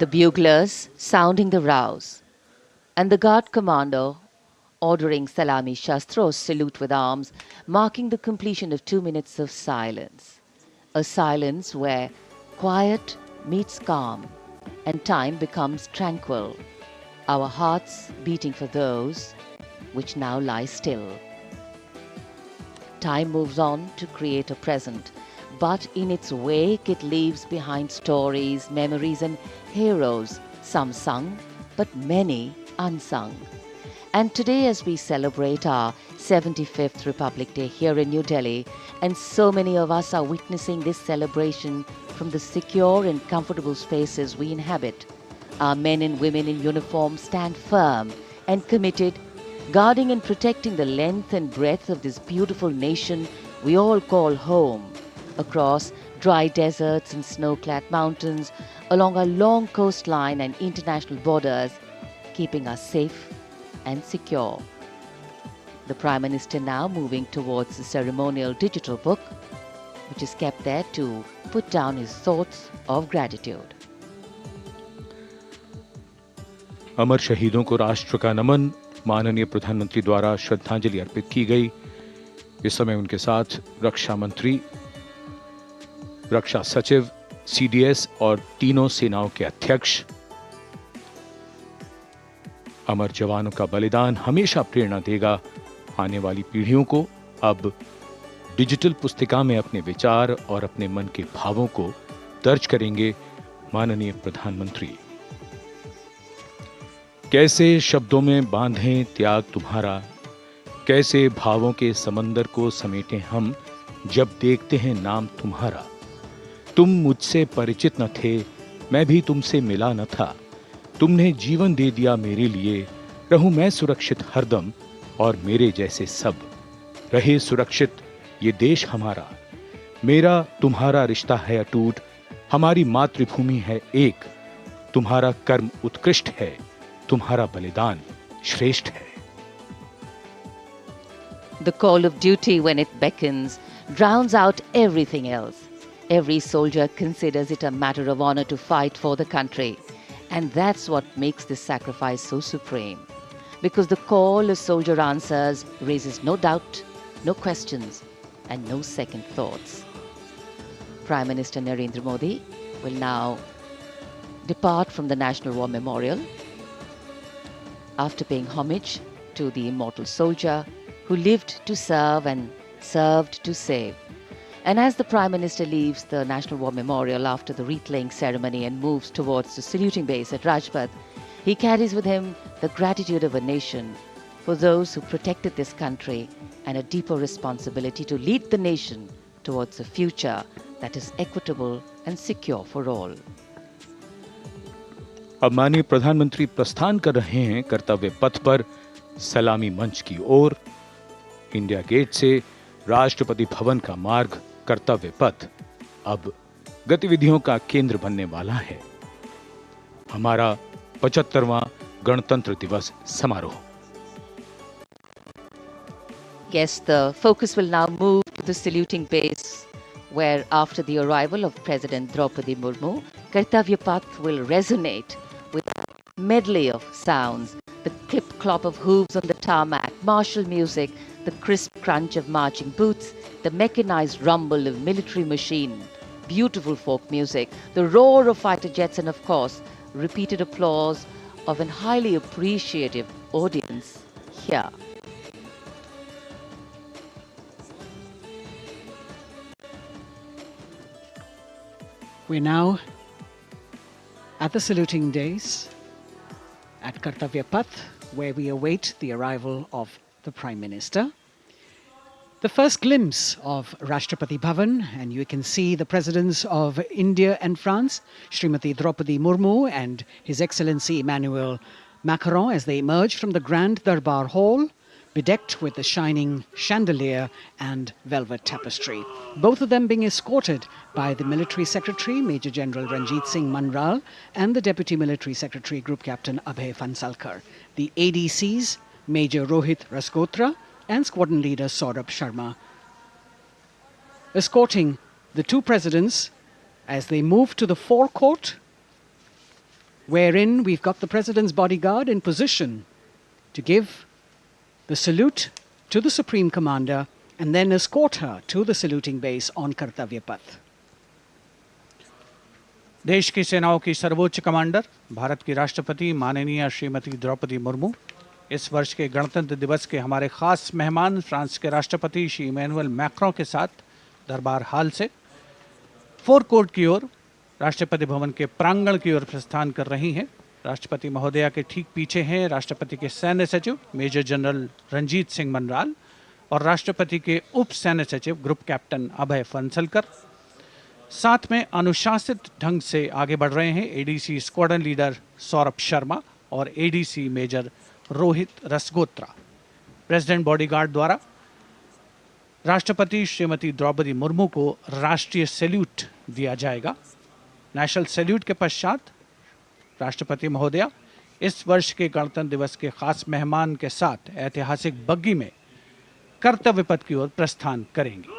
S22: The buglers sounding the rouse, and the guard commander ordering Salami Shastros salute with arms, marking the completion of 2 minutes of silence. A silence where quiet meets calm and time becomes tranquil, our hearts beating for those which now lie still. Time moves on to create a present, but in its wake it leaves behind stories, memories and heroes, some sung, but many unsung. And today, as we celebrate our 75th Republic Day here in New Delhi, and so many of us are witnessing this celebration from the secure and comfortable spaces we inhabit, our men and women in uniform stand firm and committed, guarding and protecting the length and breadth of this beautiful nation we all call home, across dry deserts and snow-clad mountains, along our long coastline and international borders, keeping us safe and secure. The Prime Minister now moving towards the ceremonial digital book, which is kept there to put down his thoughts of gratitude.
S13: अमर शहीदों को राष्ट्र का नमन, माननीय प्रधानमंत्री द्वारा श्रद्धांजलि अर्पित की गई। इस समय उनके साथ रक्षा मंत्री, रक्षा सचिव, सीडीएस और तीनों सेनाओं के अध्यक्ष। अमर जवानों का बलिदान हमेशा प्रेरणा देगा आने वाली पीढ़ियों को। अब डिजिटल पुस्तिका में अपने विचार और अपने मन के भावों को दर्ज करेंगे माननीय प्रधानमंत्री। कैसे शब्दों में बांधें त्याग तुम्हारा, कैसे भावों के समंदर को समेटें हम जब देखते हैं नाम तुम्हारा। तुम मुझसे परिचित न थे, मैं भी तुमसे मिला न था, तुमने जीवन दे दिया मेरे लिए, रहूं मैं सुरक्षित हरदम और मेरे जैसे सब रहे सुरक्षित ये देश हमारा। मेरा तुम्हारा रिश्ता है अटूट, हमारी मातृभूमि है एक, तुम्हारा कर्म उत्कृष्ट है, तुम्हारा बलिदान श्रेष्ठ है।
S22: The call of duty, when it beckons, drowns out everything else. Every soldier considers it a matter of honor to fight for the country. And that's what makes this sacrifice so supreme. Because the call a soldier answers raises no doubt, no questions, and no second thoughts. Prime Minister Narendra Modi will now depart from the National War Memorial after paying homage to the immortal soldier who lived to serve and served to save. And as the Prime Minister leaves the National War Memorial after the wreath-laying ceremony and moves towards the saluting base at Rajpath, he carries with him the gratitude of a nation for those who protected this country and a deeper responsibility to lead the nation towards a future that is equitable and secure for all.
S13: अब माननीय प्रधानमंत्री प्रस्थान कर रहे हैं कर्तव्य पथ पर सलामी मंच की ओर। इंडिया गेट से राष्ट्रपति भवन का मार्ग कर्तव्य पथ अब गतिविधियों का केंद्र बनने वाला है। हमारा 75वां गणतंत्र दिवस समारोह।
S22: Yes, the focus will now move to the saluting base, where after the arrival of President Draupadi Murmu, Kartavya Path will resonate with a medley of sounds, the clip clop of hooves on the tarmac, martial music, the crisp crunch of marching boots, the mechanized rumble of military machine, beautiful folk music, the roar of fighter jets, and of course, repeated applause of an highly appreciative audience here.
S2: We're now at the saluting days at Kartavya Path, where we await the arrival of the Prime Minister. The first glimpse of Rashtrapati Bhavan, and you can see the presidents of India and France, Srimati Draupadi Murmu and His Excellency Emmanuel Macron, as they emerge from the Grand Darbar Hall, bedecked with the shining chandelier and velvet tapestry. Both of them being escorted by the Military Secretary, Major General Ranjit Singh Manral, and the Deputy Military Secretary, Group Captain Abhay Phansalkar. The ADCs, Major Rohit Rasgotra and Squadron Leader Saurabh Sharma, escorting the two presidents as they move to the forecourt, wherein we've got the President's bodyguard in position to give the salute to the Supreme Commander and then escort her to the saluting base on Kartavya Path.
S16: देश की सेनाओं की सर्वोच्च commander, Bharat की राष्ट्रपति माननीय श्रीमती द्रौपदी मुर्मू, इस वर्ष के गणतंत्र दिवस के हमारे खास मेहमान फ्रांस के राष्ट्रपति श्री इमैनुअल मैक्रों के साथ दरबार हाल से फोर कोर्ट की ओर, राष्ट्रपति भवन के प्रांगण की ओर प्रस्थान कर रही हैं। राष्ट्रपति महोदया के ठीक पीछे हैं राष्ट्रपति के सैन्य सचिव मेजर जनरल रंजीत सिंह मनराल और राष्ट्रपति के उप सैन्य सचिव ग्रुप कैप्टन अभय फंसलकर। साथ में अनुशासित ढंग से आगे बढ़ रहे हैं ADC squadron leader Saurabh Sharma और ADC major Rohit Rasgotra. President bodyguard द्वारा राष्ट्रपति श्रीमती द्रौपदी मुर्मू को राष्ट्रीय सैल्यूट दिया जाएगा। नेशनल सैल्यूट के पश्चात राष्ट्रपति महोदया इस वर्ष के गणतंत्र दिवस के खास मेहमान के साथ ऐतिहासिक बग्गी में कर्तव्य पथ की ओर प्रस्थान करेंगी।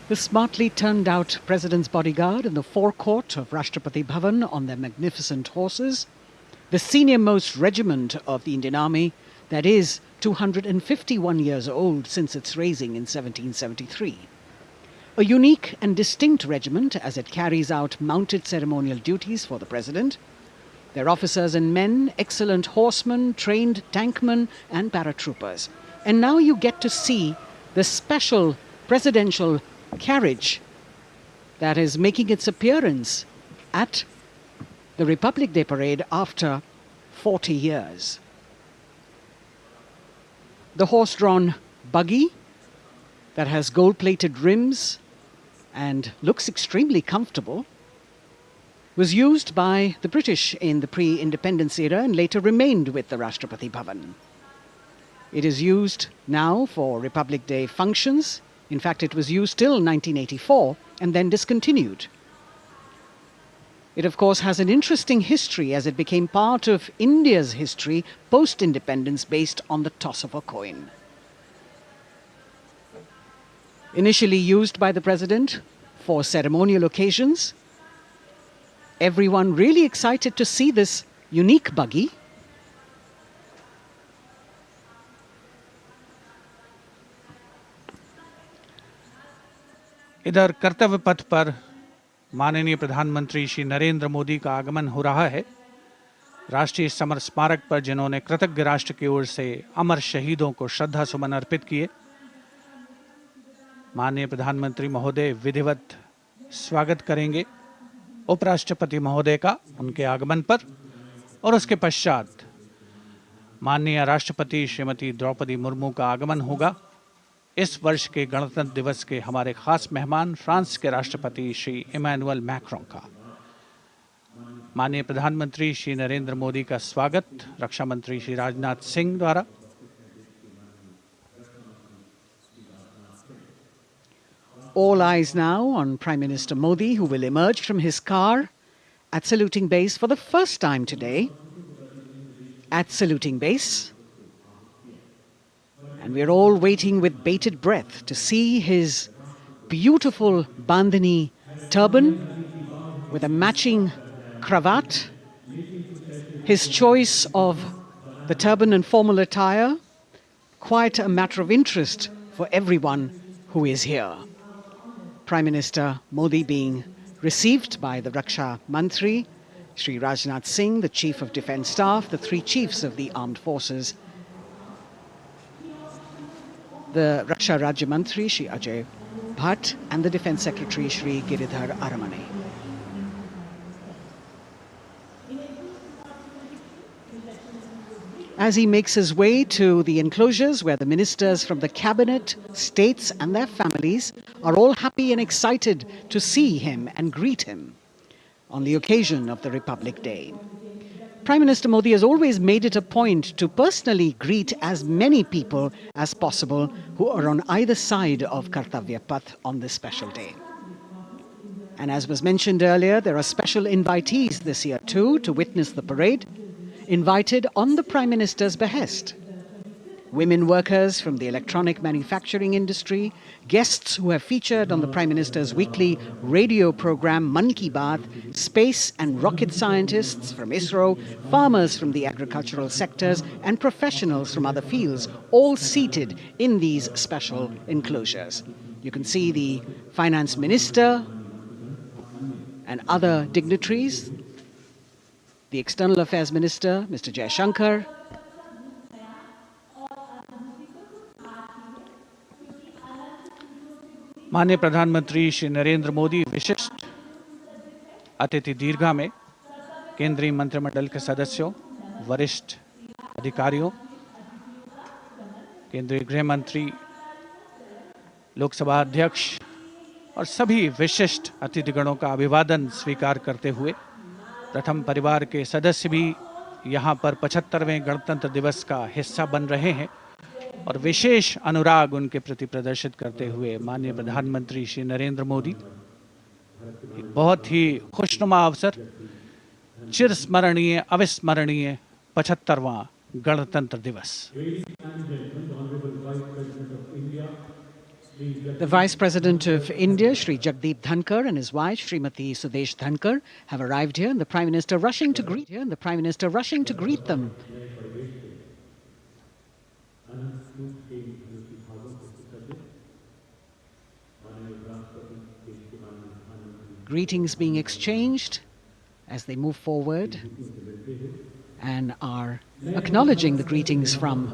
S2: The smartly turned out President's bodyguard in the forecourt of Rashtrapati Bhavan on their magnificent horses, the senior-most regiment of the Indian Army, that is 251 years old since its raising in 1773. A unique and distinct regiment as it carries out mounted ceremonial duties for the President. Their officers and men, excellent horsemen, trained tankmen and paratroopers. And now you get to see the special presidential carriage that is making its appearance at the Republic Day Parade after 40 years. The horse-drawn buggy that has gold-plated rims and looks extremely comfortable was used by the British in the pre-independence era and later remained with the Rashtrapati Bhavan. It is used now for Republic Day functions. In fact, it was used till 1984 and then discontinued. It, of course, has an interesting history as it became part of India's history post-independence based on the toss of a coin. Initially used by the President for ceremonial occasions, everyone really excited to see this unique buggy.
S16: इधर कर्तव्य पथ पर माननीय प्रधानमंत्री श्री नरेंद्र मोदी का आगमन हो रहा है। राष्ट्रीय समर स्मारक पर जिन्होंने कृतज्ञ राष्ट्र की ओर से अमर शहीदों को श्रद्धा सुमन अर्पित किए, माननीय प्रधानमंत्री महोदय विधिवत स्वागत करेंगे उपराष्ट्रपति महोदय का उनके आगमन पर और उसके पश्चात माननीय राष्ट्रपति श्रीमती द्रौपदी मुर्मू का आगमन होगा। इस वर्ष के गणतंत्र दिवस के हमारे खास मेहमान फ्रांस के राष्ट्रपति श्री इमैनुअल मैक्रों का। माननीय प्रधानमंत्री श्री नरेंद्र मोदी का स्वागत रक्षा मंत्री श्री राजनाथ सिंह द्वारा।
S2: All eyes now on Prime Minister Modi, who will emerge from his car at saluting base for the first time today. At saluting base. And we're all waiting with bated breath to see his beautiful bandhani turban with a matching cravat. His choice of the turban and formal attire, quite a matter of interest for everyone who is here. Prime Minister Modi being received by the Raksha Mantri, Shri Rajnath Singh, the Chief of Defence Staff, the three chiefs of the armed forces, the Raksha Rajya Mantri, Shri Ajay Bhatt, and the Defence Secretary, Shri Giridhar Aramane. As he makes his way to the enclosures where the ministers from the cabinet, states and their families are all happy and excited to see him and greet him on the occasion of the Republic Day. Prime Minister Modi has always made it a point to personally greet as many people as possible who are on either side of Kartavya Path on this special day. And as was mentioned earlier, there are special invitees this year too to witness the parade, invited on the Prime Minister's behest. Women workers from the electronic manufacturing industry, guests who have featured on the Prime Minister's weekly radio program Mann Ki Baat, space and rocket scientists from ISRO, farmers from the agricultural sectors and professionals from other fields, all seated in these special enclosures. You can see the Finance Minister and other dignitaries, the External Affairs Minister, Mr. Jaishankar,
S16: माननीय प्रधानमंत्री श्री नरेंद्र मोदी विशिष्ट अतिथि दीर्घा में केंद्रीय मंत्रिमंडल के सदस्यों, वरिष्ठ अधिकारियों, केंद्रीय गृह मंत्री, लोकसभा अध्यक्ष और सभी विशिष्ट अतिथिगणों का अभिवादन स्वीकार करते हुए प्रथम परिवार के सदस्य भी यहाँ पर 75वें गणतंत्र दिवस का हिस्सा बन रहे हैं और विशेष अनुराग उनके प्रति प्रदर्शित करते हुए माननीय प्रधानमंत्री श्री नरेंद्र मोदी बहुत ही खुशनुमा अवसर, चिरस्मरणीय अविस्मरणीय 75वां गणतंत्र दिवस।
S2: The Vice President of India, Shri Jagdeep Dhankar, and his wife, Srimati Sudesh Dhankar, have arrived here, and the Prime Minister rushing to greet them. Greetings being exchanged as they move forward and are acknowledging the greetings from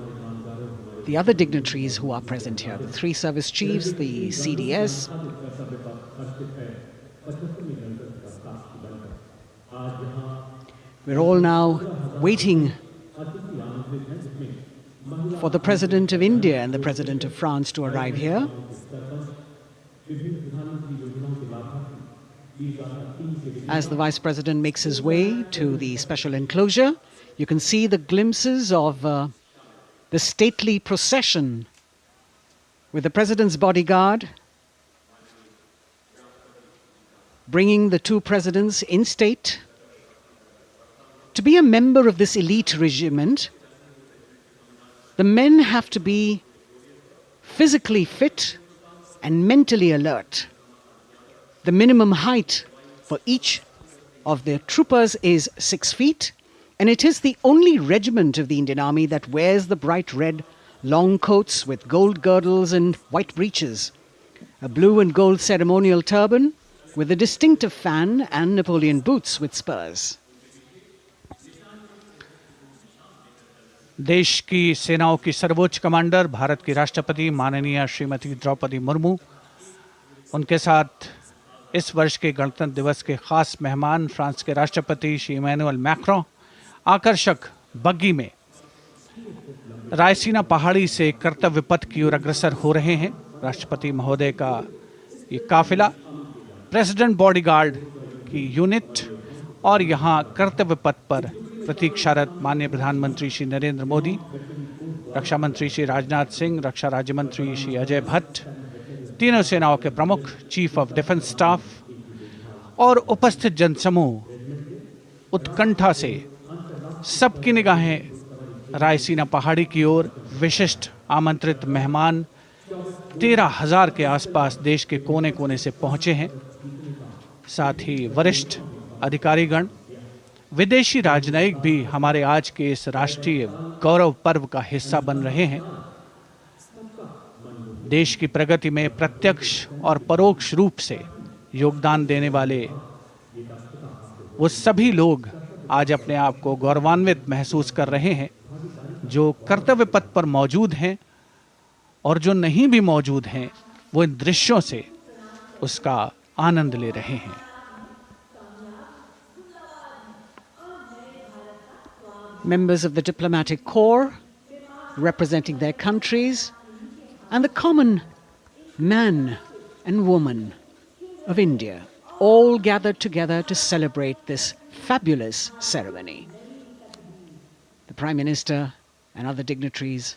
S2: the other dignitaries who are present here, the three service chiefs, the CDS. We're all now waiting for the President of India and the President of France to arrive here. As the Vice President makes his way to the special enclosure, you can see the glimpses of the stately procession with the President's bodyguard bringing the two presidents in state. To be a member of this elite regiment, the men have to be physically fit and mentally alert. The minimum height for each of the troopers is 6 feet, and it is the only regiment of the Indian Army that wears the bright red long coats with gold girdles and white breeches, a blue and gold ceremonial turban with a distinctive fan and Napoleon boots with spurs.
S16: देश की सेनाओं की सर्वोच्च commander Bharat की राष्ट्रपति माननीय श्रीमती द्रौपदी मुर्मू, उनके साथ इस वर्ष के गणतंत्र दिवस के खास मेहमान फ्रांस के राष्ट्रपति श्री इमैनुअल मैक्रों आकर्षक बग्गी में रायसीना पहाड़ी से कर्तव्य पथ की ओर अग्रसर हो रहे हैं। राष्ट्रपति महोदय का ये काफिला, प्रेसिडेंट बॉडीगार्ड की यूनिट और यहाँ कर्तव्य पथ पर प्रतीक्षारत माननीय प्रधानमंत्री श्री नरेंद्र मोदी, रक्षा मंत्री श्री राजनाथ सिंह, रक्षा राज्य मंत्री श्री अजय भट्ट, तीनों सेनाओं के प्रमुख, चीफ ऑफ डिफेंस स्टाफ और उपस्थित जनसमूह उत्कंठा से सबकी निगाहें रायसीना पहाड़ी की ओर। विशिष्ट आमंत्रित मेहमान 13,000 के आसपास देश के कोने कोने से पहुंचे हैं। साथ ही वरिष्ठ अधिकारीगण, विदेशी राजनयिक भी हमारे आज के इस राष्ट्रीय गौरव पर्व का हिस्सा बन रहे हैं। देश की प्रगति में प्रत्यक्ष और परोक्ष रूप से योगदान देने वाले वो सभी लोग आज अपने आप को गौरवान्वित महसूस कर रहे हैं, जो कर्तव्य पथ पर मौजूद हैं और जो नहीं भी मौजूद हैं, वो इन दृश्यों से उसका आनंद ले रहे हैं।
S2: Members of the diplomatic corps representing their countries and the common man and woman of India all gathered together to celebrate this fabulous ceremony. The Prime Minister and other dignitaries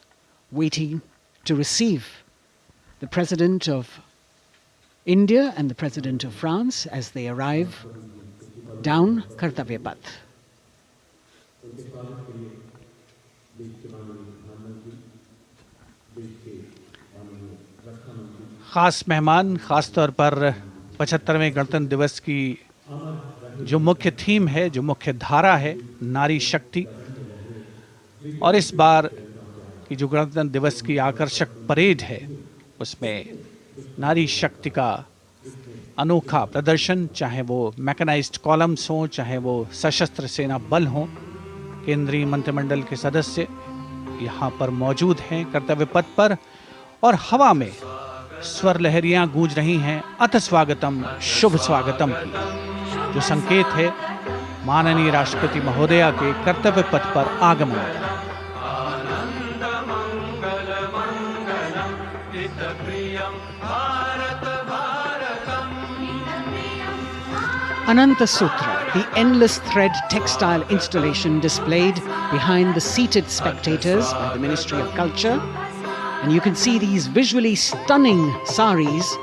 S2: waiting to receive the President of India and the President of France as they arrive down Kartavya Path.
S16: खास मेहमान, खास तौर पर 75वें गणतंत्र दिवस की जो मुख्य थीम है, जो मुख्य धारा है, नारी शक्ति, और इस बार की जो गणतंत्र दिवस की आकर्षक परेड है उसमें नारी शक्ति का अनोखा प्रदर्शन, चाहे वो मैकेनाइज्ड कॉलम्स हों, चाहे वो सशस्त्र सेना बल हों, केंद्रीय मंत्रिमंडल के सदस्य यहाँ पर मौजूद हैं कर्तव्य पथ पर, और हवा में स्वर लहरियां गूंज रही हैं अथ स्वागतम, शुभ स्वागतम की, जो संकेत है माननीय राष्ट्रपति महोदया के कर्तव्य पथ पर आगमन का।
S2: Ananta Sutra, the endless thread textile installation displayed behind the seated spectators by the Ministry of Culture. And you can see these visually stunning saris,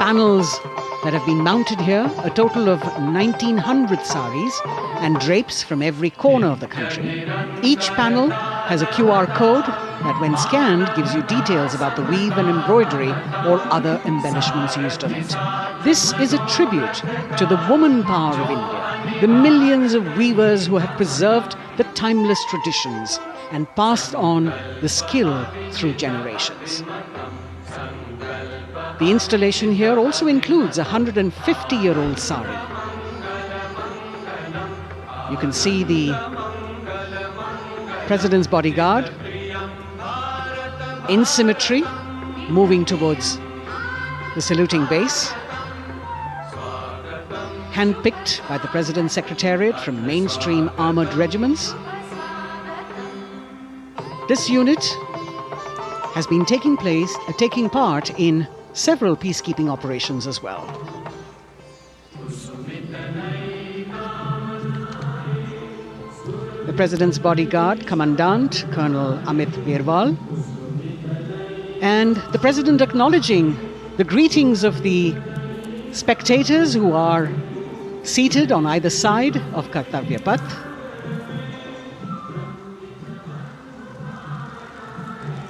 S2: panels that have been mounted here, a total of 1,900 saris and drapes from every corner of the country. Each panel has a QR code that when scanned gives you details about the weave and embroidery or other embellishments used on it. This is a tribute to the woman power of India, the millions of weavers who have preserved the timeless traditions and passed on the skill through generations. The installation here also includes a 150-year-old sari. You can see the President's bodyguard in symmetry moving towards the saluting base, handpicked by the President's Secretariat from mainstream armoured regiments. This unit has been taking part in several peacekeeping operations as well. The President's bodyguard, Commandant Colonel Amit Birwal, and the President acknowledging the greetings of the spectators who are seated on either side of Kartavya Path.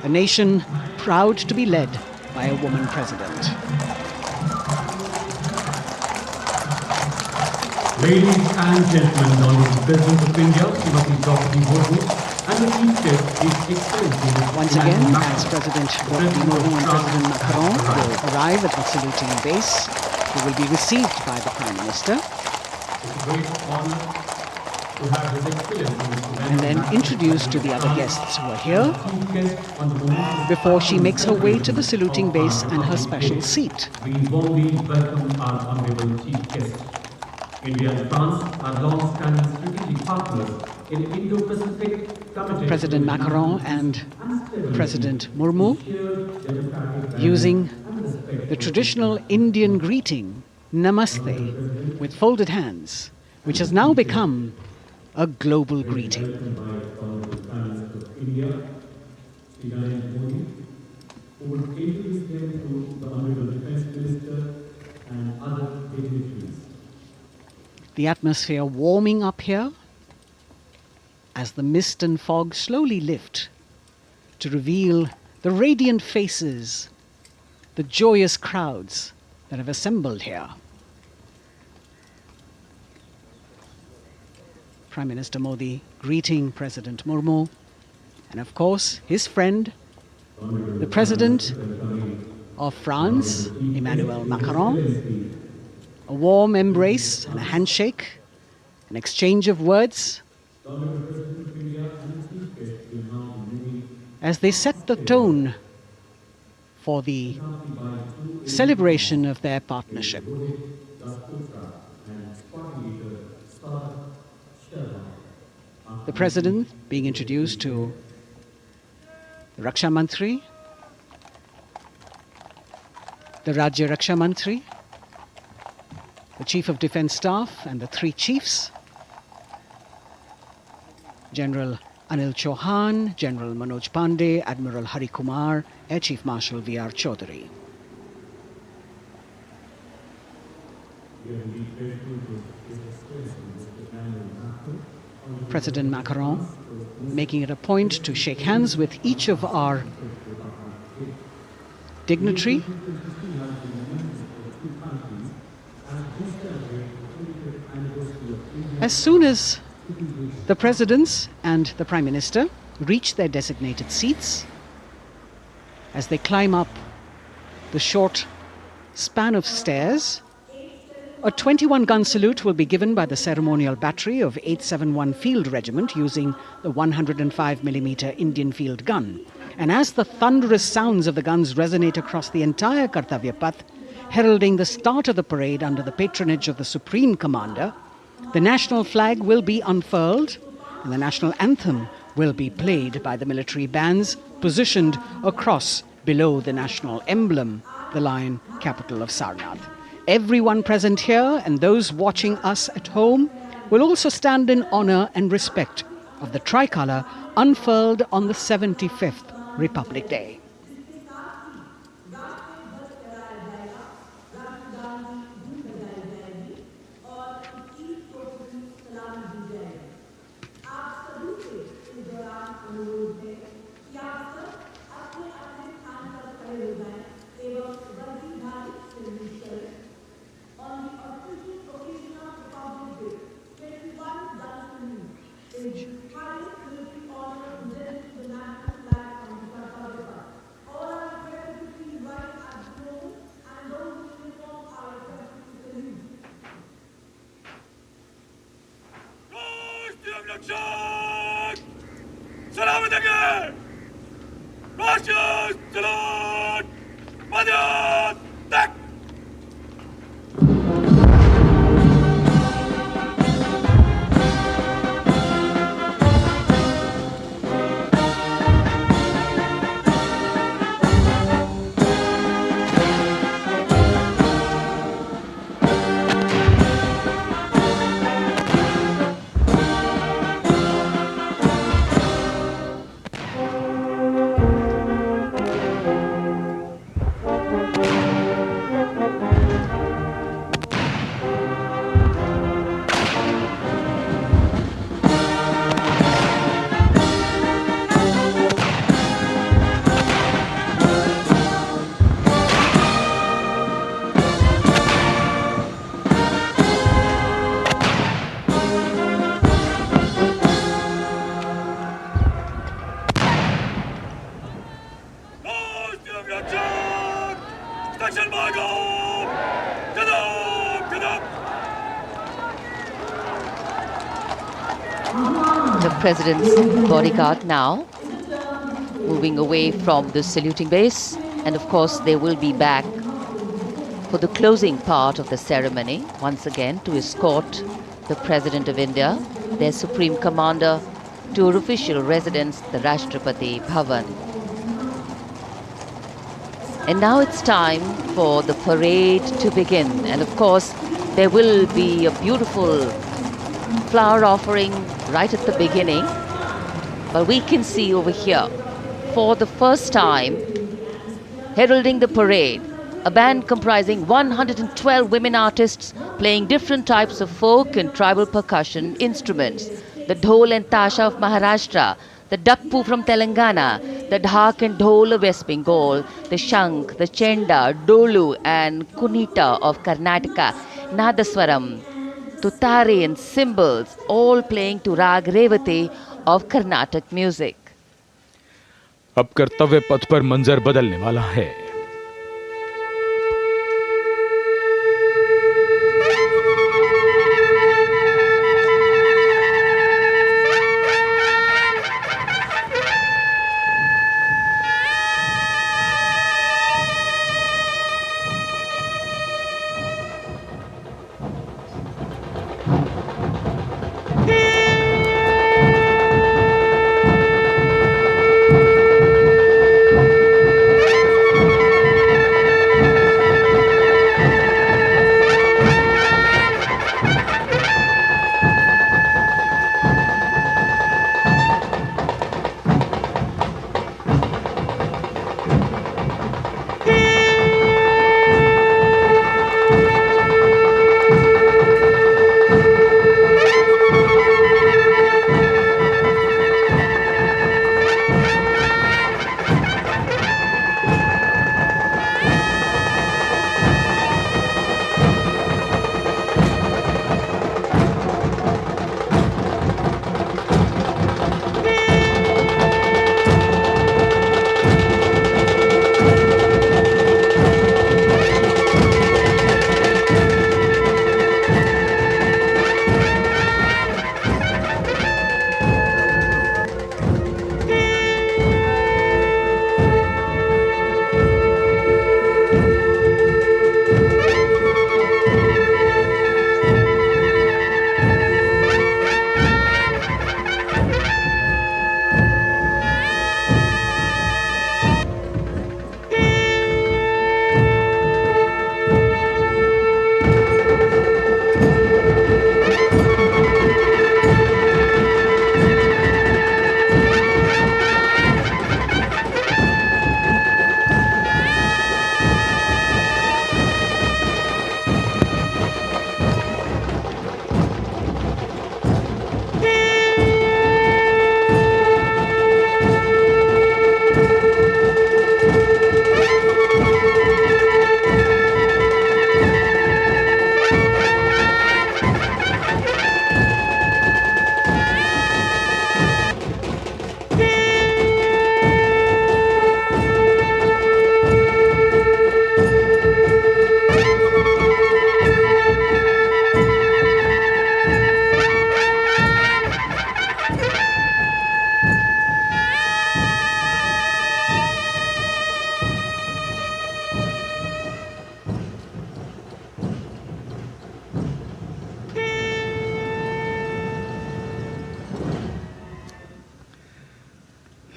S2: A nation proud to be led by a woman president.
S9: Ladies and gentlemen, Honorable President of India, Srimati Draupadi Murmu, and the Chief Guest, His Excellency.
S2: Once again, as President Draupadi Murmu and President Macron will arrive at the saluting base, they will be received by the Prime Minister.
S9: It's a great honor to have His Excellency
S2: and then introduced to the other guests who are here before she makes her way to the saluting base and her special seat.
S9: We warmly welcome our Honorable Chief Guest. India and France are long-standing strategic partners in Indo-Pacific Committee.
S2: President Macron and President Murmu using the traditional Indian greeting, Namaste, with folded hands, which has now become a global greeting. The atmosphere warming up here as the mist and fog slowly lift to reveal the radiant faces, the joyous crowds that have assembled here. Prime Minister Modi greeting President Murmu, and of course his friend, the President of France, Emmanuel Macron. A warm embrace and a handshake, an exchange of words as they set the tone for the celebration of their partnership. The President being introduced to the Raksha Mantri, the Rajya Raksha Mantri, the Chief of Defence Staff and the three chiefs, General Anil Chauhan, General Manoj Pandey, Admiral Hari Kumar, Air Chief Marshal V.R. Chaudhary. President Macron making it a point to shake hands with each of our dignitary. As soon as the presidents and the Prime Minister reach their designated seats, as they climb up the short span of stairs, a 21-gun salute will be given by the ceremonial battery of 871 Field Regiment using the 105mm Indian field gun. And as the thunderous sounds of the guns resonate across the entire Kartavya Path, heralding the start of the parade under the patronage of the Supreme Commander, the national flag will be unfurled and the national anthem will be played by the military bands positioned across below the national emblem, the lion capital of Sarnath. Everyone present here and those watching us at home will also stand in honor and respect of the tricolour unfurled on the 75th Republic Day.
S22: The President's bodyguard now moving away from the saluting base, and of course they will be back for the closing part of the ceremony once again to escort the President of India, their Supreme Commander, to her official residence, the Rashtrapati Bhavan. And now it's time for the parade to begin. And of course, there will be a beautiful flower offering right at the beginning. But we can see over here, for the first time, heralding the parade, a band comprising 112 women artists playing different types of folk and tribal percussion instruments. The dhol and tasha of Maharashtra, the dakpu from Telangana, the dhak and dhol of West Bengal, the shankh, the chenda, dolu and kunita of Karnataka, nadaswaram, tutari and cymbals, all playing to Rag Revati of Carnatic music.
S13: अब कर्तव्य पथ पर मंजर बदलने वाला है।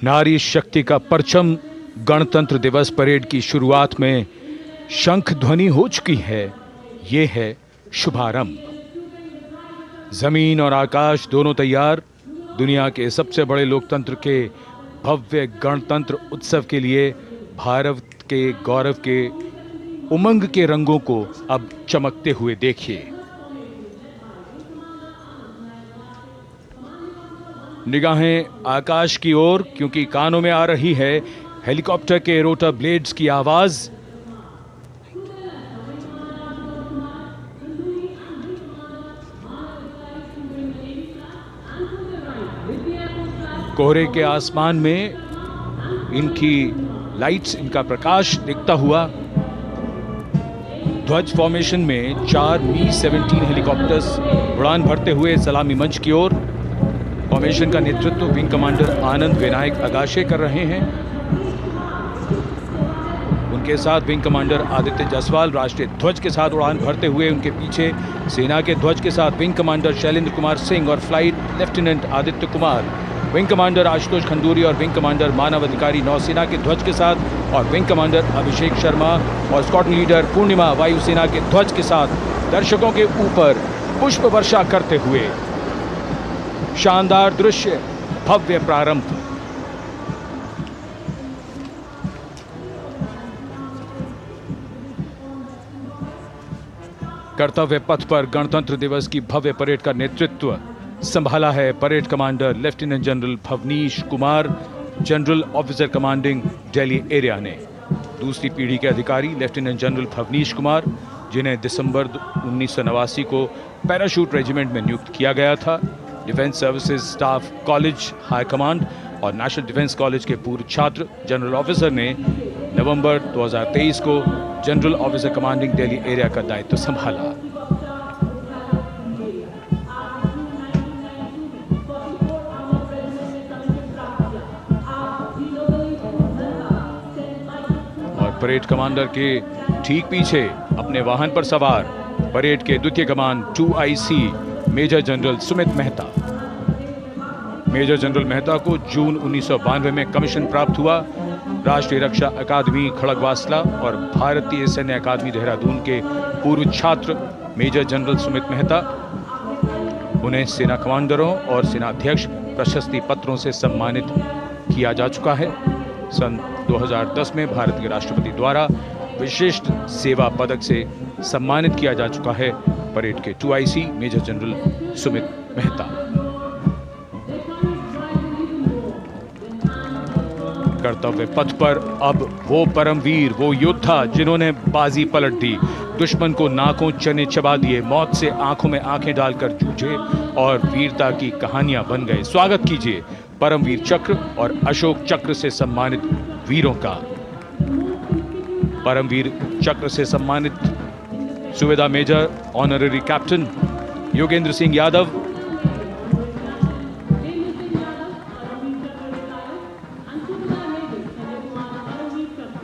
S13: नारी शक्ति का परचम गणतंत्र दिवस परेड की शुरुआत में शंख ध्वनि हो चुकी है। ये है शुभारंभ। जमीन और आकाश दोनों तैयार। दुनिया के सबसे बड़े लोकतंत्र के भव्य गणतंत्र उत्सव के लिए भारत के गौरव के उमंग के रंगों को अब चमकते हुए देखिए। निगाहें आकाश की ओर, क्योंकि कानों में आ रही है हेलीकॉप्टर के रोटर ब्लेड्स की आवाज। कोहरे के आसमान में इनकी लाइट्स, इनका प्रकाश दिखता हुआ ध्वज फॉर्मेशन में 4 Mi-17 हेलीकॉप्टर्स उड़ान भरते हुए सलामी मंच की ओर। फॉर्मेशन का नेतृत्व विंग कमांडर आनंद विनायक अगाशे कर रहे हैं। उनके साथ विंग कमांडर आदित्य जायसवाल राष्ट्रीय ध्वज के साथ उड़ान भरते हुए, उनके पीछे सेना के ध्वज के साथ विंग कमांडर शैलेंद्र कुमार सिंह और flight lieutenant Aditya Kumar, wing commander Ashutosh Khanduri और विंग कमांडर मानव अधिकारी नौसेना के ध्वज के साथ, और विंग कमांडर अभिषेक शर्मा और स्क्वाड्रन लीडर पूर्णिमा वायुसेना के ध्वज के साथ दर्शकों के ऊपर पुष्प वर्षा करते हुए। शानदार दृश्य, भव्य प्रारंभ। कर्तव्य पथ पर गणतंत्र दिवस की भव्य परेड का नेतृत्व संभाला है parade commander lieutenant general Bhavnish Kumar, general officer commanding Delhi area ने। दूसरी पीढ़ी के अधिकारी लेफ्टिनेंट जनरल भवनीश कुमार, जिन्हें दिसंबर 1989 को पैराशूट रेजिमेंट में नियुक्त किया गया था, defence services staff college high command और नेशनल डिफेंस कॉलेज के पूर्व छात्र जनरल ऑफिसर ने नवंबर 2023 को general officer commanding Delhi area का दायित्व संभाला। और परेड कमांडर के ठीक पीछे अपने वाहन पर सवार परेड के द्वितीय कमान 2IC Major General Sumit Mehta. Major General Mehta को जून 1992 में कमीशन प्राप्त हुआ। राष्ट्रीय रक्षा अकादमी खड़गवासला और भारतीय सैन्य अकादमी देहरादून के पूर्व छात्र मेजर जनरल सुमित मेहता। उन्हें सेना कमांडरों और सेनाध्यक्ष प्रशस्ति पत्रों से सम्मानित किया जा चुका है। सन 2010 में भारत के राष्ट्रपति द्वारा विशिष्ट सेवा पदक से सम्मानित किया जा चुका है परेड के 2IC Major General Sumit Mehta. कर्तव्य पथ पर अब वो परमवीर, वो योद्धा जिन्होंने बाजी पलट दी, दुश्मन को नाकों चने चबा दिए, मौत से आंखों में आंखें डालकर जूझे और वीरता की कहानियां बन गए। स्वागत कीजिए परमवीर चक्र और अशोक चक्र से सम्मानित वीरों का। परमवीर चक्र से सम्मानित Subedar major honorary captain Yogendra Singh Yadav,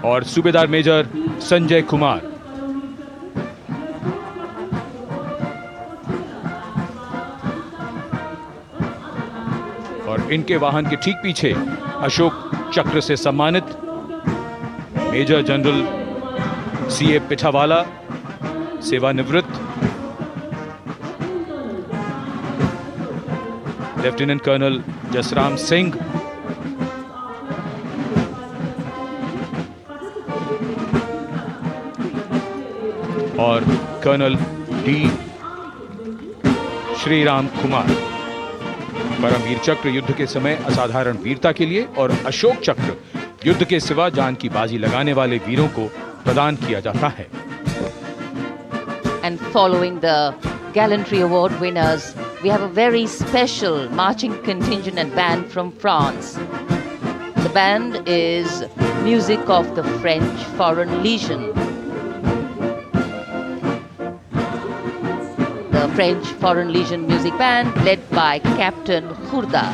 S13: और सूबेदार मेजर संजय कुमार। और इनके वाहन के ठीक पीछे अशोक चक्र से सम्मानित मेजर जनरल CA पिठावाला, सेवानिवृत्त, लेफ्टिनेंट कर्नल जसराम सिंह, और कर्नल D श्रीराम कुमार। परमवीर चक्र युद्ध के समय असाधारण वीरता के लिए और अशोक चक्र युद्ध के सिवा जान की बाजी लगाने वाले वीरों को प्रदान किया जाता है।
S22: And following the gallantry award winners, we have a very special marching contingent and band from France. The band is music of the French Foreign Legion. The French Foreign Legion music band led by Captain Khurda,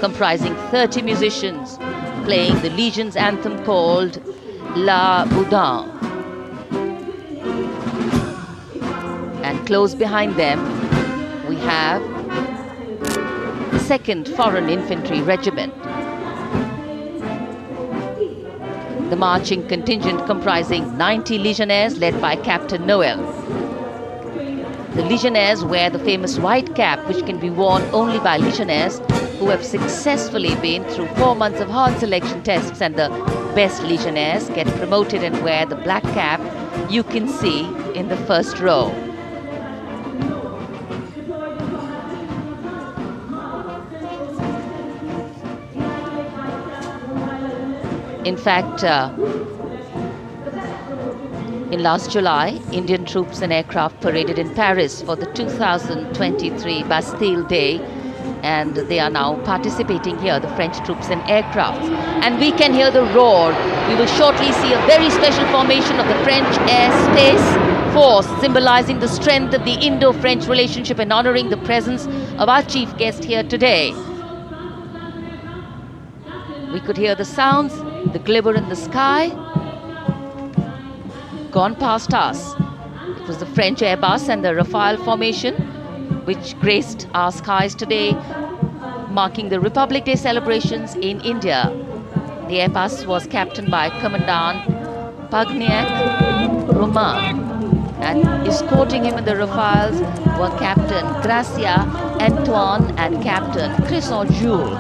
S22: comprising 30 musicians, playing the Legion's anthem called La Boudin. And close behind them, we have the 2nd Foreign Infantry Regiment. The marching contingent comprising 90 Legionnaires led by Captain Noel. The Legionnaires wear the famous white cap, which can be worn only by Legionnaires who have successfully been through 4 months of hard selection tests, and the best Legionnaires get promoted and wear the black cap you can see in the first row. In fact, in last July, Indian troops and aircraft paraded in Paris for the 2023 Bastille Day, and they are now participating here, the French troops and aircrafts. And we can hear the roar. We will shortly see a very special formation of the French Air Space Force, symbolizing the strength of the Indo-French relationship and honoring the presence of our chief guest here today. We could hear the sounds, the glimmer in the sky. gone past us. It was the French Airbus and the Rafale formation which graced our skies today, marking the Republic Day celebrations in India. The Airbus was captained by Commandant Pagniak Roman, and escorting him in the Rafales were Captain Gracia Antoine and Captain Crisson Jules.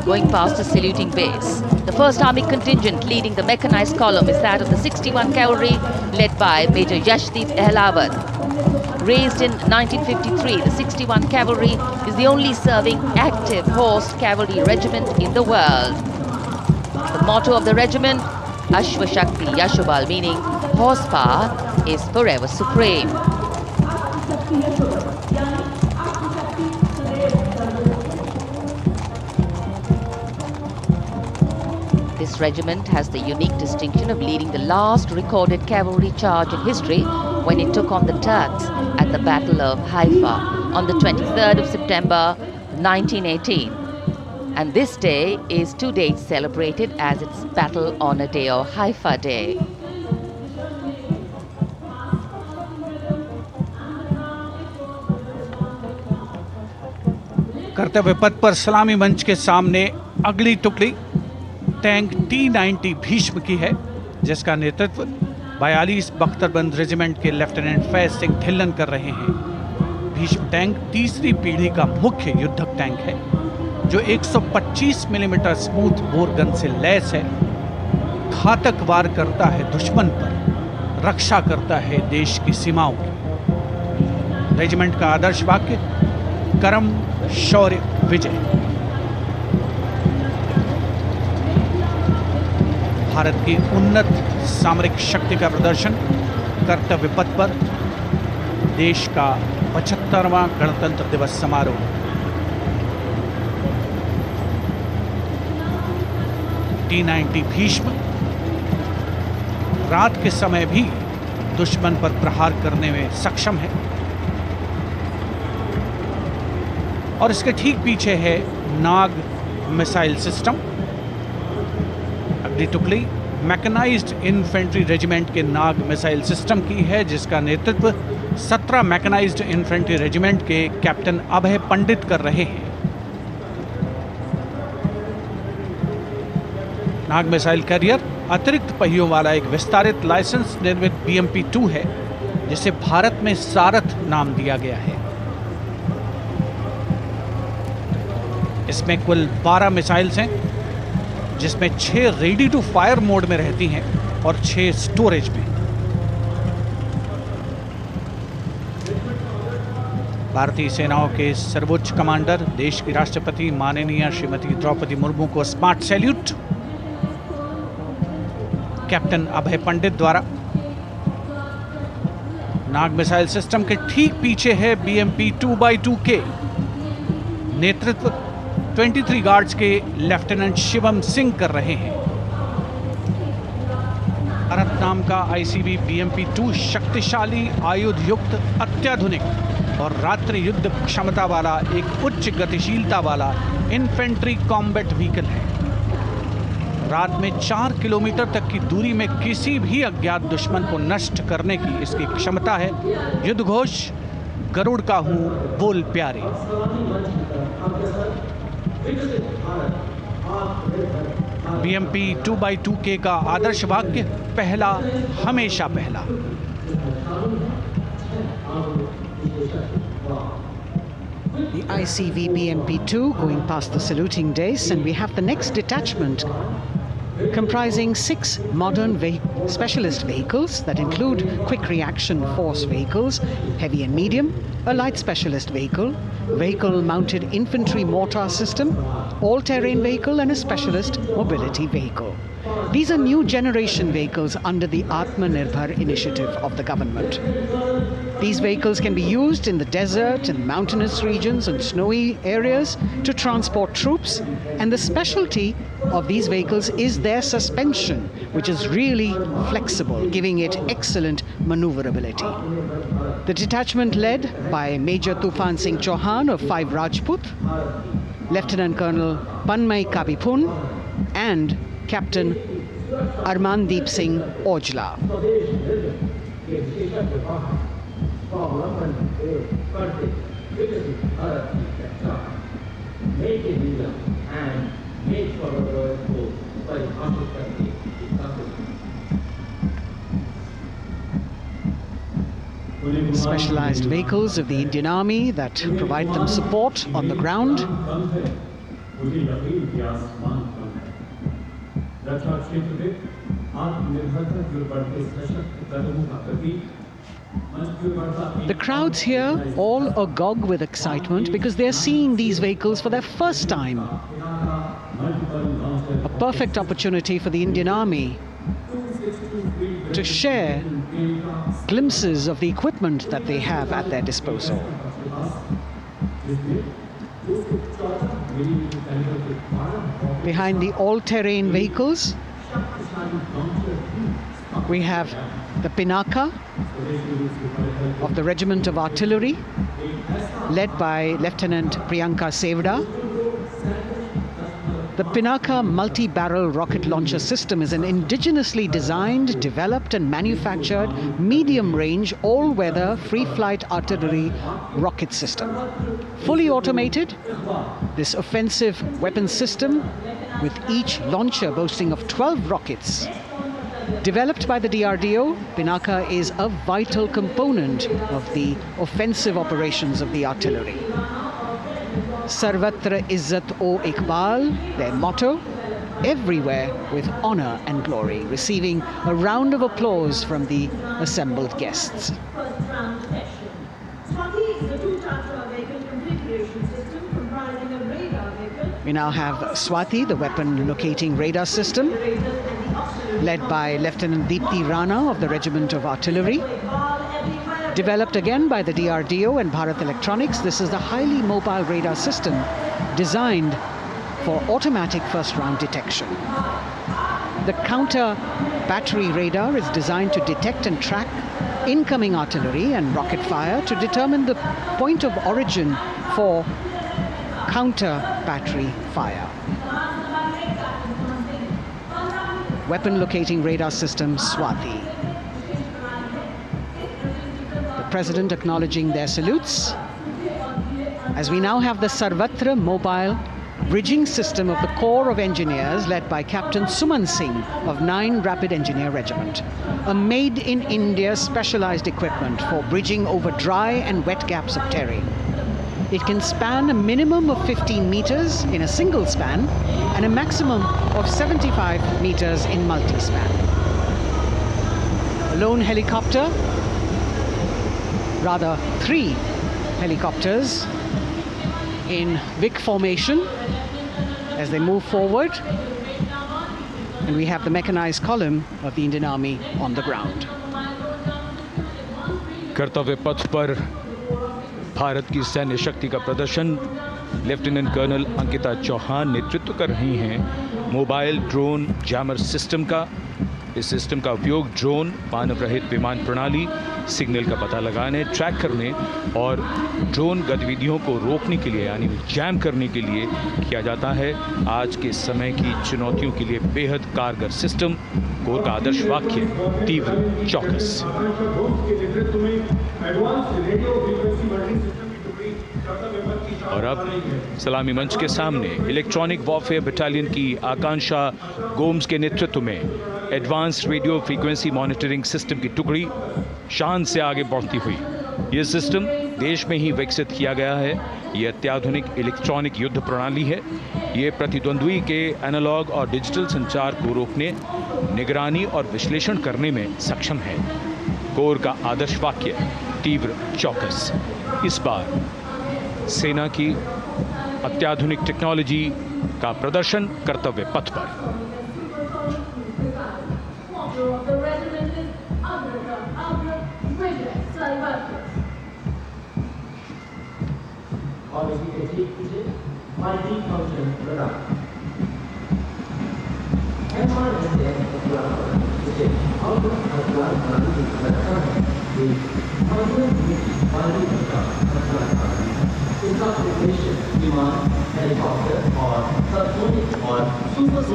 S22: Going past the saluting base, the 1st Army contingent leading the mechanized column is that of the 61 Cavalry, led by Major Yashdeep Ehlawat. Raised in 1953, the 61 Cavalry is the only serving active horse cavalry regiment in the world. The motto of the regiment, Ashwa Shakti Yashobal, meaning horsepower is forever supreme. This regiment has the unique distinction of leading the last recorded cavalry charge in history when it took on the Turks at the Battle of Haifa on the 23rd of September 1918. And this day is to date celebrated as its Battle Honor Day or Haifa Day.
S16: कर्तव्य पथ पर सलामी मंच के सामने अगली टुकड़ी tank T-90 Bhishma की है, जिसका नेतृत्व 42 बख्तरबंद रेजिमेंट के लेफ्टिनेंट फैज सिंह ढिल्लन कर रहे हैं। भीष्म टैंक तीसरी पीढ़ी का मुख्य युद्धक टैंक है जो 125 मिलीमीटर स्मूथ बोर गन से लैस है, घातक वार करता है दुश्मन पर, रक्षा करता है देश की सीमाओं की। रेजिमेंट का आदर्श वाक्य कर्म शौर्य विजय। भारत की उन्नत सामरिक शक्ति का प्रदर्शन कर्तव्य पथ पर देश का 75वां गणतंत्र दिवस समारोह। T-90 भीष्म रात के समय भी दुश्मन पर प्रहार करने में सक्षम है और इसके ठीक पीछे है नाग मिसाइल सिस्टम। अगली टुकड़ी मैकेनाइज्ड इन्फेंट्री रेजिमेंट के नाग मिसाइल सिस्टम की है, जिसका नेतृत्व 17 मैकेनाइज्ड इन्फेंट्री रेजिमेंट के कैप्टन अभय पंडित कर रहे हैं। नाग मिसाइल कैरियर अतिरिक्त पहियों वाला एक विस्तारित लाइसेंस निर्मित BMP-2 है, जिसे भारत में सारथ नाम दिया गया है। इसमें कुल 12 मिसाइल्स हैं, जिसमें 6 रेडी टू फायर मोड में रहती हैं और 6 स्टोरेज में। भारतीय सेनाओं के सर्वोच्च कमांडर देश की राष्ट्रपति माननीय श्रीमती द्रौपदी मुर्मू को स्मार्ट सैल्यूट कैप्टन अभय पंडित द्वारा। नाग मिसाइल सिस्टम के ठीक पीछे है BMP-2x2K। नेतृत्व 23 गार्ड्स के लेफ्टिनेंट शिवम सिंह कर रहे हैं। भारत नाम का ICV BMP-2 शक्तिशाली आयुध युक्त अत्याधुनिक और रात्रि युद्ध क्षमता वाला एक उच्च गतिशीलता वाला इन्फेंट्री कॉम्बैट व्हीकल है। रात में 4 किलोमीटर तक की दूरी में किसी भी अज्ञात दुश्मन को नष्ट करने की इसकी क्षमता है। युद्ध घोष गरुड़ का हूं बोल प्यारे। BMP-2x2K का आदर्श वाक्य पहला हमेशा पहला।
S2: The ICV BMP-2 going past the saluting days, and we have the next detachment comprising 6 modern specialist vehicles that include quick reaction force vehicles, heavy and medium, a light specialist vehicle, vehicle-mounted infantry mortar system, all-terrain vehicle, and a specialist mobility vehicle. These are new generation vehicles under the Atmanirbhar initiative of the government. These vehicles can be used in the desert and mountainous regions and snowy areas to transport troops, and the specialty of these vehicles is their suspension, which is really flexible, giving it excellent maneuverability. The detachment led by Major Tufan Singh Chauhan of 5 Rajput, Lieutenant Colonel Panmay Kabipun, and Captain Armandeep Singh Ojla. Specialized vehicles of the Indian Army that provide them support on the ground. The crowds here all agog with excitement because they're seeing these vehicles for their first time. A perfect opportunity for the Indian Army to share glimpses of the equipment that they have at their disposal. Behind the all-terrain vehicles, we have the Pinaka of the Regiment of Artillery, led by Lieutenant Priyanka Sevda. The Pinaka multi-barrel rocket launcher system is an indigenously designed, developed and manufactured medium-range, all-weather, free-flight artillery rocket system. Fully automated, this offensive weapon system, with each launcher boasting of 12 rockets, developed by the DRDO, Pinaka is a vital component of the offensive operations of the artillery. Sarvatra Izzat-o Iqbal, their motto, everywhere with honor and glory, receiving a round of applause from the assembled guests. We now have Swati, the weapon locating radar system, led by Lieutenant Deepthi Rana of the Regiment of Artillery. Developed again by the DRDO and Bharat Electronics, this is the highly mobile radar system designed for automatic first-round detection. The counter battery radar is designed to detect and track incoming artillery and rocket fire to determine the point of origin for counter battery fire. Weapon locating radar system Swati. The President acknowledging their salutes, as we now have the Sarvatra mobile bridging system of the Corps of Engineers led by Captain Suman Singh of 9 Rapid Engineer Regiment, a made-in-India specialized equipment for bridging over dry and wet gaps of terrain. It can span a minimum of 15 meters in a single span and a maximum of 75 meters in multi-span. A lone helicopter, rather 3 helicopters in Vic formation as they move forward, and we have the mechanized column of the Indian Army on the ground.
S13: कर्तव्य पथ पर भारत की सैन्य शक्ति का प्रदर्शन lieutenant colonel Ankita Chauhan नेतृत्व कर रही हैं मोबाइल ड्रोन जैमर सिस्टम का। इस सिस्टम का उपयोग ड्रोन, मानव रहित विमान प्रणाली, सिग्नल का पता लगाने, ट्रैक करने और ड्रोन गतिविधियों को रोकने के लिए यानी जैम करने के लिए किया जाता है। आज के समय की चुनौतियों के लिए बेहद कारगर सिस्टम। कोर का आदर्श वाक्य तीव्र चौकस। और अब सलामी मंच के सामने इलेक्ट्रॉनिक वॉरफेयर बटालियन की आकांक्षा गोम्स के नेतृत्व में advance radio frequency monitoring system की टुकड़ी शान से आगे बढ़ती हुई। यह सिस्टम देश में ही विकसित किया गया है। यह अत्याधुनिक इलेक्ट्रॉनिक युद्ध प्रणाली है। ये प्रतिद्वंद्वी के एनालॉग और डिजिटल संचार को रोकने, निगरानी और विश्लेषण करने में सक्षम है। कोर का आदर्श वाक्य तीव्र चौकस। इस बार सेना की अत्याधुनिक टेक्नोलॉजी का प्रदर्शन कर्तव्य पथ पर।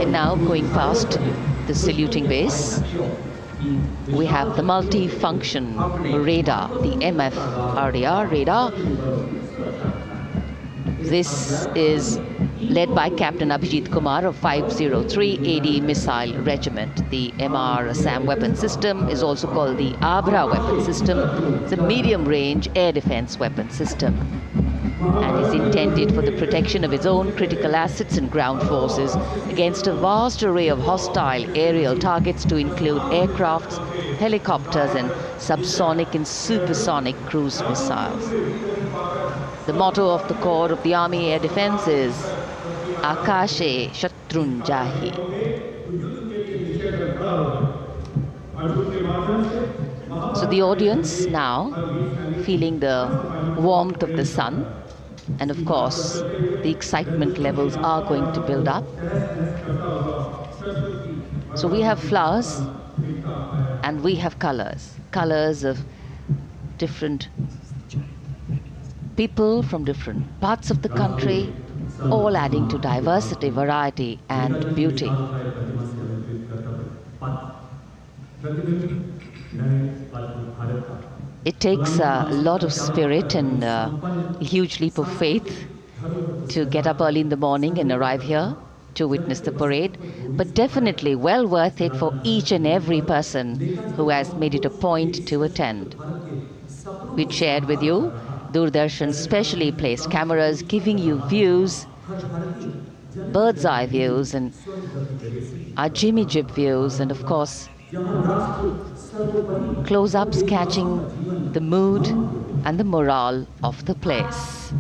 S22: And now going past the saluting base, we have the multi-function radar, the MFRDR radar. This is led by Captain Abhijit Kumar of 503 AD Missile Regiment. The MR Assam weapon system is also called the Abra weapon system. It's a medium-range air defense weapon system and is intended for the protection of its own critical assets and ground forces against a vast array of hostile aerial targets to include aircrafts, helicopters and subsonic and supersonic cruise missiles. The motto of the Corps of the Army Air Defense is Akashe Shatrun Jahi. So the audience now feeling the warmth of the sun, and of course the excitement levels are going to build up. So we have flowers and we have colors of different people from different parts of the country, all adding to diversity, variety and beauty. It takes a lot of spirit and a huge leap of faith to get up early in the morning and arrive here to witness the parade, but definitely well worth it for each and every person who has made it a point to attend. We shared with you Doordarshan's specially placed cameras giving you views, bird's eye views and our Jimmy Jib views, and of course close-ups catching the mood and the morale of the place.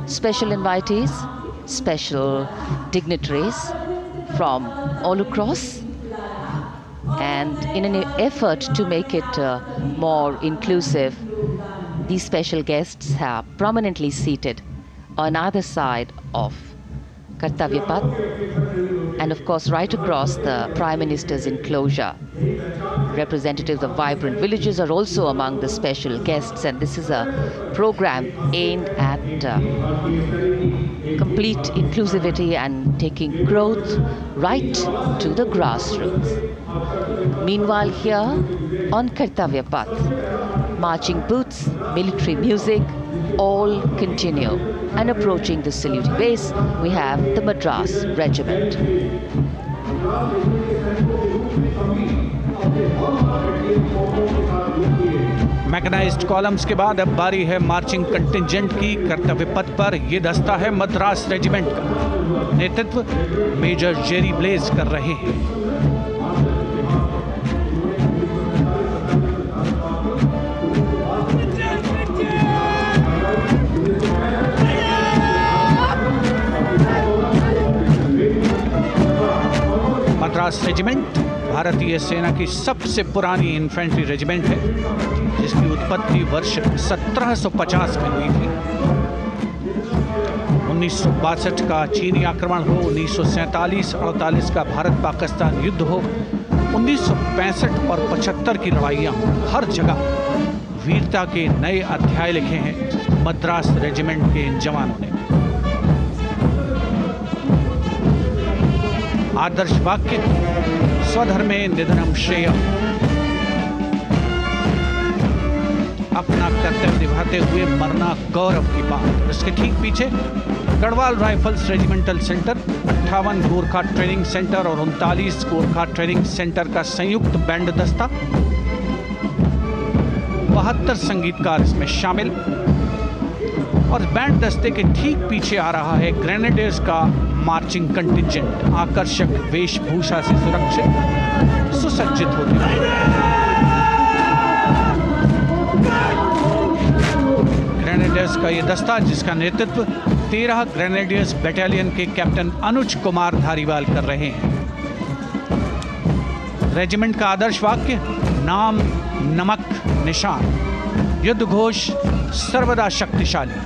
S22: Special invitees, special dignitaries from all across, and in an effort to make it more inclusive, these special guests are prominently seated on either side of Kartavya Path, and of course right across the Prime Minister's enclosure. Representatives of vibrant villages are also among the special guests, and this is a program aimed at complete inclusivity and taking growth right to the grassroots. Meanwhile here on Kartavya Path, marching boots, military music, all continue. And approaching the saluting base, we have the Madras Regiment.
S16: Mechanised columns के बाद अब बारी है marching contingent की। कर्तव्य पथ पर ये दस्ता है मद्रास रेजिमेंट का। नेतृत्व मेजर जेरी ब्लेज कर रहे हैं। मद्रास रेजिमेंट भारतीय सेना की सबसे पुरानी इन्फेंट्री रेजिमेंट है, जिसकी उत्पत्ति वर्ष 1750 में हुई थी। 1962 का चीनी आक्रमण हो, 1947-48 का भारत पाकिस्तान युद्ध हो, 1965 और 75 की लड़ाइयाँ हो, हर जगह वीरता के नए अध्याय लिखे हैं मद्रास रेजिमेंट के इन जवानों ने। आदर्श वाक्य स्वधर्मे निधनम श्रेय, अपना कर्तव्य निभाते हुए मरना गौरव की बात। इसके ठीक पीछे Garhwal rifles regimental centre, 58 Gorkha training centre और 39 गोरखा ट्रेनिंग सेंटर का संयुक्त बैंड दस्ता, 72 संगीतकार इसमें शामिल। और बैंड दस्ते के ठीक पीछे आ रहा है ग्रेनेडियर्स का मार्चिंग कंटिंजेंट, आकर्षक वेशभूषा से सुरक्षित सुसज्जित होते हैं। ग्रेनेडियर्स का ये दस्ता, जिसका नेतृत्व 13 ग्रेनेडियर्स बटालियन के कैप्टन अनुज कुमार धारीवाल कर रहे हैं। रेजिमेंट का आदर्श वाक्य नाम नमक निशान, युद्ध घोष सर्वदा शक्तिशाली।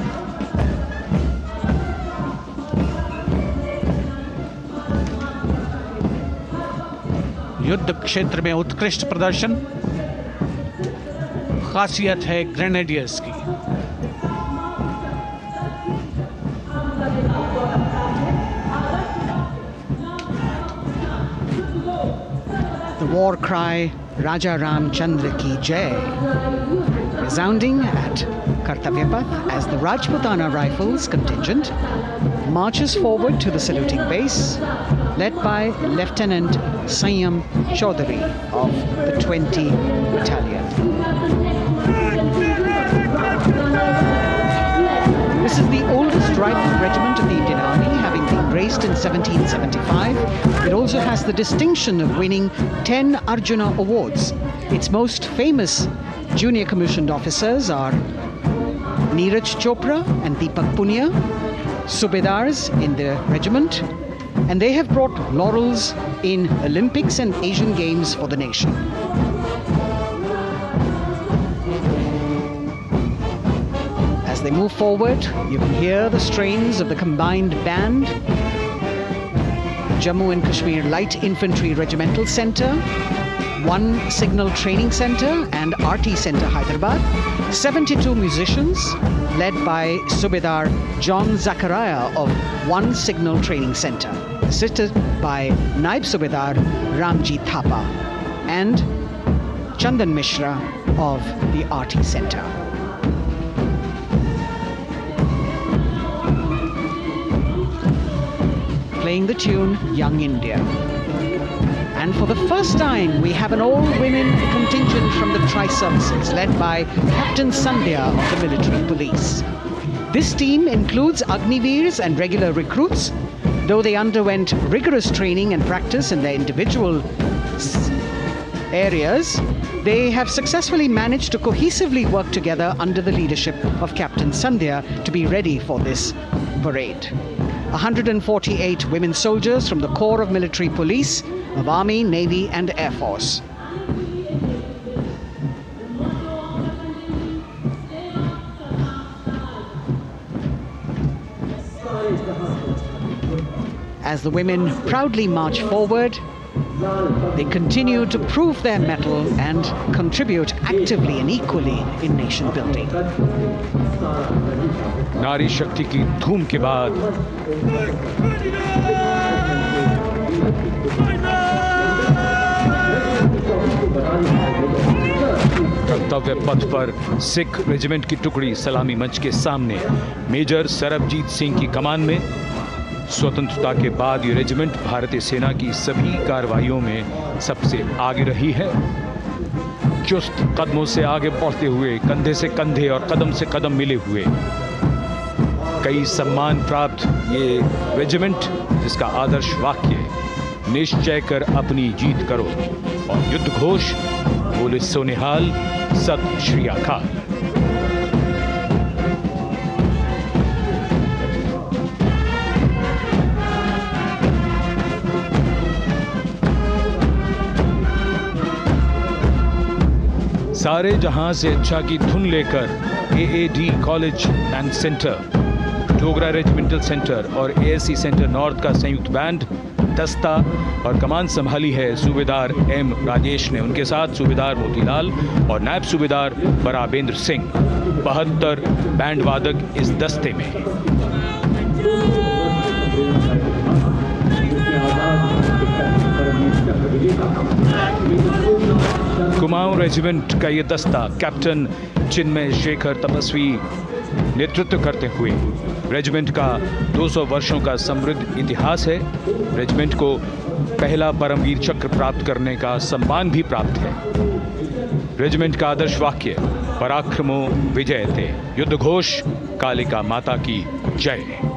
S16: युद्ध क्षेत्र में उत्कृष्ट प्रदर्शन खासियत है ग्रेनेडियर्स की।
S2: war cry Raja Ramchandra Ki Jai, resounding at Kartavya Path as the Rajputana Rifles contingent marches forward to the saluting base, led by Lieutenant Sanyam Chaudhary of the 20 Battalion. This is the oldest rifle regiment of the Indian Army, having been raised in 1775. It also has the distinction of winning 10 Arjuna Awards. Its most famous junior commissioned officers are Neeraj Chopra and Deepak Punia, Subedars in the regiment, and they have brought laurels in Olympics and Asian Games for the nation. As they move forward, you can hear the strains of the combined band, Jammu and Kashmir Light Infantry Regimental Centre, 1 Signal Training Centre and RT Centre Hyderabad, 72 musicians led by Subedar John Zachariah of 1 Signal Training Centre, assisted by Naib Subedar Ramji Thapa and Chandan Mishra of the RT Centre. Playing the tune Young India. And for the first time, we have an all-women contingent from the Tri-Services, led by Captain Sandhya of the military police. This team includes Agniveers and regular recruits. Though they underwent rigorous training and practice in their individual areas, they have successfully managed to cohesively work together under the leadership of Captain Sandhya to be ready for this parade. 148 women soldiers from the Corps of Military Police of Army, Navy and Air Force. As the women proudly march forward, they continue to prove their mettle and contribute actively and equally in nation building.
S13: नारी शक्ति की धूम के बाद कर्तव्य पथ पर Sikh regiment की टुकड़ी सलामी मंच के सामने मेजर सरबजीत सिंह की कमान में। स्वतंत्रता के बाद ये रेजिमेंट भारतीय सेना की सभी कार्रवाइयों में सबसे आगे रही है। चुस्त कदमों से आगे बढ़ते हुए, कंधे से कंधे और कदम से कदम मिले हुए, कई सम्मान प्राप्त ये रेजिमेंट, जिसका आदर्श वाक्य निश्चय कर अपनी जीत करो और युद्ध घोष बोले सोनिहाल सत श्री अकाल। सारे जहां से अच्छा की धुन लेकर AAD college and centre, Dogra regimental centre और ASC सेंटर नॉर्थ का संयुक्त बैंड, दस्ता और कमान संभाली है सूबेदार M राजेश ने। उनके साथ सूबेदार मोतीलाल और नायब सूबेदार बराबेंद्र सिंह, 72 बैंड वादक इस दस्ते में। कुमाऊं रेजिमेंट का ये दस्ता कैप्टन चिन्मय शेखर तपस्वी नेतृत्व करते हुए, रेजिमेंट का 200 वर्षों का समृद्ध इतिहास है। रेजिमेंट को पहला परमवीर चक्र प्राप्त करने का सम्मान भी प्राप्त है। रेजिमेंट का आदर्श वाक्य पराक्रमो विजयते, युद्ध घोष कालिका माता की जय।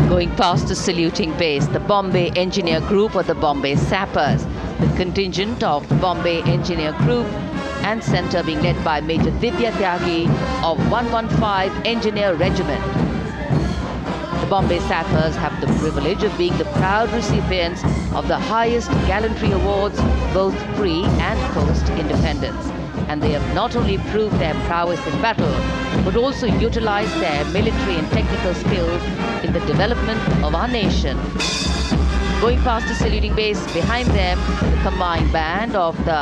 S22: Going past the saluting base, the Bombay Engineer Group or the Bombay Sappers, the contingent of the Bombay Engineer Group and Centre being led by Major Divya Tyagi of 115 Engineer Regiment. The Bombay Sappers have the privilege of being the proud recipients of the highest gallantry awards, both pre and post independence. and they have not only proved their prowess in battle, but also utilized their military and technical skills in the development of our nation. Going past the saluting base, behind them, the combined band of the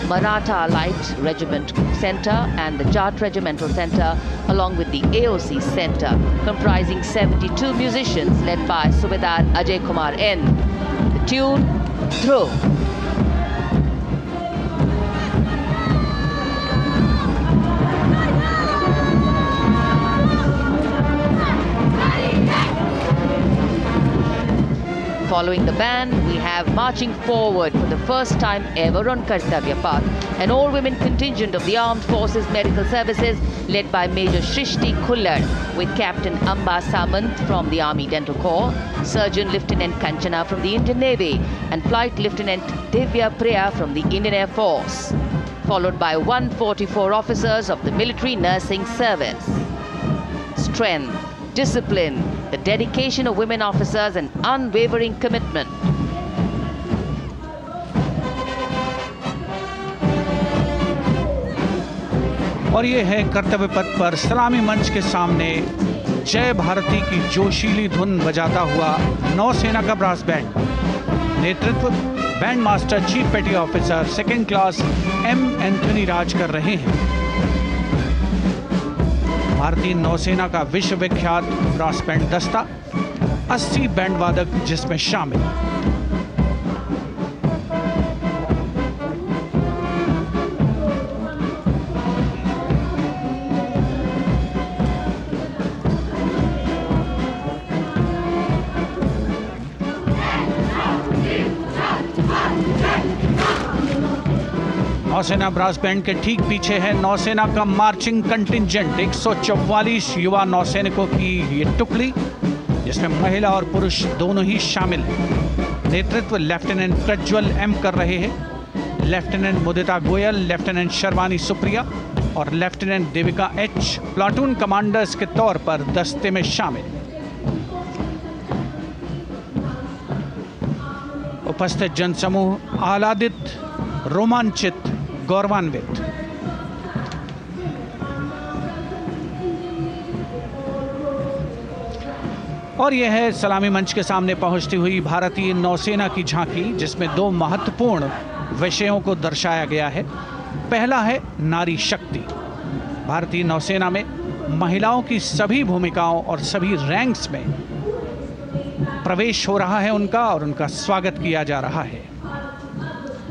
S22: Maratha Light Regiment Center and the Jat Regimental Center, along with the AOC Center, comprising 72 musicians led by Subedar Ajay Kumar N. The tune, Dhruv. Following the band, we have marching forward for the first time ever on Kartavya Path, an all-women contingent of the Armed Forces Medical Services led by Major Shrishti Khullar, with Captain Amba Samant from the Army Dental Corps, Surgeon Lieutenant Kanchana from the Indian Navy, and Flight Lieutenant Divya Priya from the Indian Air Force, followed by 144 officers of the Military Nursing Service. Strength, discipline, the dedication of women officers, and unwavering commitment.
S16: और ये है कर्तव्य पथ पर सलामी मंच के सामने जय भारती की जोशीली धुन बजाता हुआ नौसेना का ब्रास बैंड। नेतृत्व band master chief petty officer second class M Anthony Raj कर रहे हैं। भारतीय नौसेना का विश्व विख्यात ब्रास बैंड दस्ता, 80 बैंड वादक जिसमें शामिल। नौसेना ब्रास बैंड के ठीक पीछे है नौसेना का मार्चिंग कंटिंजेंट, 144 युवा नौसैनिकों की ये टुकड़ी, जिसमें महिला और पुरुष दोनों ही शामिल हैं। नेतृत्व लेफ्टिनेंट प्रज्वल एम कर रहे हैं। लेफ्टिनेंट मुदिता गोयल, लेफ्टिनेंट शर्वानी सुप्रिया और lieutenant Devika H platoon commanders के तौर पर दस्ते में शामिल। उपस्थित जनसमूह आह्लादित, रोमांचित, गौरवान्वित। और यह है सलामी मंच के सामने पहुंचती हुई भारतीय नौसेना की झांकी, जिसमें दो महत्वपूर्ण विषयों को दर्शाया गया है। पहला है नारी शक्ति। भारतीय नौसेना में महिलाओं की सभी भूमिकाओं और सभी रैंक्स में प्रवेश हो रहा है उनका, और उनका स्वागत किया जा रहा है।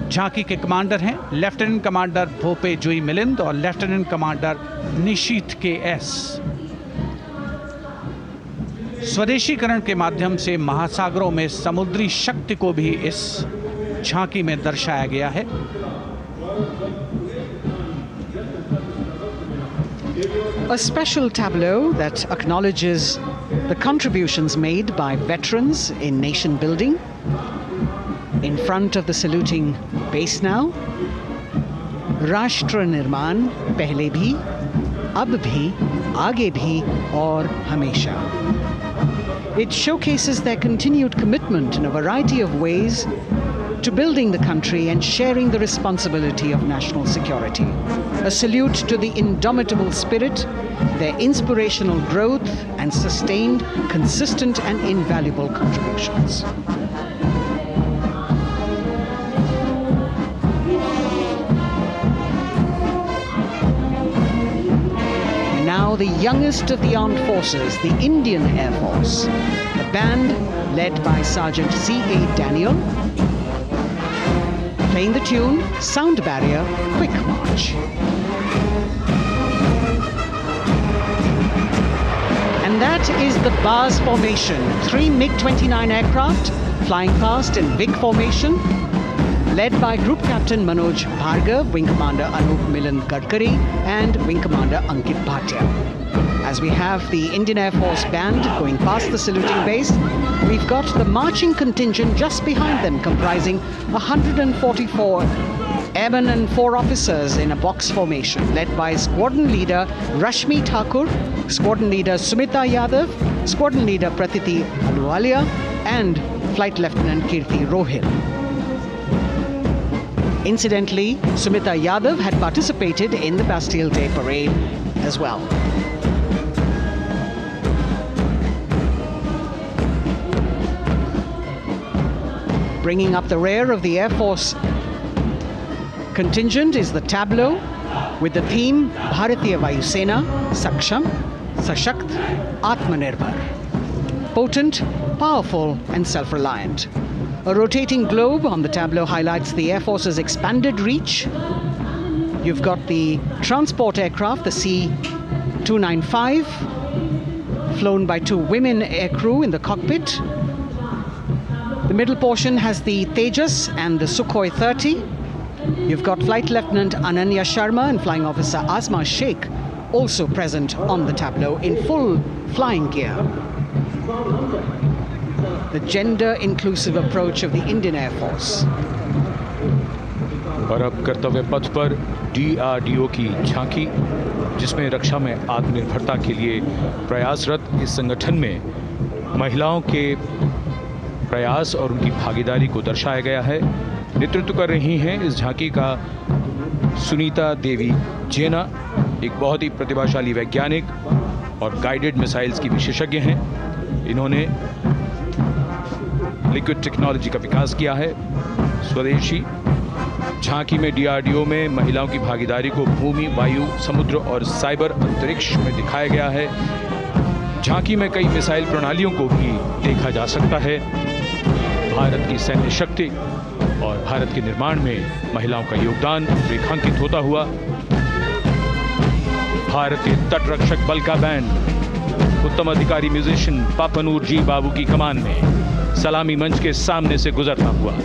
S16: झांकी के कमांडर हैं लेफ्टिनेंट कमांडर भोपे जुई मिलिंद और लेफ्टिनेंट कमांडर निशीथ के एस। स्वदेशीकरण के माध्यम से महासागरों में समुद्री शक्ति को भी इस झांकी में दर्शाया गया है।
S2: A special tableau that acknowledges the contributions made by veterans in nation building. In front of the saluting base now, राष्ट्र निर्माण पहले भी, अब भी, आगे भी और हमेशा. It showcases their continued commitment in a variety of ways to building the country and sharing the responsibility of national security. A salute to the indomitable spirit, their inspirational growth and sustained, consistent and invaluable contributions. Now the youngest of the armed forces, the Indian Air Force, a band led by Sergeant C.A. Daniel, playing the tune Sound Barrier Quick March. And that is the Bars formation, 3 MiG-29 aircraft flying past in big formation, led by Group Captain Manoj Bhargav, Wing Commander Anup Milan Gadkari and Wing Commander Ankit Bhatia. As we have the Indian Air Force band going past the saluting base, we've got the marching contingent just behind them, comprising 144 airmen and 4 officers in a box formation, led by Squadron Leader Rashmi Thakur, Squadron Leader Sumita Yadav, Squadron Leader Pratiti Aluwalia and Flight Lieutenant Kirti Rohil. Incidentally, Sumita Yadav had participated in the Bastille Day parade as well. Bringing up the rear of the Air Force contingent is the tableau with the theme Bharatiya Vayu Sena, Saksham, Sashakt, Atmanirbhar. Potent, powerful and self-reliant. A rotating globe on the tableau highlights the Air Force's expanded reach. You've got the transport aircraft, the C-295, flown by 2 women aircrew in the cockpit. The middle portion has the Tejas and the Sukhoi 30. You've got Flight Lieutenant Ananya Sharma and Flying Officer Asma Sheikh also present on the tableau in full flying gear. The gender-inclusive approach of the Indian Air Force.
S13: और अब कर्तव्य पथ पर DRDO की झांकी, जिसमें रक्षा में आत्मनिर्भरता के लिए प्रयासरत इस संगठन में महिलाओं के प्रयास और उनकी भागीदारी को दर्शाया गया है। नेतृत्व कर रही हैं इस झांकी का सुनीता देवी जेना, एक बहुत ही प्रतिभाशाली वैज्ञानिक और गाइडेड मिसाइल्स की विशेषज्ञ हैं। इन्होंने लिक्विड टेक्नोलॉजी का विकास किया है, स्वदेशी। झांकी में DRDO में महिलाओं की भागीदारी को भूमि, वायु, समुद्र और साइबर अंतरिक्ष में दिखाया गया है। झांकी में कई मिसाइल प्रणालियों को भी देखा जा सकता है। भारत की सैन्य शक्ति और भारत के निर्माण में महिलाओं का योगदान रेखांकित होता हुआ भारतीय तटरक्षक बल का बैंड उत्तम अधिकारी म्यूजिशियन पापनूर जी बाबू की कमान में सलामी मंच के सामने से गुजरता हुआ।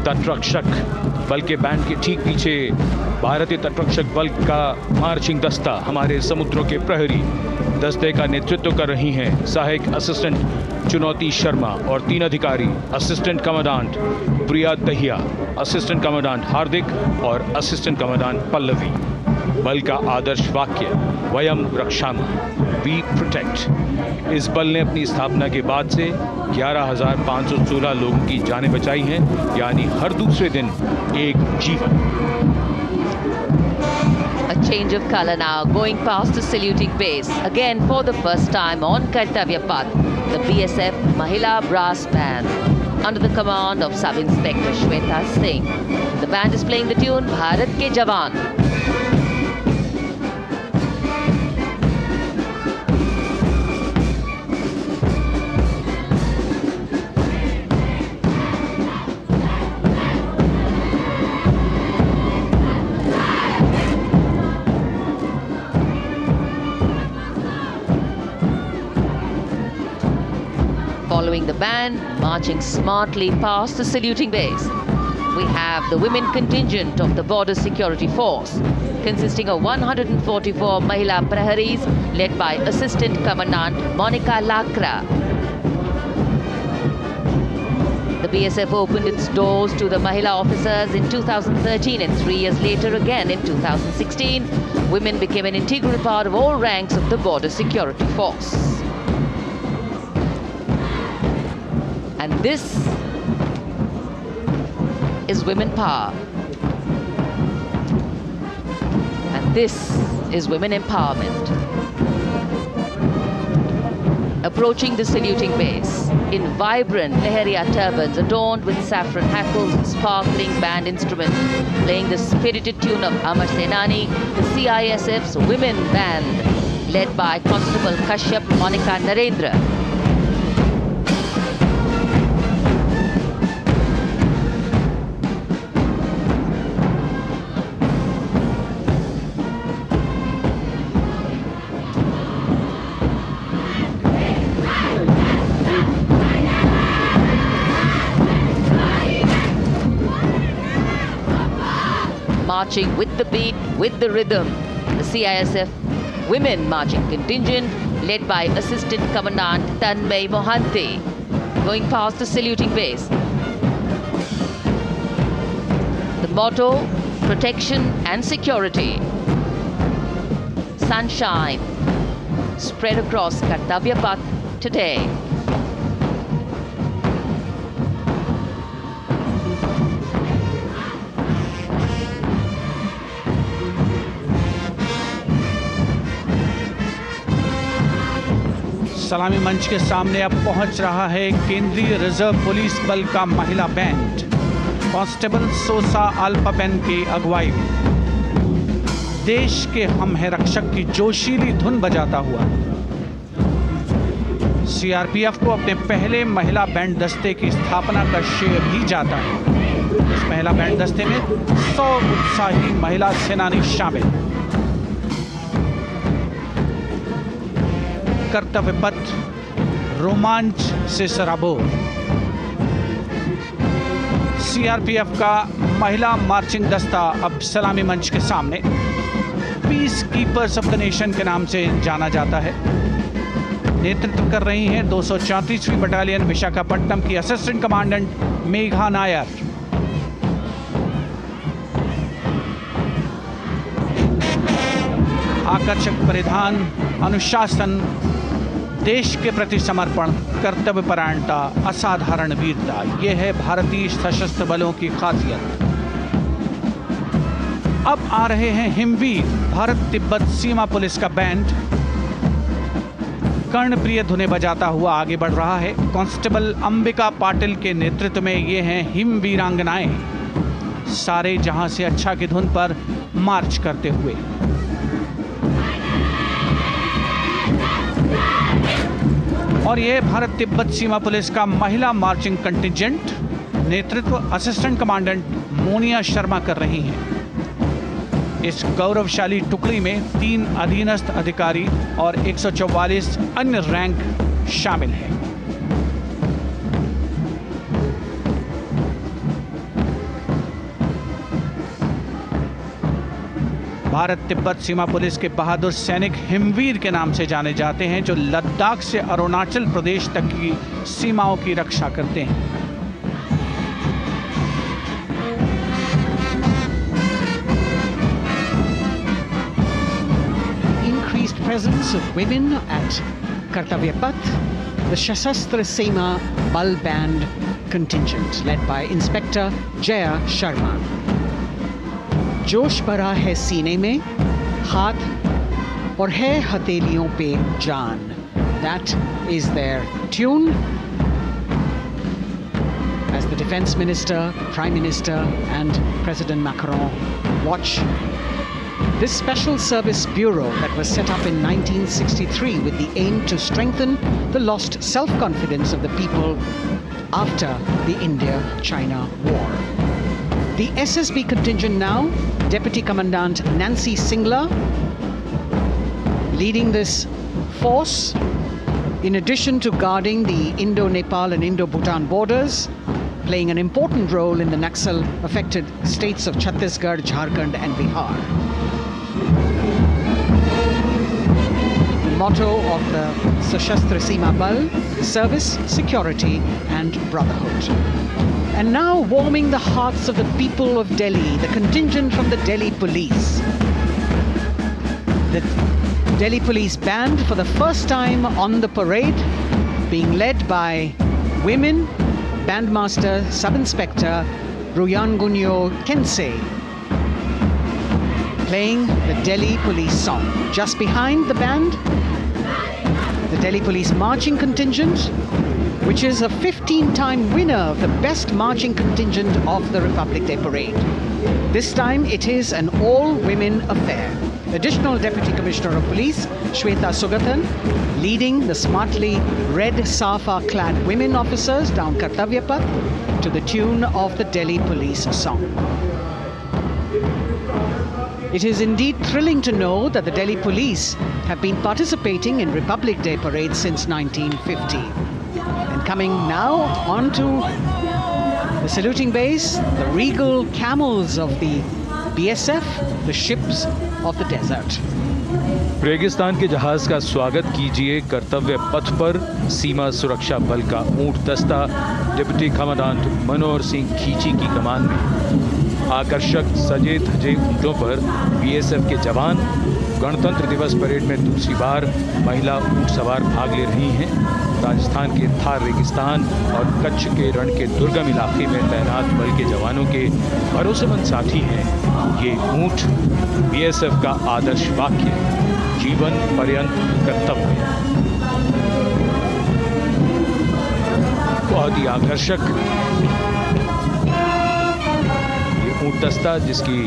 S13: तटरक्षक बल के बैंड के ठीक पीछे भारतीय तटरक्षक बल का मार्चिंग दस्ता हमारे समुद्रों के प्रहरी दस्ते का नेतृत्व कर रही हैं सहायक असिस्टेंट चुनौती शर्मा और 3 अधिकारी, असिस्टेंट कमांडेंट प्रिया दहिया, असिस्टेंट कमांडेंट हार्दिक और असिस्टेंट कमांडेंट पल्लवी। बल का आदर्श वाक्य वयम रक्षामः, वी प्रोटेक्ट। इस बल ने अपनी स्थापना के बाद से 11,516 लोगों की जानें बचाई हैं, यानी हर दूसरे दिन एक जीवन।
S22: A change of color now, going past the saluting base. Again, for the first time on Kartavya Path, the BSF Mahila Brass Band, under the command of Sub-Inspector Shweta Singh. The band is playing the tune Bharat Ke Jawan. Following the band, marching smartly past the saluting base, we have the women contingent of the Border Security Force, consisting of 144 Mahila Praharis, led by Assistant Commandant Monica Lakra. The BSF opened its doors to the Mahila officers in 2013, and 3 years later again in 2016, women became an integral part of all ranks of the Border Security Force. And this is women power. And this is women empowerment. Approaching the saluting base in vibrant Leheria turbans adorned with saffron hackles and sparkling band instruments, playing the spirited tune of Amar Senani, the CISF's women band, led by Constable Kashyap Monica Narendra. marching with the beat, with the rhythm. The CISF Women Marching Contingent, led by Assistant Commandant Tanmay Mohanty, going past the saluting base. The motto, protection and security. Sunshine spread across Kartavya Path today.
S16: सलामी मंच के सामने अब पहुंच रहा है केंद्रीय reserve police बल का महिला बैंड, कांस्टेबल सोसा अल्पाबेन की अगुवाई में देश के हम है रक्षक की जोशीली धुन बजाता हुआ सीआरपीएफ को अपने पहले महिला बैंड दस्ते की स्थापना का श्रेय भी जाता है। इस महिला बैंड दस्ते में 100 उत्साही महिला सेनानी शामिल। कर्तव्य पथ रोमांच से सराबोर। सीआरपीएफ का महिला मार्चिंग दस्ता अब सलामी मंच के सामने peace keepers of the nation के नाम से जाना जाता है। नेतृत्व कर रही हैं 234वीं बटालियन विशाखापट्टनम की असिस्टेंट कमांडेंट मेघा नायर। आकर्षक परिधान, अनुशासन, देश के प्रति समर्पण, कर्तव्य परायणता, असाधारण वीरता, यह है भारतीय सशस्त्र बलों की खासियत। अब आ रहे हैं हिमवीर भारत तिब्बत सीमा पुलिस का बैंड। कर्णप्रिय धुनें बजाता हुआ आगे बढ़ रहा है। कांस्टेबल अंबिका पाटिल के नेतृत्व में ये हैं हिमवीरांगनाएं, सारे जहां से अच्छा की धुन पर मार्च करते हुए। और यह भारत तिब्बत सीमा पुलिस का महिला मार्चिंग कंटिजेंट, नेतृत्व असिस्टेंट कमांडेंट मोनिया शर्मा कर रही हैं। इस गौरवशाली टुकड़ी में 3 अधीनस्थ अधिकारी और 144 अन्य रैंक शामिल हैं। भारत तिब्बत सीमा पुलिस के बहादुर सैनिक हिमवीर के नाम से जाने जाते हैं, जो लद्दाख से अरुणाचल प्रदेश तक की सीमाओं की रक्षा करते हैं।
S2: Increased presence of women at Kartavya Path, the Shasastra Seema Bal Band contingent led by Inspector Jaya Sharma. जोश भरा है सीने में, हाथ और है हथेलियों पे जान. That is their tune. As the Defense Minister, Prime Minister and President Macron watch this Special Service Bureau that was set up in 1963 with the aim to strengthen the lost self-confidence of the people after the India-China war. The SSB contingent now, Deputy Commandant Nancy Singla, leading this force, in addition to guarding the Indo-Nepal and Indo-Bhutan borders, playing an important role in the Naxal-affected states of Chhattisgarh, Jharkhand and Bihar. The motto of the Sashastra Seema Bal, service, security and brotherhood. And now warming the hearts of the people of Delhi, the contingent from the Delhi Police. The Delhi Police Band for the first time on the parade, being led by women, Bandmaster Sub-Inspector Ruyangunyo Kensei, playing the Delhi Police song. Just behind the band, the Delhi Police Marching Contingent, which is a 15-time winner of the Best Marching Contingent of the Republic Day Parade. This time it is an all-women affair. Additional Deputy Commissioner of Police, Shweta Sugathan, leading the smartly red safa-clad women officers down Kartavya Path to the tune of the Delhi Police song. It is indeed thrilling to know that the Delhi Police have been participating in Republic Day Parade since 1950. And coming now onto the saluting base, the regal camels of the
S16: BSF, the ships of the desert.
S13: रेगिस्तान के जहाज का स्वागत कीजिए कर्तव्य पथ पर सीमा सुरक्षा बल का ऊंट दस्ता डिप्टी कमांडेंट मनोहर सिंह खींची की कमान में। आकर्षक सजे धजे ऊंटों पर BSF के जवान। गणतंत्र दिवस परेड में दूसरी बार महिला ऊंट सवार भाग ले रही हैं। राजस्थान के थार रेगिस्तान और कच्छ के रण के दुर्गम इलाके में तैनात बल के जवानों के भरोसेमंद साथी हैं ये ऊंट। BSF का आदर्श वाक्य, जीवन पर्यंत कर्तव्य। बहुत ही आकर्षक ये ऊंट दस्ता, जिसकी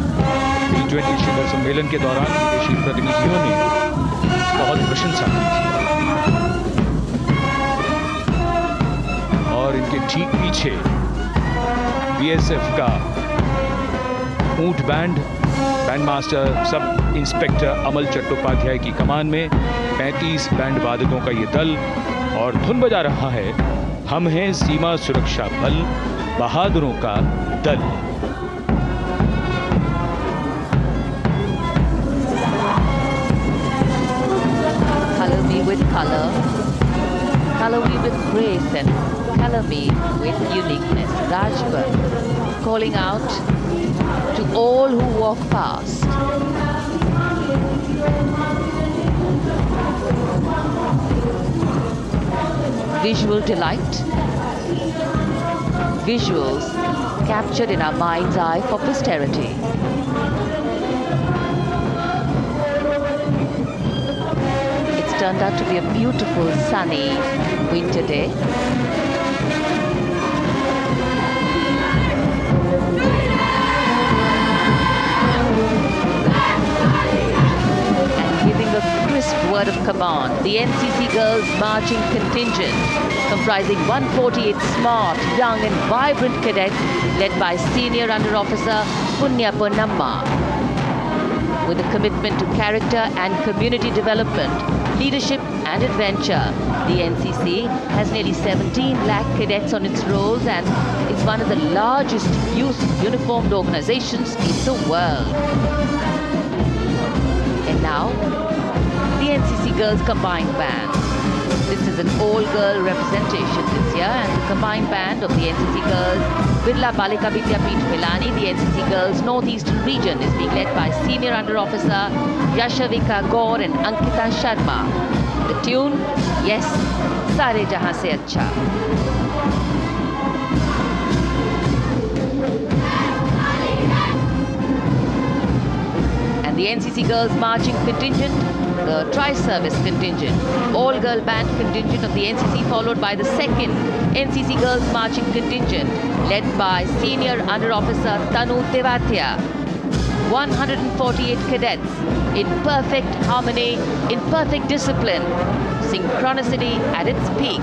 S13: G20 शिखर सम्मेलन के दौरान विदेशी प्रतिनिधियों ने बहुत प्रशंसा की थी। और इनके ठीक पीछे BSF का ऊंट बैंड मास्टर सब इंस्पेक्टर अमल चट्टोपाध्याय की कमान में 35 बैंड वादकों का ये दल, और धुन बजा रहा है हम हैं सीमा सुरक्षा बल, बहादुरों का दल।
S22: Color me with color, color me with grace, and color me with uniqueness. Rajput calling out to all who walk past. Visual delight, visuals captured in our mind's eye for posterity. It's turned out to be a beautiful sunny winter day. A crisp word of command, the NCC Girls Marching Contingent, comprising 148 smart, young and vibrant cadets led by Senior Under Officer Punya Ponnamma. With a commitment to character and community development, leadership and adventure, the NCC has nearly 17 lakh cadets on its rolls and is one of the largest youth uniformed organizations in the world. And now, the NCC Girls Combined Band. This is an all-girl representation this year, and the combined band of the NCC Girls Birla Balika Vidyapeeth Pilani, the NCC Girls Northeastern region, is being led by Senior Under Officer Yashavika Gaur and Ankita Sharma. The tune, yes, Sare Jahan Se Acha. The NCC Girls Marching Contingent, the Tri-Service Contingent, all-girl band contingent of the NCC, followed by the second NCC Girls Marching Contingent, led by Senior Under Officer Tanu Tewatia. 148 cadets in perfect harmony, in perfect discipline, synchronicity at its peak.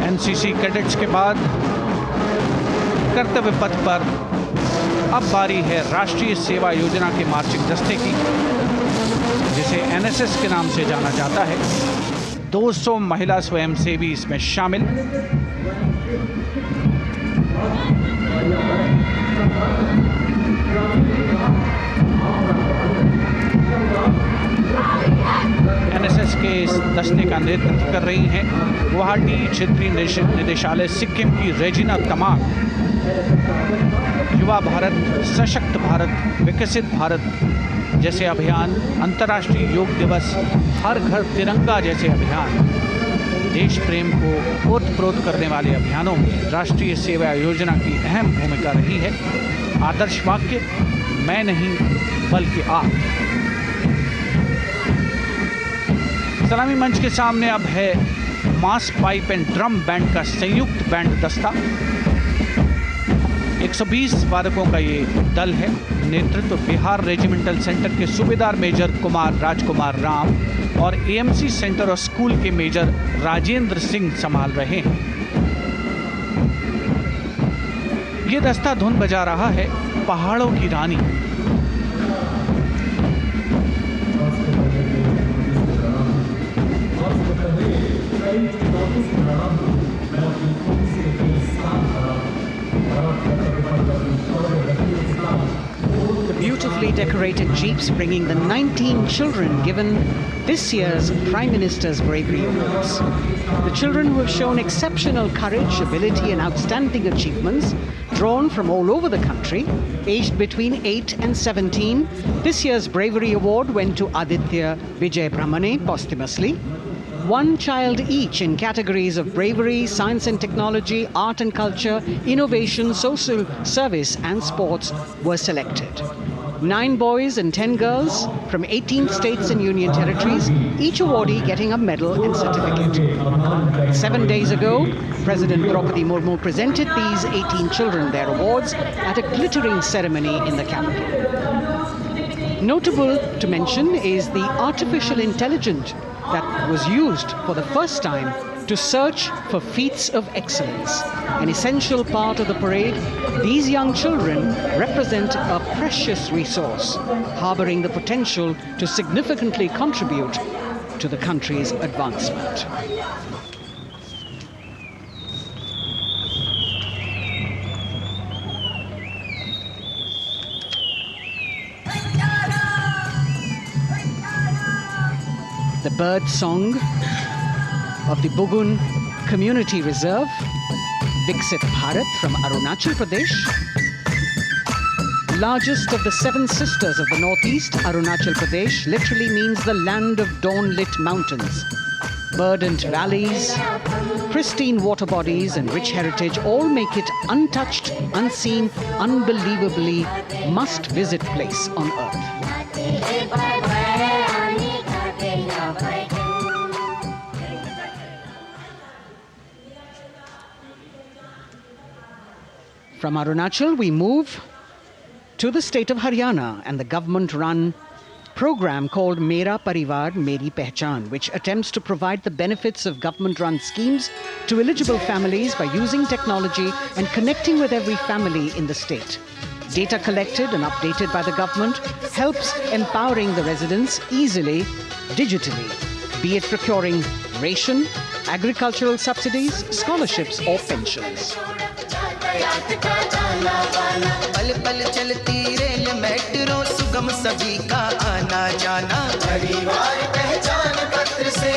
S16: NCC cadets के बाद कर्तव्य पथ पर अब बारी है राष्ट्रीय सेवा योजना के मार्चिंग दस्ते की, जिसे एनएसएस के नाम से जाना जाता है। 200 महिला स्वयंसेवी इसमें शामिल। एनएसएस के इस दस्ते का नेतृत्व कर रही हैं गुवाहाटी क्षेत्रीय निदेशालय सिक्किम की रेजिना तमांग। युवा भारत, सशक्त भारत, विकसित भारत जैसे अभियान, अंतर्राष्ट्रीय योग दिवस, हर घर तिरंगा जैसे अभियान, देश प्रेम को ओतप्रोत करने वाले अभियानों में राष्ट्रीय सेवा योजना की अहम भूमिका रही है। आदर्श वाक्य, मैं नहीं बल्कि आप। सलामी मंच के सामने अब है मास पाइप एंड ड्रम बैंड का संयुक्त बैंड दस्ता। 120 वादकों का ये दल है। नेतृत्व बिहार रेजिमेंटल सेंटर के सूबेदार मेजर कुमार राजकुमार राम और एएमसी सेंटर और स्कूल के मेजर राजेंद्र सिंह संभाल रहे हैं। ये दस्ता धुन बजा रहा है पहाड़ों की रानी।
S2: The beautifully decorated jeeps bringing the 19 children given this year's Prime Minister's Bravery Awards. The children who have shown exceptional courage, ability and outstanding achievements, drawn from all over the country, aged between 8 and 17. This year's Bravery Award went to Aditya Vijay Brahmane posthumously. One child each in categories of bravery, science and technology, art and culture, innovation, social service and sports were selected. 9 boys and 10 girls from 18 states and union territories, each awardee getting a medal and certificate. 7 days ago, President Draupadi Murmu presented these 18 children their awards at a glittering ceremony in the capital. Notable to mention is the artificial intelligence that was used for the first time to search for feats of excellence. An essential part of the parade, these young children represent a precious resource, harboring the potential to significantly contribute to the country's advancement. The bird song of the Bugun Community Reserve, Viksit Bharat from Arunachal Pradesh. Largest of the 7 sisters of the Northeast, Arunachal Pradesh literally means the land of dawn-lit mountains. Verdant valleys, pristine water bodies and rich heritage all make it untouched, unseen, unbelievably must-visit place on earth. From Arunachal, we move to the state of Haryana and the government-run program called Mera Parivar Meri Pehchan, which attempts to provide the benefits of government-run schemes to eligible families by using technology and connecting with every family in the state. Data collected and updated by the government helps empowering the residents easily, digitally, be it procuring ration, agricultural subsidies, scholarships or pensions.
S18: पल पल चलती rail metro सुगम सभी का आना जाना परिवार पहचान पत्र से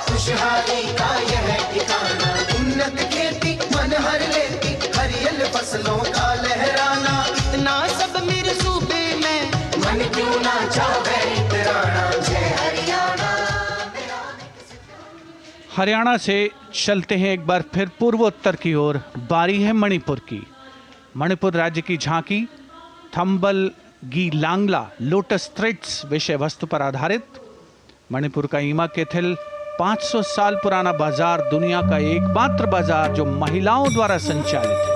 S18: खुशहाली का यह ठिकाना उन्नत खेती मन हर लेती हरियल फसलों का लहराना इतना सब मेरे सूबे में मन क्यों ना चाहे इतराना जय हरियाणा।
S16: हरियाणा से चलते हैं एक बार फिर पूर्वोत्तर की ओर। बारी है मणिपुर की। मणिपुर राज्य की झांकी थंबल गी लांगला लोटस थ्रेड्स विषय वस्तु पर आधारित। मणिपुर का ईमा केथिल 500 साल पुराना बाजार दुनिया का एकमात्र बाजार जो महिलाओं द्वारा संचालित है।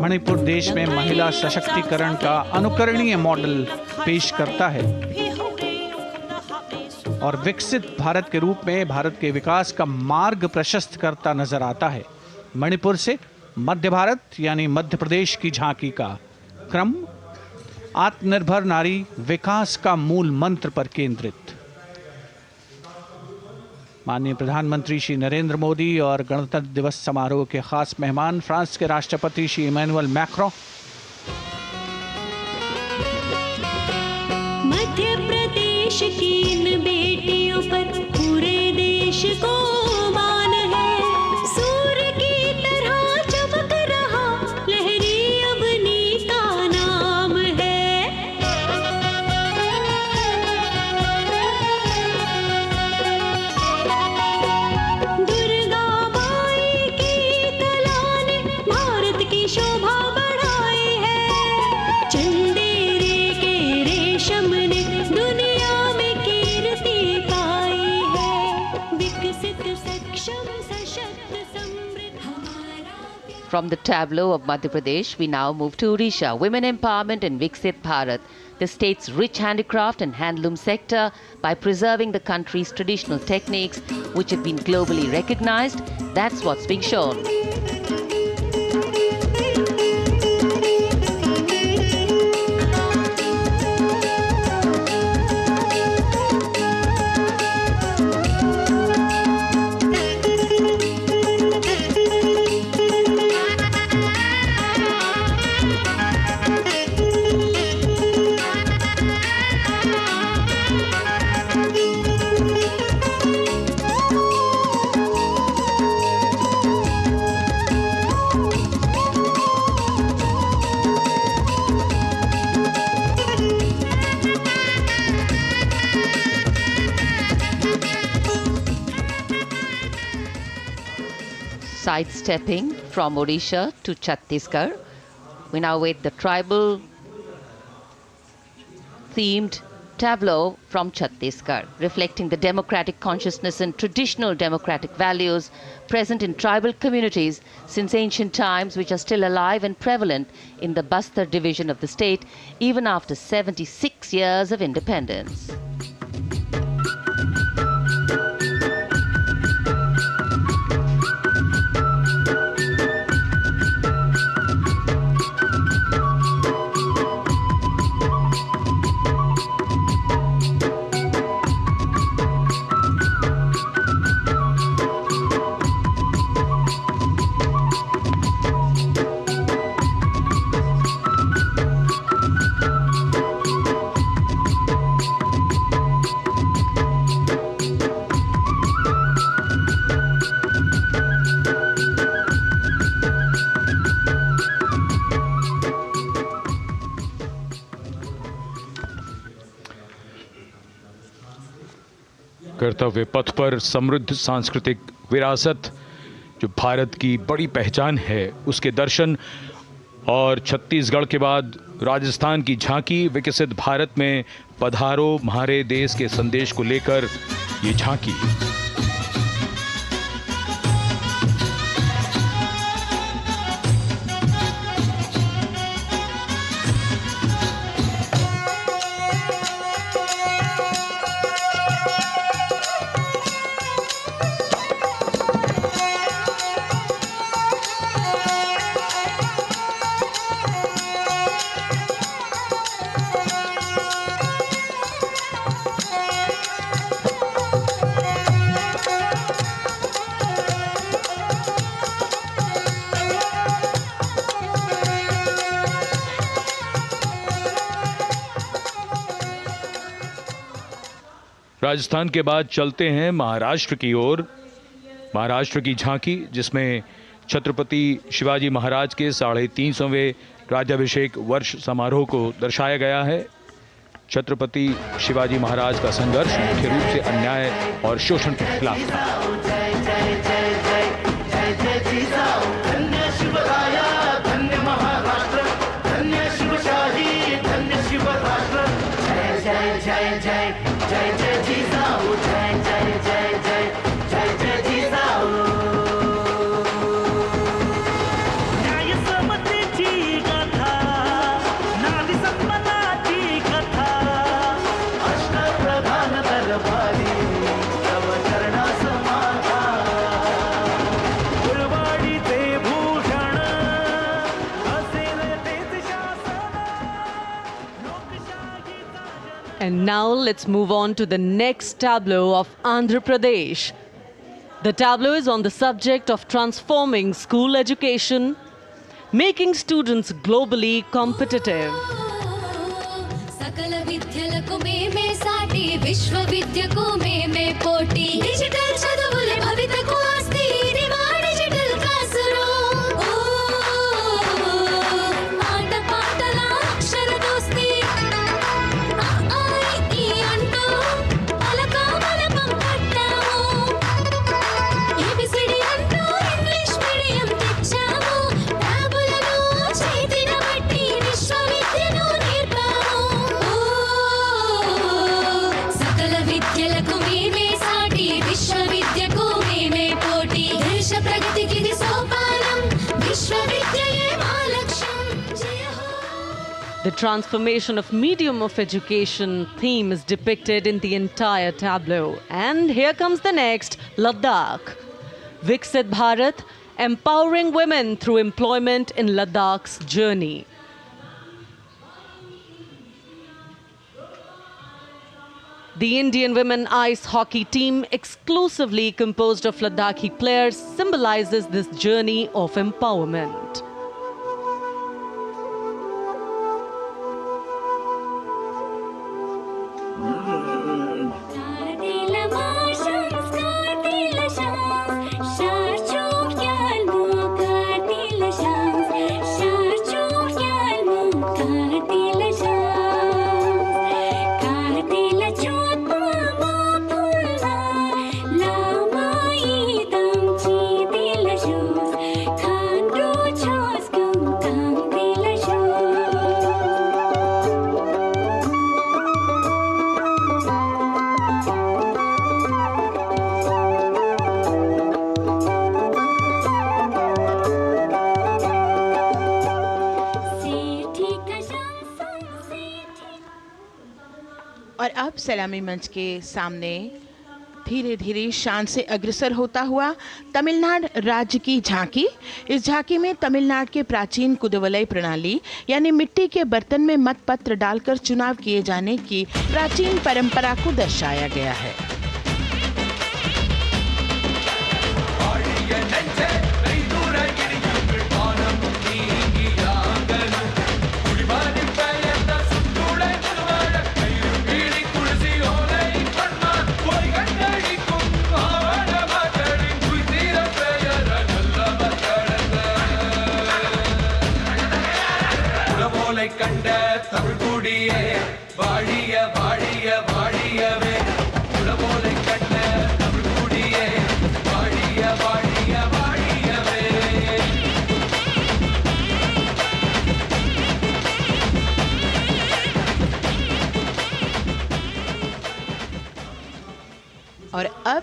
S16: मणिपुर देश में महिला सशक्तिकरण का अनुकरणीय मॉडल पेश करता है और विकसित भारत के रूप में भारत के विकास का मार्ग प्रशस्त करता नजर आता है। मणिपुर से मध्य भारत यानी मध्य प्रदेश की झांकी का क्रम आत्मनिर्भर नारी विकास का मूल मंत्र पर केंद्रित। माननीय प्रधानमंत्री श्री नरेंद्र मोदी और गणतंत्र दिवस समारोह के खास मेहमान फ्रांस के राष्ट्रपति श्री इमैनुअल मैक्रों।
S19: मध्य प्रदेश की इन बेटियों पर पूरे देश को मान है। सूर्य की तरह चमक रहा लहरी अवनी का नाम है। दुर्गा माई की कला ने भारत की शोभा बढ़ाई सक्षम सशक्त समृद्ध हमारा
S22: From the tableau of Madhya Pradesh, we now move to Odisha. Women empowerment in Viksit Bharat, the state's rich handicraft and handloom sector, by preserving the country's traditional techniques, which have been globally recognized. That's what's being shown. Sidestepping from Odisha to Chhattisgarh, we now wait the tribal themed tableau from Chhattisgarh, reflecting the democratic consciousness and traditional democratic values present in tribal communities since ancient times, which are still alive and prevalent in the Bastar division of the state, even after 76 years of independence.
S13: कर्तव्य पथ पर समृद्ध सांस्कृतिक विरासत जो भारत की बड़ी पहचान है उसके दर्शन, और छत्तीसगढ़ के बाद राजस्थान की झांकी विकसित भारत में पधारो म्हारे देश के संदेश को लेकर ये झांकी। राजस्थान के बाद चलते हैं महाराष्ट्र की ओर। महाराष्ट्र की झांकी जिसमें छत्रपति शिवाजी महाराज के 350वें राज्याभिषेक वर्ष समारोह को दर्शाया गया है। छत्रपति शिवाजी महाराज का संघर्ष मुख्य रूप से अन्याय और शोषण के खिलाफ था।
S14: And now let's move on to the next tableau of Andhra Pradesh. The tableau is on the subject of transforming school education, making students globally competitive.
S19: सकल विद्यలకు మేమే సాటి విశ్వవిద్యకు మేమే పోటీ డిజిటల్ చదువుల భవితకు ఆస్తి ఇది మా డిజిటల్ క్లాస్ రూమ్ ఆట పాటల అక్షర దోస్తి ఈ అంటూ పలక బలపం పట్టాము ఏబిసిడి అంటూ ఇంగ్లీష్ మీడియం తెచ్చాము ట్యాబులను చేతిన బట్టి విశ్వవిద్యను నేర్పాము సకల విద్యలకు మేమే సాటి విశ్వవిద్యకు మేమే
S14: The transformation of medium of education theme is depicted in the entire tableau. And here comes the next, Ladakh. Viksit Bharat, empowering women through employment in Ladakh's journey. The Indian women ice hockey team, exclusively composed of Ladakhi players, symbolizes this journey of empowerment.
S10: और अब सलामी मंच के सामने धीरे धीरे शान से अग्रसर होता हुआ तमिलनाडु राज्य की झांकी। इस झांकी में तमिलनाडु के प्राचीन कुदवलय प्रणाली यानी मिट्टी के बर्तन में मतपत्र डालकर चुनाव किए जाने की प्राचीन परंपरा को दर्शाया गया है।
S18: கண்ட தமிழ் குடியே வாழிய வாழிய வாழியவே உலகோலை கண்ட தமிழ் குடியே வாழிய வாழிய வாழியவே
S10: और अब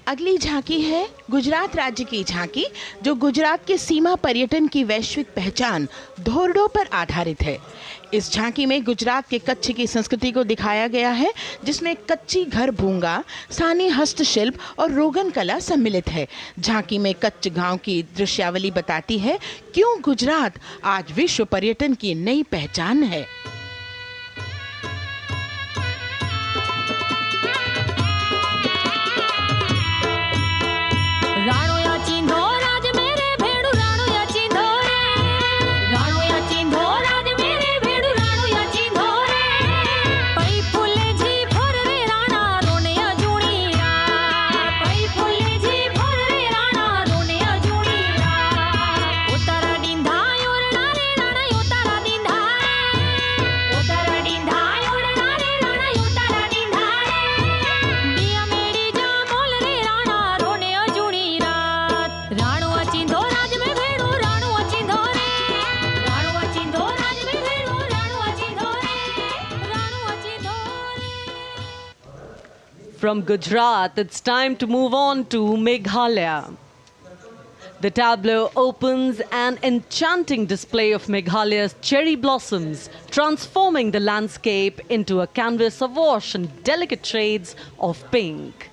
S10: अगली झांकी है गुजरात राज्य की झांकी, जो गुजरात के सीमा पर्यटन की वैश्विक पहचान धोरडो पर आधारित है। इस झांकी में गुजरात के कच्छ की संस्कृति को दिखाया गया है, जिसमें कच्ची घर भूंगा, स्थानीय हस्तशिल्प और रोगन कला सम्मिलित है। झांकी में कच्छ गांव की दृश्यावली बताती है क्यों गुजरात आज विश्व पर्यटन की नई पहचान है।
S14: From Gujarat, it's time to move on to Meghalaya. The tableau opens an enchanting display of Meghalaya's cherry blossoms, transforming the landscape into a canvas awash in delicate shades of pink.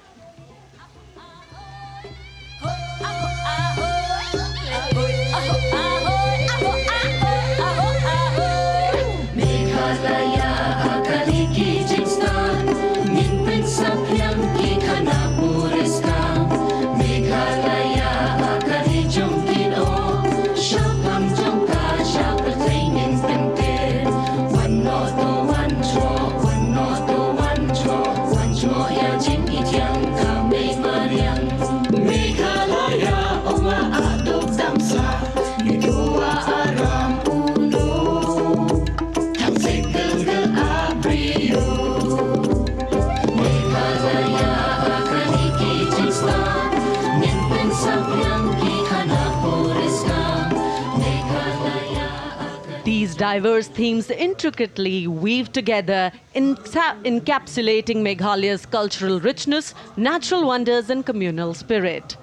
S14: These diverse themes intricately weave together, encapsulating Meghalaya's cultural richness, natural wonders and communal spirit.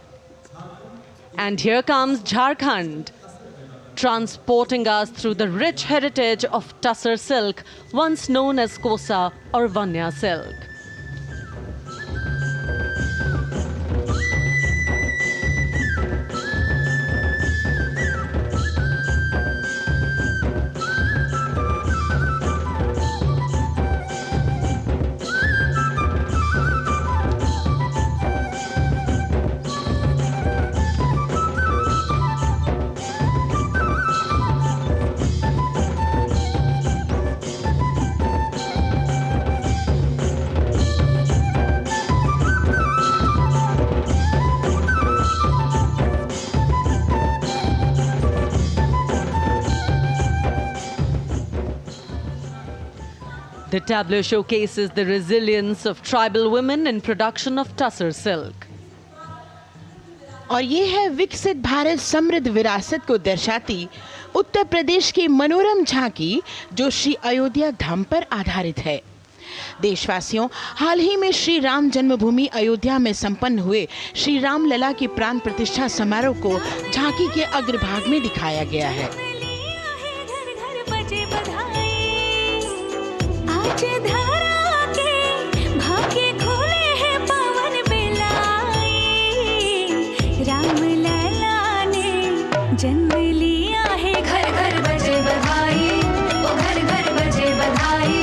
S14: And here comes Jharkhand. transporting us through the rich heritage of Tussar silk, once known as Kosa or Vanya silk. The tableau showcases the resilience of tribal women in production of Tussar silk.
S10: और ये है विकसित भारत समृद्ध विरासत को दर्शाती उत्तर प्रदेश की मनोरम झांकी, जो श्री अयोध्या धाम पर आधारित है। देशवासियों, हाल ही में श्री राम जन्मभूमि अयोध्या में संपन्न हुए श्री राम लला की प्राण प्रतिष्ठा समारोह को झांकी के अग्रभाग में दिखाया गया है।
S19: आज धरा के भाग्य खोले हैं पवन बिलाई, राम लला ने जन्म लिया है, घर घर बजे बधाई, ओ घर घर बजे बधाई।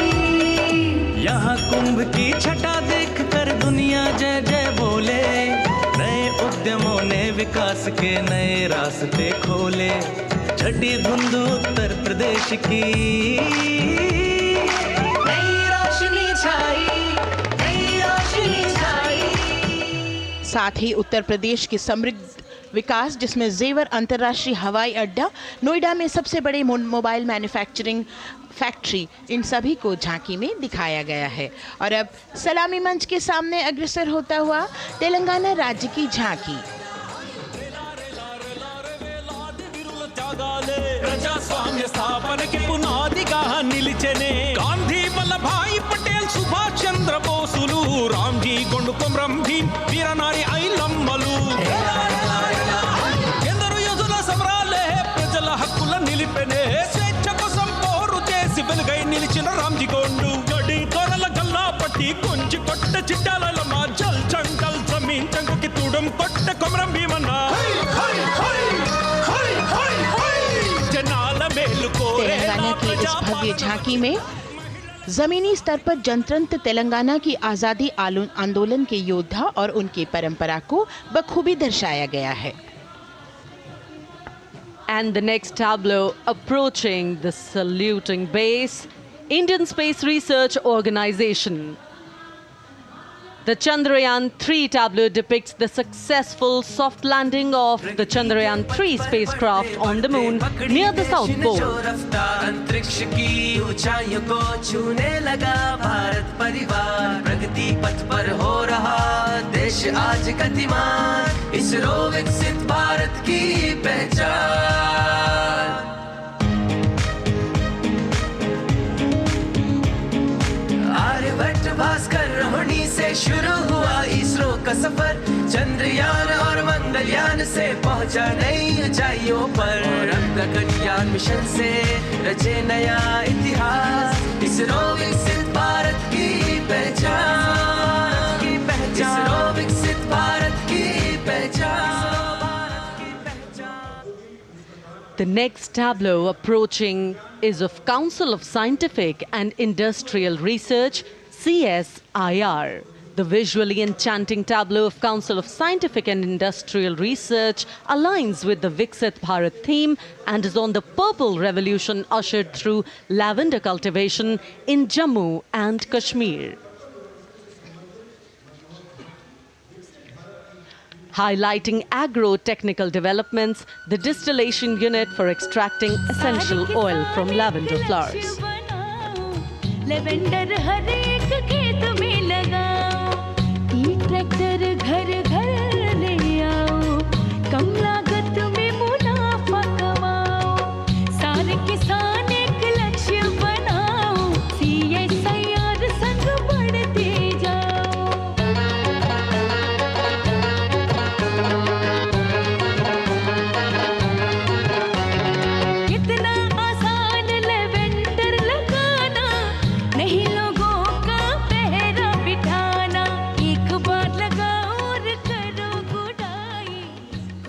S18: यहाँ कुंभ की छटा देख कर दुनिया जय जय बोले, नए उद्यमों ने विकास के नए रास्ते खोले, छठी धुंध उत्तर प्रदेश की
S10: साथ ही उत्तर प्रदेश की समृद्ध विकास, जिसमें जेवर अंतर्राष्ट्रीय हवाई अड्डा, नोएडा में सबसे बड़े मोबाइल मैन्युफैक्चरिंग फैक्ट्री, इन सभी को झांकी में दिखाया गया है। और अब सलामी मंच के सामने अग्रसर होता हुआ तेलंगाना राज्य की झांकी।
S15: ప్రజాస్వామ్య స్థాపనకి పునాదిగా నిలిచెనే గాంధీ వల్లభాయ్ పటేల్ సుభాష్ చంద్ర బోసులు రామ్జీ గొండు కొమరం భీమ్ వీరనారి ఐలమ్మలు ఎందరో యోధుల సమరాలే ప్రజల హక్కుల నిలిపెనే స్వేచ్ఛ కోసం పోరు చేసి వెలుగై నిలిచిన రామ్జీ గొండు గడి కొరల గల్లా పట్టి కొంచి కొట్ట చిట్టాలమ్మ జల్ చంకల్ జమీన్ చంకుకి తుడం కొట్ట కొమరం భీమన్న
S10: तेलंगाना की इस भव्य झांकी में जमीनी स्तर पर जनतंत्र तेलंगाना की आजादी आंदोलन के योद्धा और उनकी परंपरा को बखूबी दर्शाया गया है।
S14: And the next tableau approaching the saluting base, Indian Space Research Organization. The Chandrayaan-3 tableau depicts the successful soft landing of the Chandrayaan-3 spacecraft on the moon near the South Pole.
S18: अंतरिक्ष की ऊंचाइयों को छूने लगा भारत परिवार, प्रगति पथ पर हो रहा देश आज गतिमान, इसरो विकसित भारत की पहचान। आर्यभट्ट भास्कर रोहिणी से शुरू हुआ इसरो का सफर, चंद्रयान और मंगलयान से पहुंचा नई ऊंचाइयों पर, गगनयान मिशन से रचे नया इतिहास, इसरो विकसित भारत की पहचान, इसरो विकसित भारत की पहचान।
S14: The next tableau approaching is of Council of Scientific and Industrial Research, CSIR. The visually enchanting tableau of Council of Scientific and Industrial Research aligns with the Viksit Bharat theme and is on the Purple Revolution ushered through lavender cultivation in Jammu and Kashmir. Highlighting agro-technical developments, the distillation unit for extracting essential oil from lavender flowers.
S19: Lavender हर एक खेत में लगाओ, ई tractor घर घर ले आओ, कम लागत में मुनाफा कमाओ, सारे किसान एक लक्ष्य बनाओ, CSIR संग बढ़ते जाओ।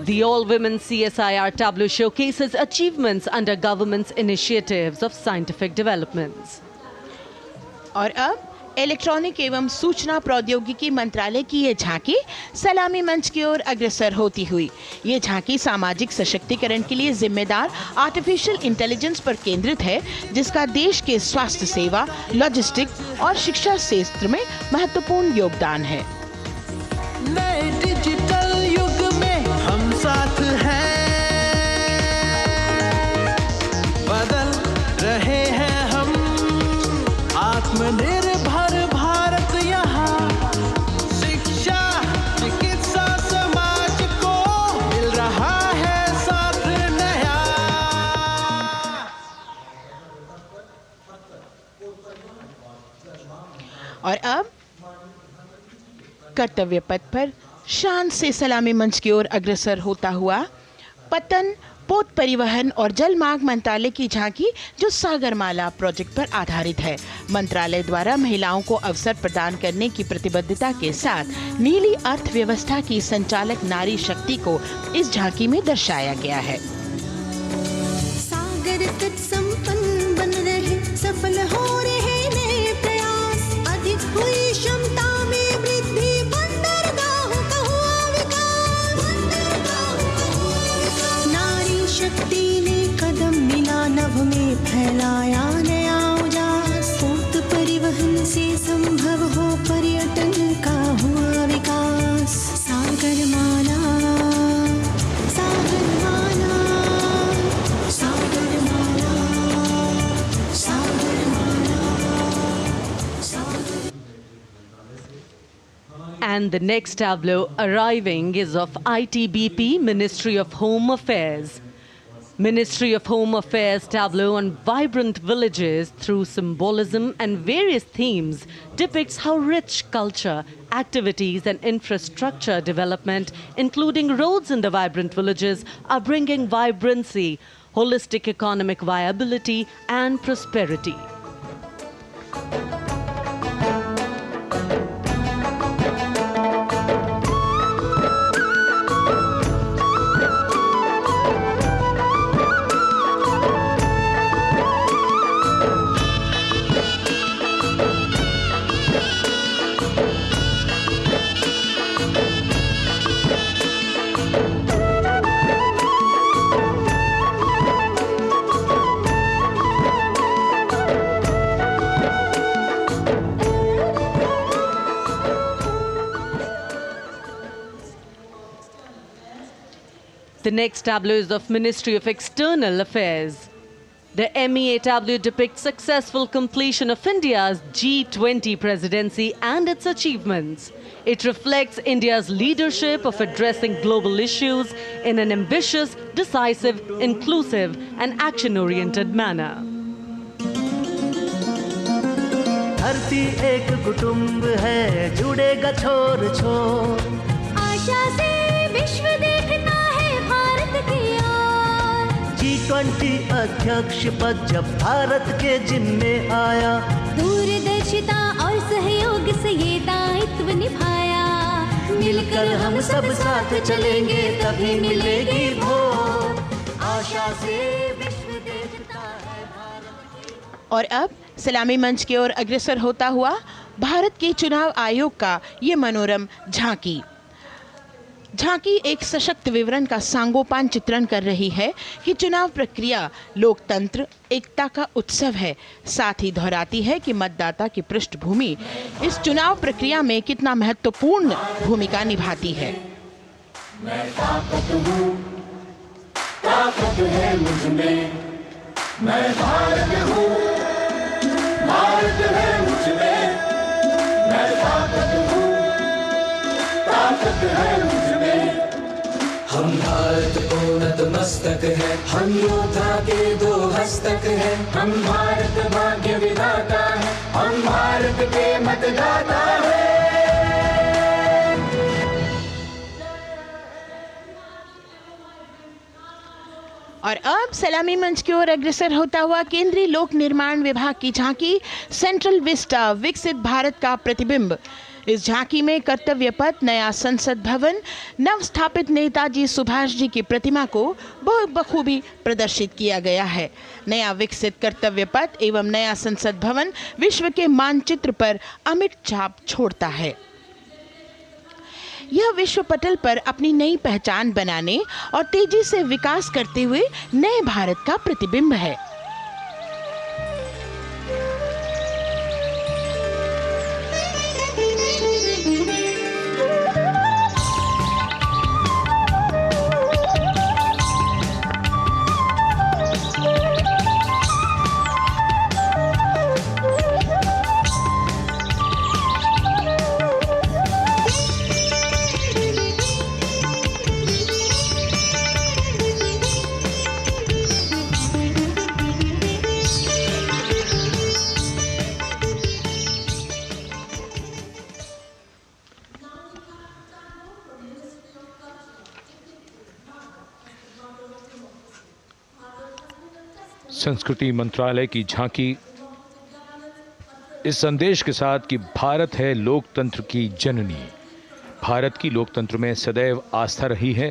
S14: The all-women CSIR tableau showcases achievements under government's initiatives of scientific developments.
S10: और अब इलेक्ट्रॉनिक एवं सूचना प्रौद्योगिकी मंत्रालय की ये झांकी सलामी मंच की ओर अग्रसर होती हुई। ये झांकी सामाजिक सशक्तिकरण के लिए जिम्मेदार आर्टिफिशियल इंटेलिजेंस पर केंद्रित है, जिसका देश के स्वास्थ्य सेवा, लॉजिस्टिक्स और शिक्षा क्षेत्र में महत्वपूर्ण योगदान है।
S18: नए डिजिटल युग में हम साथ हैं, बदल रहे हैं हम, आत्मनिर्भर भारत यहाँ, शिक्षा चिकित्सा समाज को मिल रहा है साथ नया।
S10: और अब कर्तव्य पथ पर शान से सलामी मंच की ओर अग्रसर होता हुआ पतन, पोत परिवहन और जल मार्ग मंत्रालय की झांकी, जो सागरमाला प्रोजेक्ट पर आधारित है। मंत्रालय द्वारा महिलाओं को अवसर प्रदान करने की प्रतिबद्धता के साथ नीली अर्थव्यवस्था की संचालक नारी शक्ति को इस झांकी में दर्शाया गया है।
S19: सागर तट संपन्न बन रहे, सफल हो रहे नए प्रयास, अधिक हुई क्षमता में वृद्धि, बंदरगाहों का हुआ विकास, नारी शक्ति ने कदम मिला नभ में, फैलाया नया उजास, पोत परिवहन से संभव हो पर्यटन का हुआ विकास। सागरमाला, सागरमाला, सागरमाला, सागरमाला, सागर।
S14: And the next tableau arriving is of ITBP, Ministry of Home Affairs. Ministry of Home Affairs tableau on vibrant villages through symbolism and various themes depicts how rich culture, activities and infrastructure development, including roads in the vibrant villages, are bringing vibrancy, holistic economic viability and prosperity. The next tableau is of Ministry of External Affairs. The MEA tableau depicts successful completion of India's G20 presidency and its achievements. It reflects India's leadership of addressing global issues in an ambitious, decisive, inclusive and action-oriented manner.
S18: धरती एक कुटुंब है, जुड़ेगा छोर छोर,
S19: आशा से विश्व देखता है भारत की ओर।
S18: G20 अध्यक्ष पद जब भारत के जिम्मे आया,
S19: दूरदर्शिता और सहयोग से ये दायित्व निभाया,
S18: मिलकर हम सब साथ चलेंगे तभी मिलेगी भोर, आशा से विश्व देखता है भारत की।
S10: और अब सलामी मंच की ओर अग्रसर होता हुआ भारत के चुनाव आयोग का ये मनोरम झांकी एक सशक्त विवरण का सांगोपान चित्रण कर रही है कि चुनाव प्रक्रिया लोकतंत्र, एकता का उत्सव है। साथ ही दोहराती है कि मतदाता की पृष्ठभूमि इस चुनाव प्रक्रिया में कितना महत्वपूर्ण भूमिका निभाती है।
S18: मैं ताकत हूँ, ताकत है मुझ में, मैं भारत हूँ, भारत है मुझ में, मैं ताकत हूँ, ताकत है मुझ में। हम भारत को नतमस्तक है, हम योद्धा के दो हस्तक है, हम भारत भाग्य विधाता है, हम भारत के मतदाता है।
S10: और अब सलामी मंच की ओर अग्रसर होता हुआ केंद्रीय लोक निर्माण विभाग की झांकी सेंट्रल विस्टा, विकसित भारत का प्रतिबिंब। इस झांकी में कर्तव्य पथ, नया संसद भवन, नव स्थापित नेताजी सुभाष जी की प्रतिमा को बहुत बखूबी प्रदर्शित किया गया है। नया विकसित कर्तव्य पथ एवं नया संसद भवन विश्व के मानचित्र पर अमिट छाप छोड़ता है। यह विश्व पटल पर अपनी नई पहचान बनाने और तेजी से विकास करते हुए नए भारत का प्रतिबिंब है।
S13: संस्कृति मंत्रालय की झांकी इस संदेश के साथ कि भारत है लोकतंत्र की जननी। भारत की लोकतंत्र में सदैव आस्था रही है।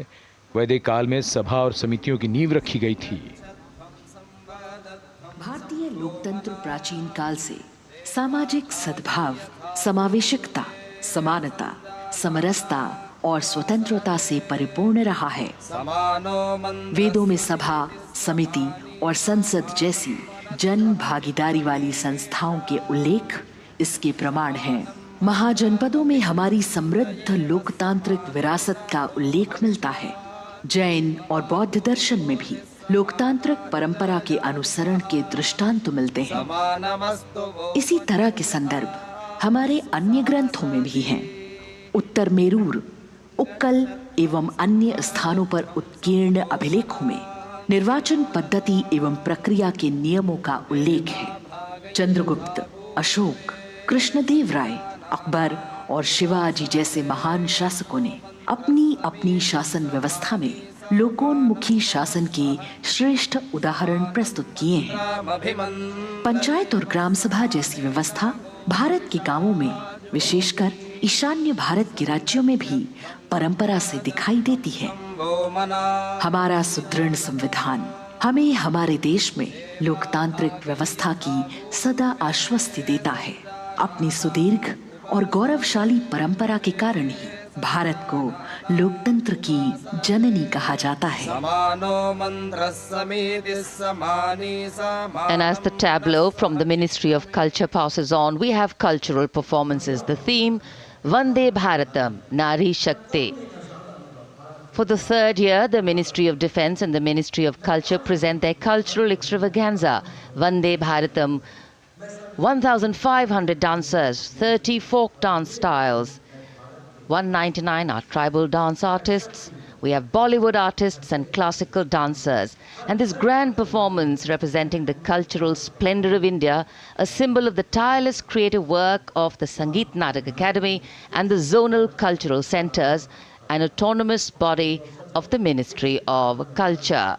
S13: वैदिक काल में सभा और समितियों की नींव रखी गई थी।
S6: भारतीय लोकतंत्र प्राचीन काल से सामाजिक सद्भाव, समावेशकता, समानता, समरसता और स्वतंत्रता से परिपूर्ण रहा है। वेदों में सभा, समिति और संसद जैसी जन भागीदारी वाली संस्थाओं के उल्लेख इसके प्रमाण हैं। महाजनपदों में हमारी समृद्ध लोकतांत्रिक विरासत का उल्लेख मिलता है। जैन और बौद्ध दर्शन में भी लोकतांत्रिक परंपरा के अनुसरण के दृष्टांत मिलते हैं। इसी तरह के संदर्भ हमारे अन्य ग्रंथों में भी हैं। उत्तर मेरूर, उक्कल एवं अन्य स्थानों पर उत्कीर्ण अभिलेखों में निर्वाचन पद्धति एवं प्रक्रिया के नियमों का उल्लेख है। चंद्रगुप्त, अशोक, कृष्णदेव राय, अकबर और शिवाजी जैसे महान शासकों ने अपनी अपनी शासन व्यवस्था में लोकोन्मुखी शासन के श्रेष्ठ उदाहरण प्रस्तुत किए हैं। पंचायत और ग्राम सभा जैसी व्यवस्था भारत के गांवों में, विशेषकर ईशान्य भारत के राज्यों में भी परंपरा से दिखाई देती है। हमारा सुदृढ़ संविधान हमें हमारे देश में लोकतांत्रिक व्यवस्था की सदा आश्वस्ति देता है। अपनी सुदीर्घ और गौरवशाली परंपरा के कारण ही भारत को लोकतंत्र की जननी कहा जाता है।
S22: And as the tableau from the Ministry of Culture passes on, we have cultural performances. The theme, Vande Bharatam, Nari Shakti. For the third year, the Ministry of Defence and the Ministry of Culture present their cultural extravaganza, Vande Bharatam. 1,500 dancers, 30 folk dance styles, 199 are tribal dance artists. We have Bollywood artists and classical dancers. And this grand performance representing the cultural splendor of India, a symbol of the tireless creative work of the Sangeet Natak Academy and the zonal cultural centers, an autonomous body of the Ministry of Culture.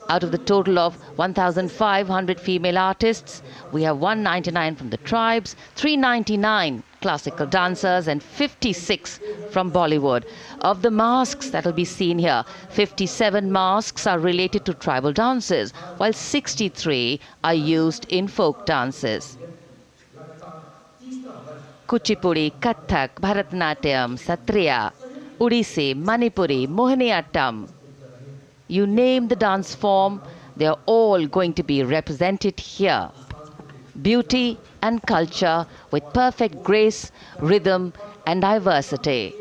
S22: Out of the total of 1,500 female artists, we have 199 from the tribes, 399 classical dancers and 56 from Bollywood. Of the masks that will be seen here, 57 masks are related to tribal dances, while 63 are used in folk dances. Kuchipudi, Kathak, Bharatanatyam, Satriya, Odissi, Manipuri, Mohiniyattam. You name the dance form, they are all going to be represented here. Beauty and culture with perfect grace, rhythm and diversity.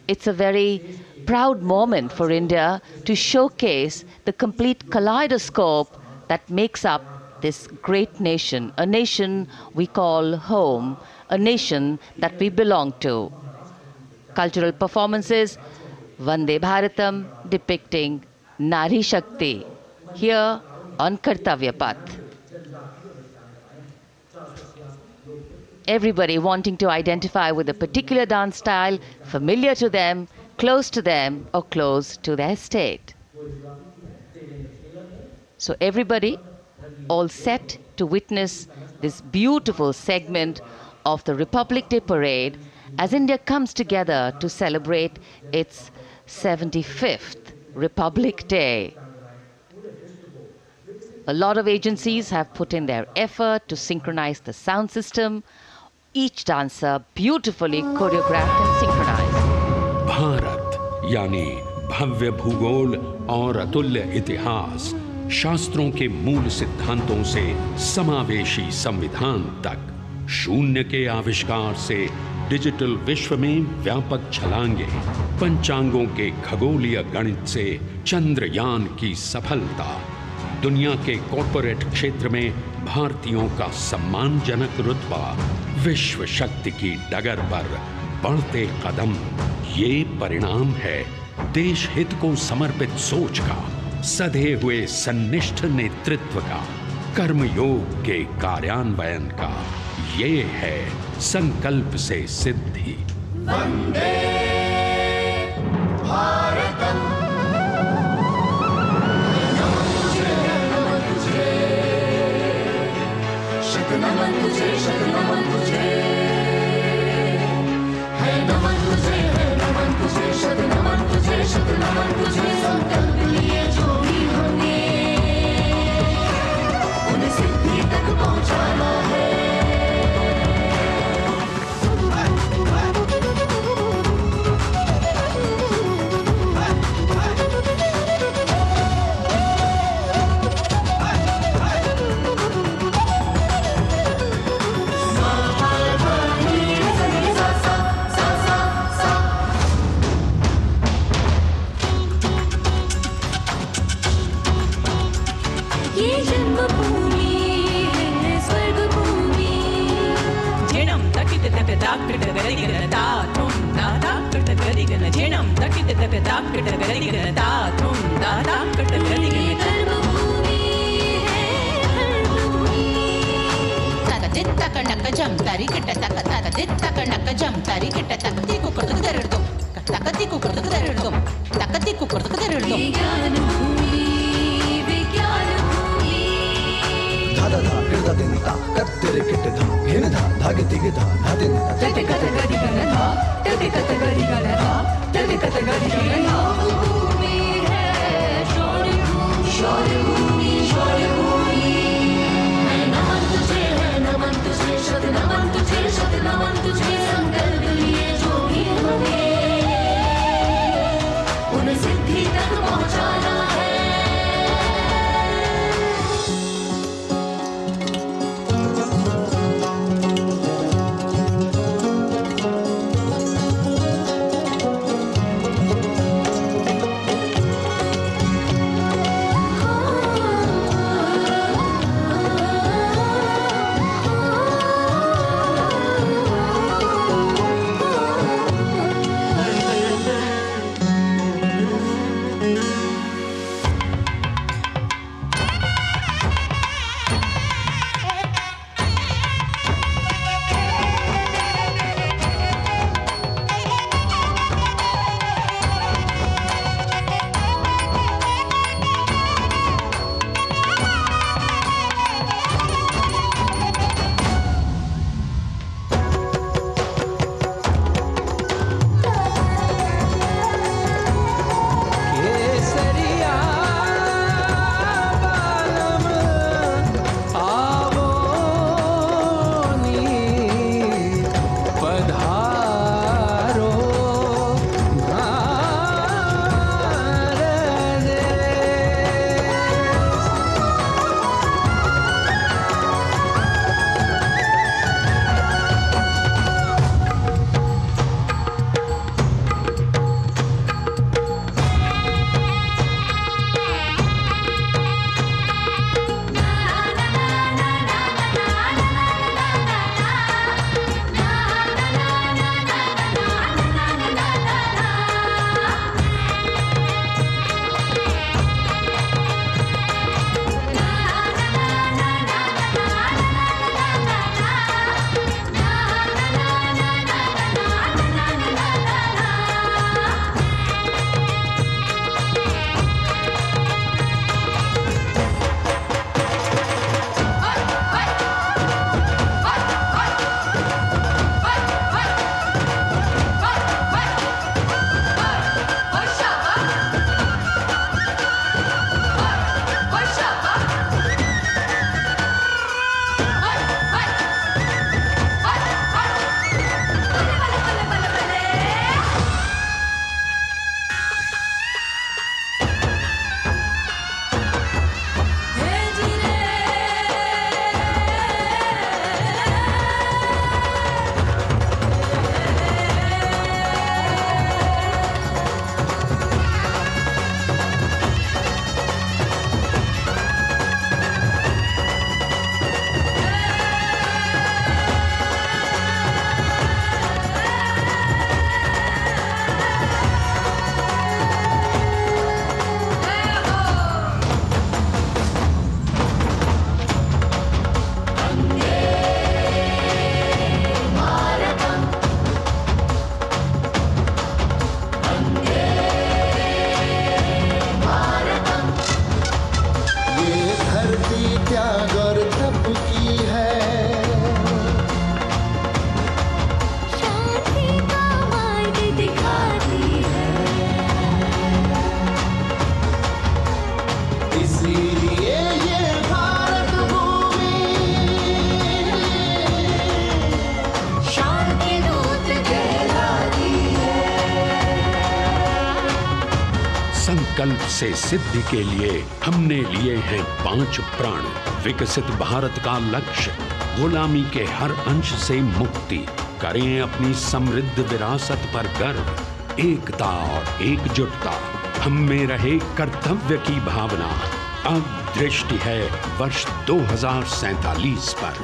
S22: It's a very proud moment for India to showcase the complete kaleidoscope that makes up this great nation, a nation we call home, a nation that we belong to. Cultural performances, Vande Bharatam depicting Nari Shakti here on Kartavya Path. Everybody wanting to identify with a particular dance style, familiar to them, close to them, or close to their state. So everybody all set to witness this beautiful segment of the Republic Day parade as India comes together to celebrate its 75th Republic Day. A lot of agencies have put in their effort to synchronize the sound system. Each dancer beautifully choreographed and synchronized.
S1: Bharat यानी भव्य भूगोल और अतुल्य इतिहास, शास्त्रों के मूल सिद्धांतों से समावेशी संविधान तक, शून्य के आविष्कार से डिजिटल विश्व में व्यापक छलांगे, पंचांगों के खगोलीय गणित से चंद्रयान की सफलता, दुनिया के कॉर्पोरेट क्षेत्र में भारतीयों का सम्मानजनक रुतबा, विश्व शक्ति की डगर पर बढ़ते कदम, ये परिणाम है देश हित को समर्पित सोच का, सधे हुए सन्निष्ठ नेतृत्व का, कर्मयोग के कार्यान्वयन का। ये है संकल्प से सिद्धि।
S18: वंदे भारतम, नमन तुझे, शतनमन तुझे, शतनमन तुझे, है नमन तुझे, है नमन तुझे, शतनमन तुझे, शतनमन तुझे। संकल्प लिए जो भी हमने उन्हें सिद्धि तक पहुंचाना है।
S1: संकल्प से सिद्धि के लिए हमने लिए हैं 5 प्रण। विकसित भारत का लक्ष्य, गुलामी के हर अंश से मुक्ति। करें अपनी समृद्ध विरासत पर गर्व, एकता और एकजुटता। हम में रहे कर्तव्य की भावना। अब दृष्टि है वर्ष 2047 पर।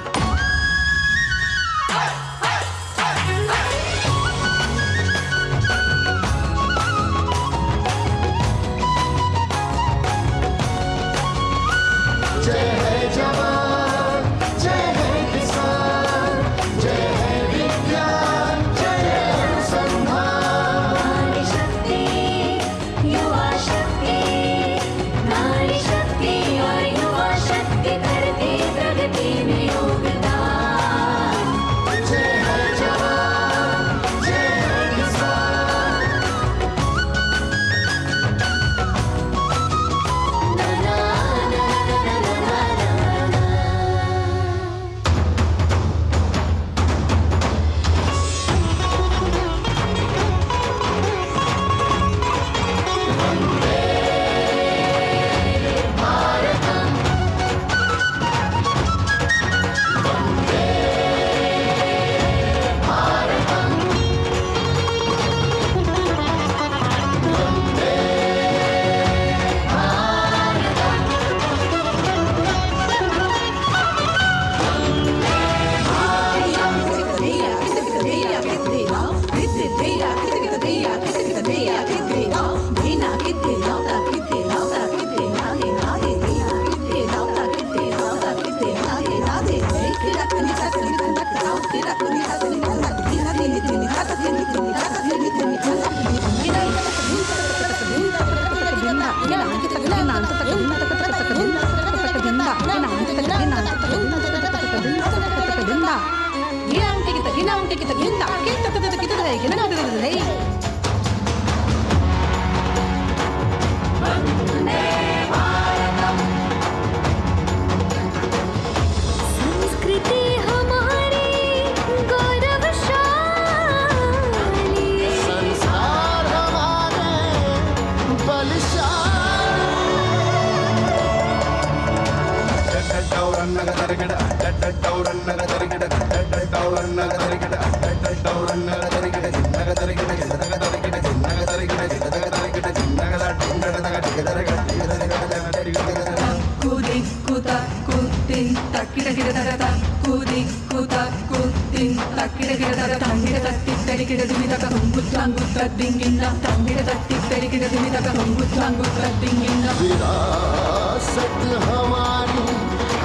S18: विरासत हमारी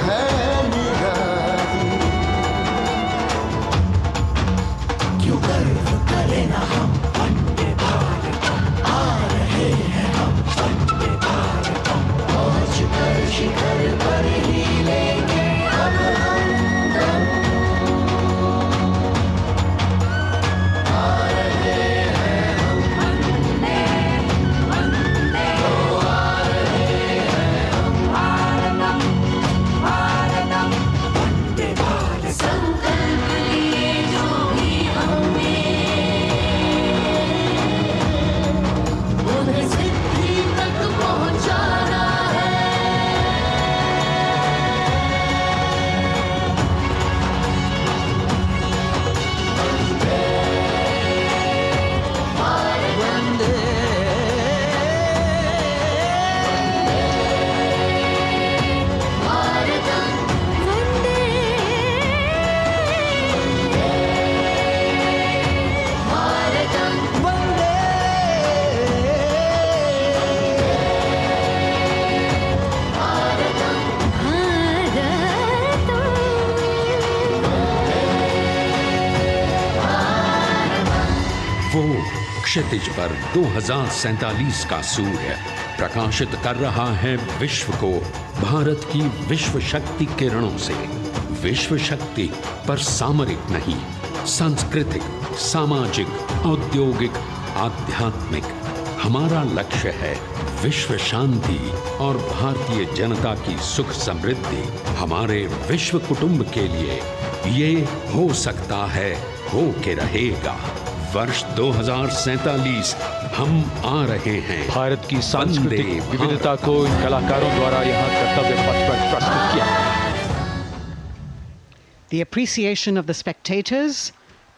S18: है निराली, क्यों गर्व करें ना हम वंदे भारतम, आ रहे हैं हम वंदे भारतम, पहुंच कर शिखर पर ही लेंगे अब हम दम, आ रहे हैं हम वंदे वंदे, ओ आ रहे हैं हम भारतम भारतम वंदे भारतम। संकल्प लिए जो भी हमने उन्हें सिद्धि तक पहुंचाना है। वंदे भारत वंदे भारतम वंदे भारतम वंदे भारतम
S1: वो क्षितिज पर 2047 का सूर्य प्रकाशित कर रहा है विश्व को भारत की विश्व शक्ति किरणों से। विश्व शक्ति पर सामरिक नहीं, सांस्कृतिक, सामाजिक, औद्योगिक, आध्यात्मिक। हमारा लक्ष्य है विश्व शांति और भारतीय जनता की सुख समृद्धि। हमारे विश्व कुटुंब के लिए ये हो सकता है, हो के रहेगा। वर्ष 2047 हम आ रहे हैं।
S13: भारत की सांस्कृतिक विविधता को इन कलाकारों द्वारा यहाँ कर्तव्य पथ पर प्रस्तुत किया गया।
S2: The appreciation of the spectators,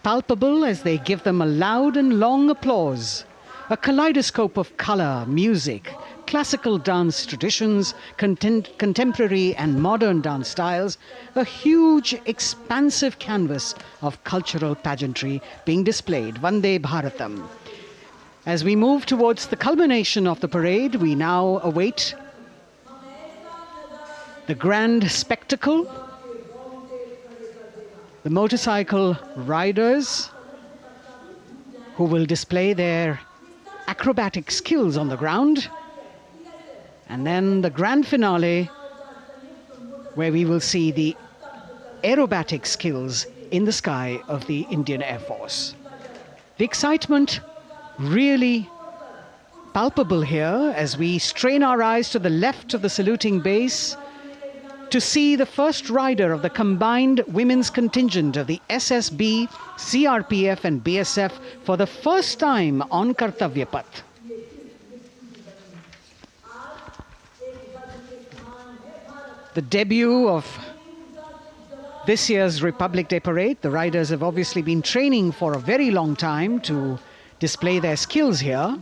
S2: palpable as they give them a loud and long applause. A kaleidoscope of color, music, classical dance traditions, contemporary and modern dance styles, a huge, expansive canvas of cultural pageantry being displayed, Vande Bharatam. As we move towards the culmination of the parade, we now await the grand spectacle. The motorcycle riders who will display their acrobatic skills on the ground, and then the grand finale where we will see the aerobatic skills in the sky of the Indian Air Force. The excitement really palpable here as we strain our eyes to the left of the saluting base to see the first rider of the combined women's contingent of the SSB, CRPF and BSF for the first time on Kartavya Path. The debut of this year's Republic Day Parade. The riders have obviously been training for a very long time to display their skills here.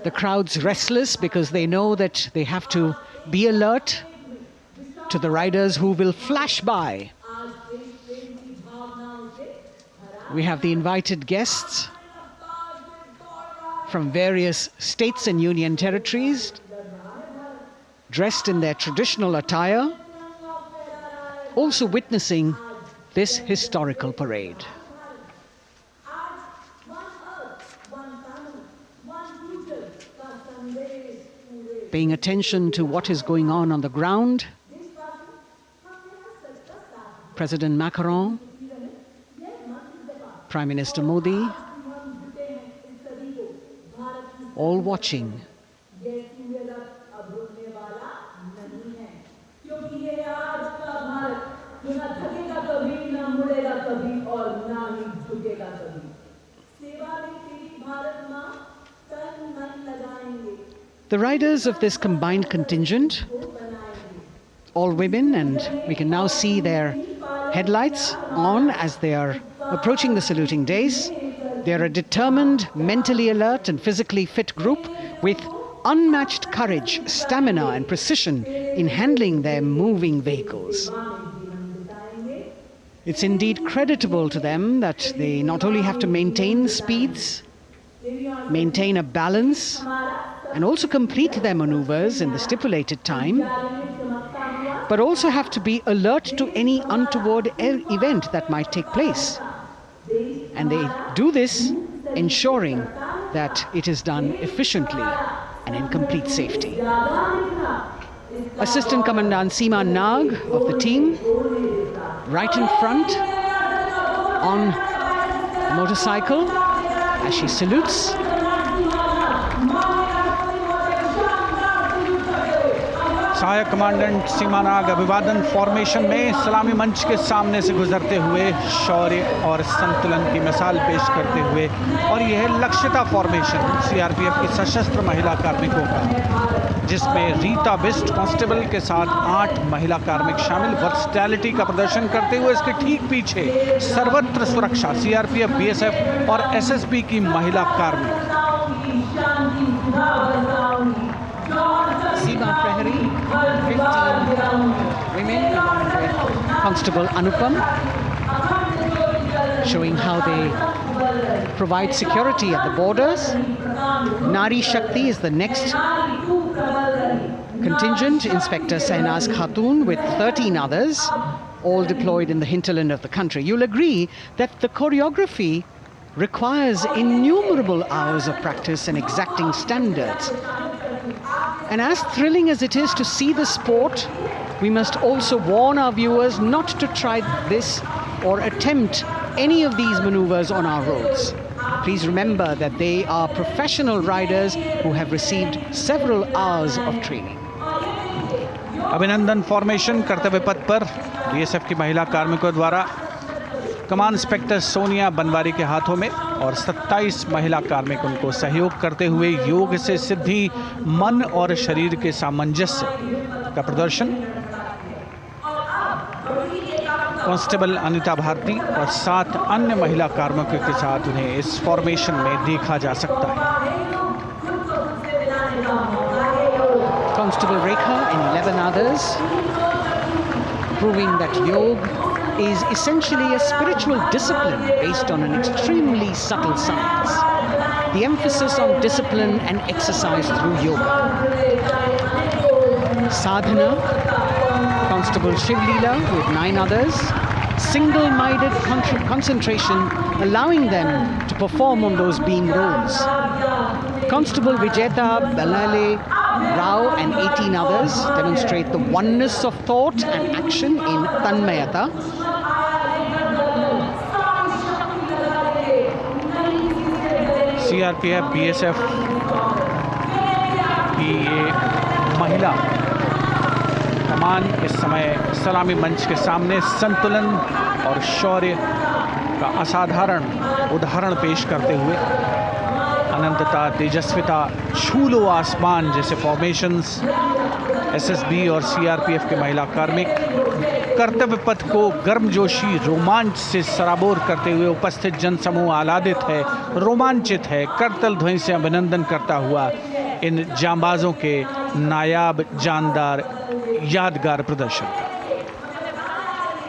S2: The crowd's restless because they know that they have to be alert to the riders who will flash by. We have the invited guests from various states and union territories, dressed in their traditional attire, also witnessing this historical parade. Paying attention to what is going on the ground, President Macron, Prime Minister Modi, all watching. The riders of this combined contingent, all women, and we can now see their headlights on as they are approaching the saluting days. They are a determined, mentally alert and physically fit group with unmatched courage, stamina and precision in handling their moving vehicles. It's indeed creditable to them that they not only have to maintain speeds, maintain a balance, and also complete their maneuvers in the stipulated time, but also have to be alert to any untoward event that might take place. And they do this ensuring that it is done efficiently and in complete safety. Assistant Commandant Seema Nag of the team, right in front on a motorcycle as she salutes.
S16: सहायक commandant सीमा नाग अभिवादन formation में सलामी मंच के सामने से गुजरते हुए शौर्य और संतुलन की मिसाल पेश करते हुए, और यह लक्ष्यता फॉर्मेशन सीआरपीएफ की सशस्त्र महिला कार्मिकों का, जिसमें रीता बिस्ट कांस्टेबल के साथ 8 महिला कार्मिक शामिल वर्सटैलिटी का प्रदर्शन करते हुए, इसके ठीक पीछे सर्वत्र सुरक्षा सीआरपीएफ, बीएसएफ और एसएसबी की महिला कार्मिक।
S2: Seema Prahari, 15 women along with Constable Anupam, showing how they provide security at the borders. Nari Shakti is the next contingent, Inspector Sahnaz Khatun with 13 others, all deployed in the hinterland of the country. You'll agree that the choreography requires innumerable hours of practice and exacting standards. And as thrilling as it is to see the sport, we must also warn our viewers not to try this or attempt any of these maneuvers on our roads. Please remember that they are professional riders who have received several hours of training.
S16: अभिनंदन formation कर्तव्य पथ पर BSF की महिला कार्मिकों द्वारा कमान inspector Sonia Banwari के हाथों में और 27 महिला कार्मिक उनको सहयोग करते हुए योग से सिद्धि, मन और शरीर के सामंजस्य का प्रदर्शन। कांस्टेबल अनिता भारती और 7 अन्य महिला कार्मिकों के साथ उन्हें इस फॉर्मेशन में देखा जा सकता है।
S2: Constable Rekha and 11 others, proving that yoga is essentially a spiritual discipline based on an extremely subtle science. The emphasis on discipline and exercise through yoga. Sadhana, Constable Shivleela with 9 others, single-minded concentration, allowing them to perform on those beam roles. Constable Vijeta Balale Rao and 18 others demonstrate the oneness of thought and action in Tanmayata.
S16: CRPF, BSF की ये महिला कमान इस समय सलामी मंच के सामने संतुलन और शौर्य का असाधारण उदाहरण पेश करते हुए अनंतता, तेजस्विता, छू लो आसमान जैसे फॉर्मेशंस एसएसबी और सीआरपीएफ के महिला कार्मिक कर्तव्य पथ को गर्मजोशी रोमांच से सराबोर करते हुए उपस्थित जनसमूह आह्लादित है, रोमांचित है, करतल ध्वनि से अभिनंदन करता हुआ इन जांबाजों के नायाब, जानदार, यादगार प्रदर्शन का।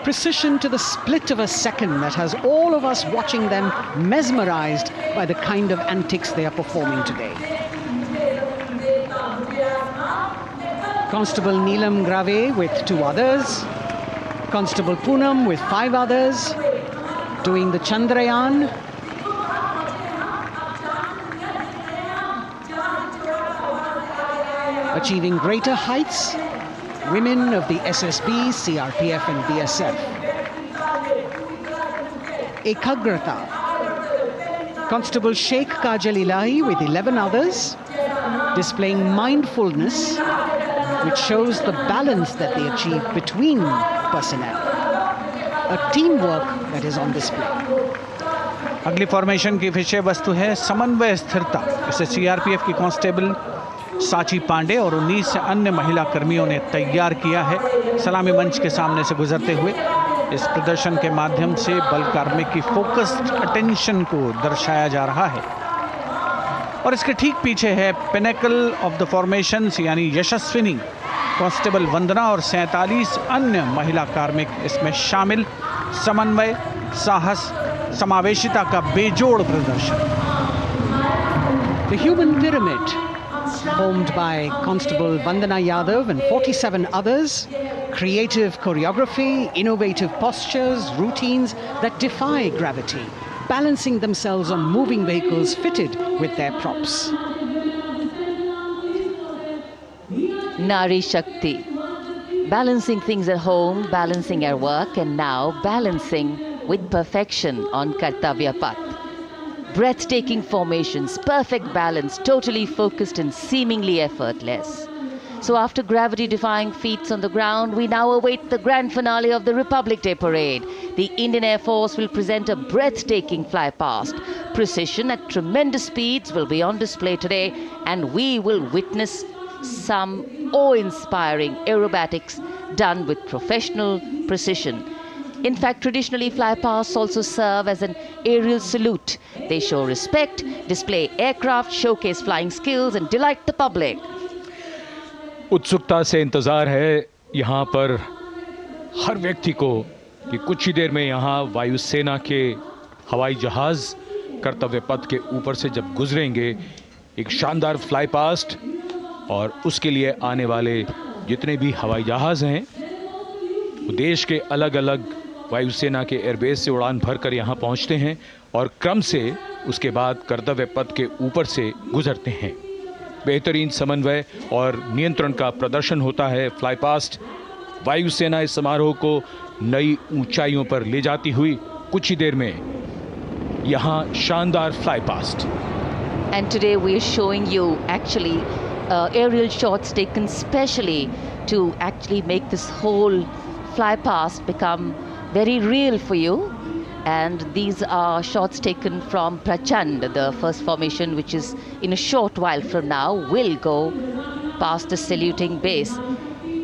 S2: Precision to the split of a second that has all of us watching them mesmerized by the kind of antics they are performing today. Constable Neelam Grave with 2 others, Constable Poonam with 5 others, doing the Chandrayaan. Achieving greater heights, women of the SSB, CRPF and BSF. Ekagrata. Constable Sheikh Kajal Ilahi with 11 others, displaying mindfulness, which shows the balance that they achieve between personnel. A teamwork that is on display.
S16: अगली formation की विषय वस्तु है समन्वय स्थिरता। इसे CRPF की constable साची पांडे और 19 अन्य महिला कर्मियों ने तैयार किया है। सलामी मंच के सामने से गुजरते हुए इस प्रदर्शन के माध्यम से बल कार्मिक की फोकस्ड अटेंशन को दर्शाया जा रहा है और इसके ठीक पीछे है पिनेकल ऑफ द फॉर्मेशंस यानी यशस्विनी कांस्टेबल वंदना और 47 अन्य महिला कार्मिक इसमें शामिल। समन्वय, साहस, समावेशिता का बेजोड़ प्रदर्शन।
S2: The human pyramid, formed by Constable Vandana Yadav and 47 others, creative choreography, innovative postures, routines that defy gravity, balancing themselves on moving vehicles fitted with their props.
S22: Nari Shakti, balancing things at home, balancing at work, and now balancing with perfection on Kartavya Path. Breathtaking formations, perfect balance, totally focused and seemingly effortless. So after gravity-defying feats on the ground, we now await the grand finale of the Republic Day Parade. The Indian Air Force will present a breathtaking fly-past. Precision at tremendous speeds will be on display today, and we will witness some awe-inspiring aerobatics done with professional precision. In fact, traditionally, flypasts also serve as an aerial salute. They show respect, display aircraft, showcase flying skills, and delight the public.
S13: उत्सुकता से इंतज़ार है यहाँ पर हर व्यक्ति को कि कुछ ही देर में यहाँ वायुसेना के हवाई जहाज़ कर्तव्य पथ के ऊपर से जब गुजरेंगे, एक शानदार फ्लाई पास्ट और उसके लिए आने वाले जितने भी हवाई जहाज़ हैं वो देश के अलग अलग वायुसेना के एयरबेस से उड़ान भरकर यहाँ पहुँचते हैं और क्रम से उसके बाद कर्तव्य पथ के ऊपर से गुजरते हैं। बेहतरीन समन्वय और नियंत्रण का प्रदर्शन होता है। फ्लाई पास्ट वायुसेना इस समारोह को नई ऊंचाइयों पर ले जाती हुई कुछ ही देर में यहाँ शानदार fly past.
S22: And today we are showing you actually aerial shots taken specially to actually make this whole fly past become very real for you. And these are shots taken from Prachand, the first formation, which is in a short while from now will go past the saluting base.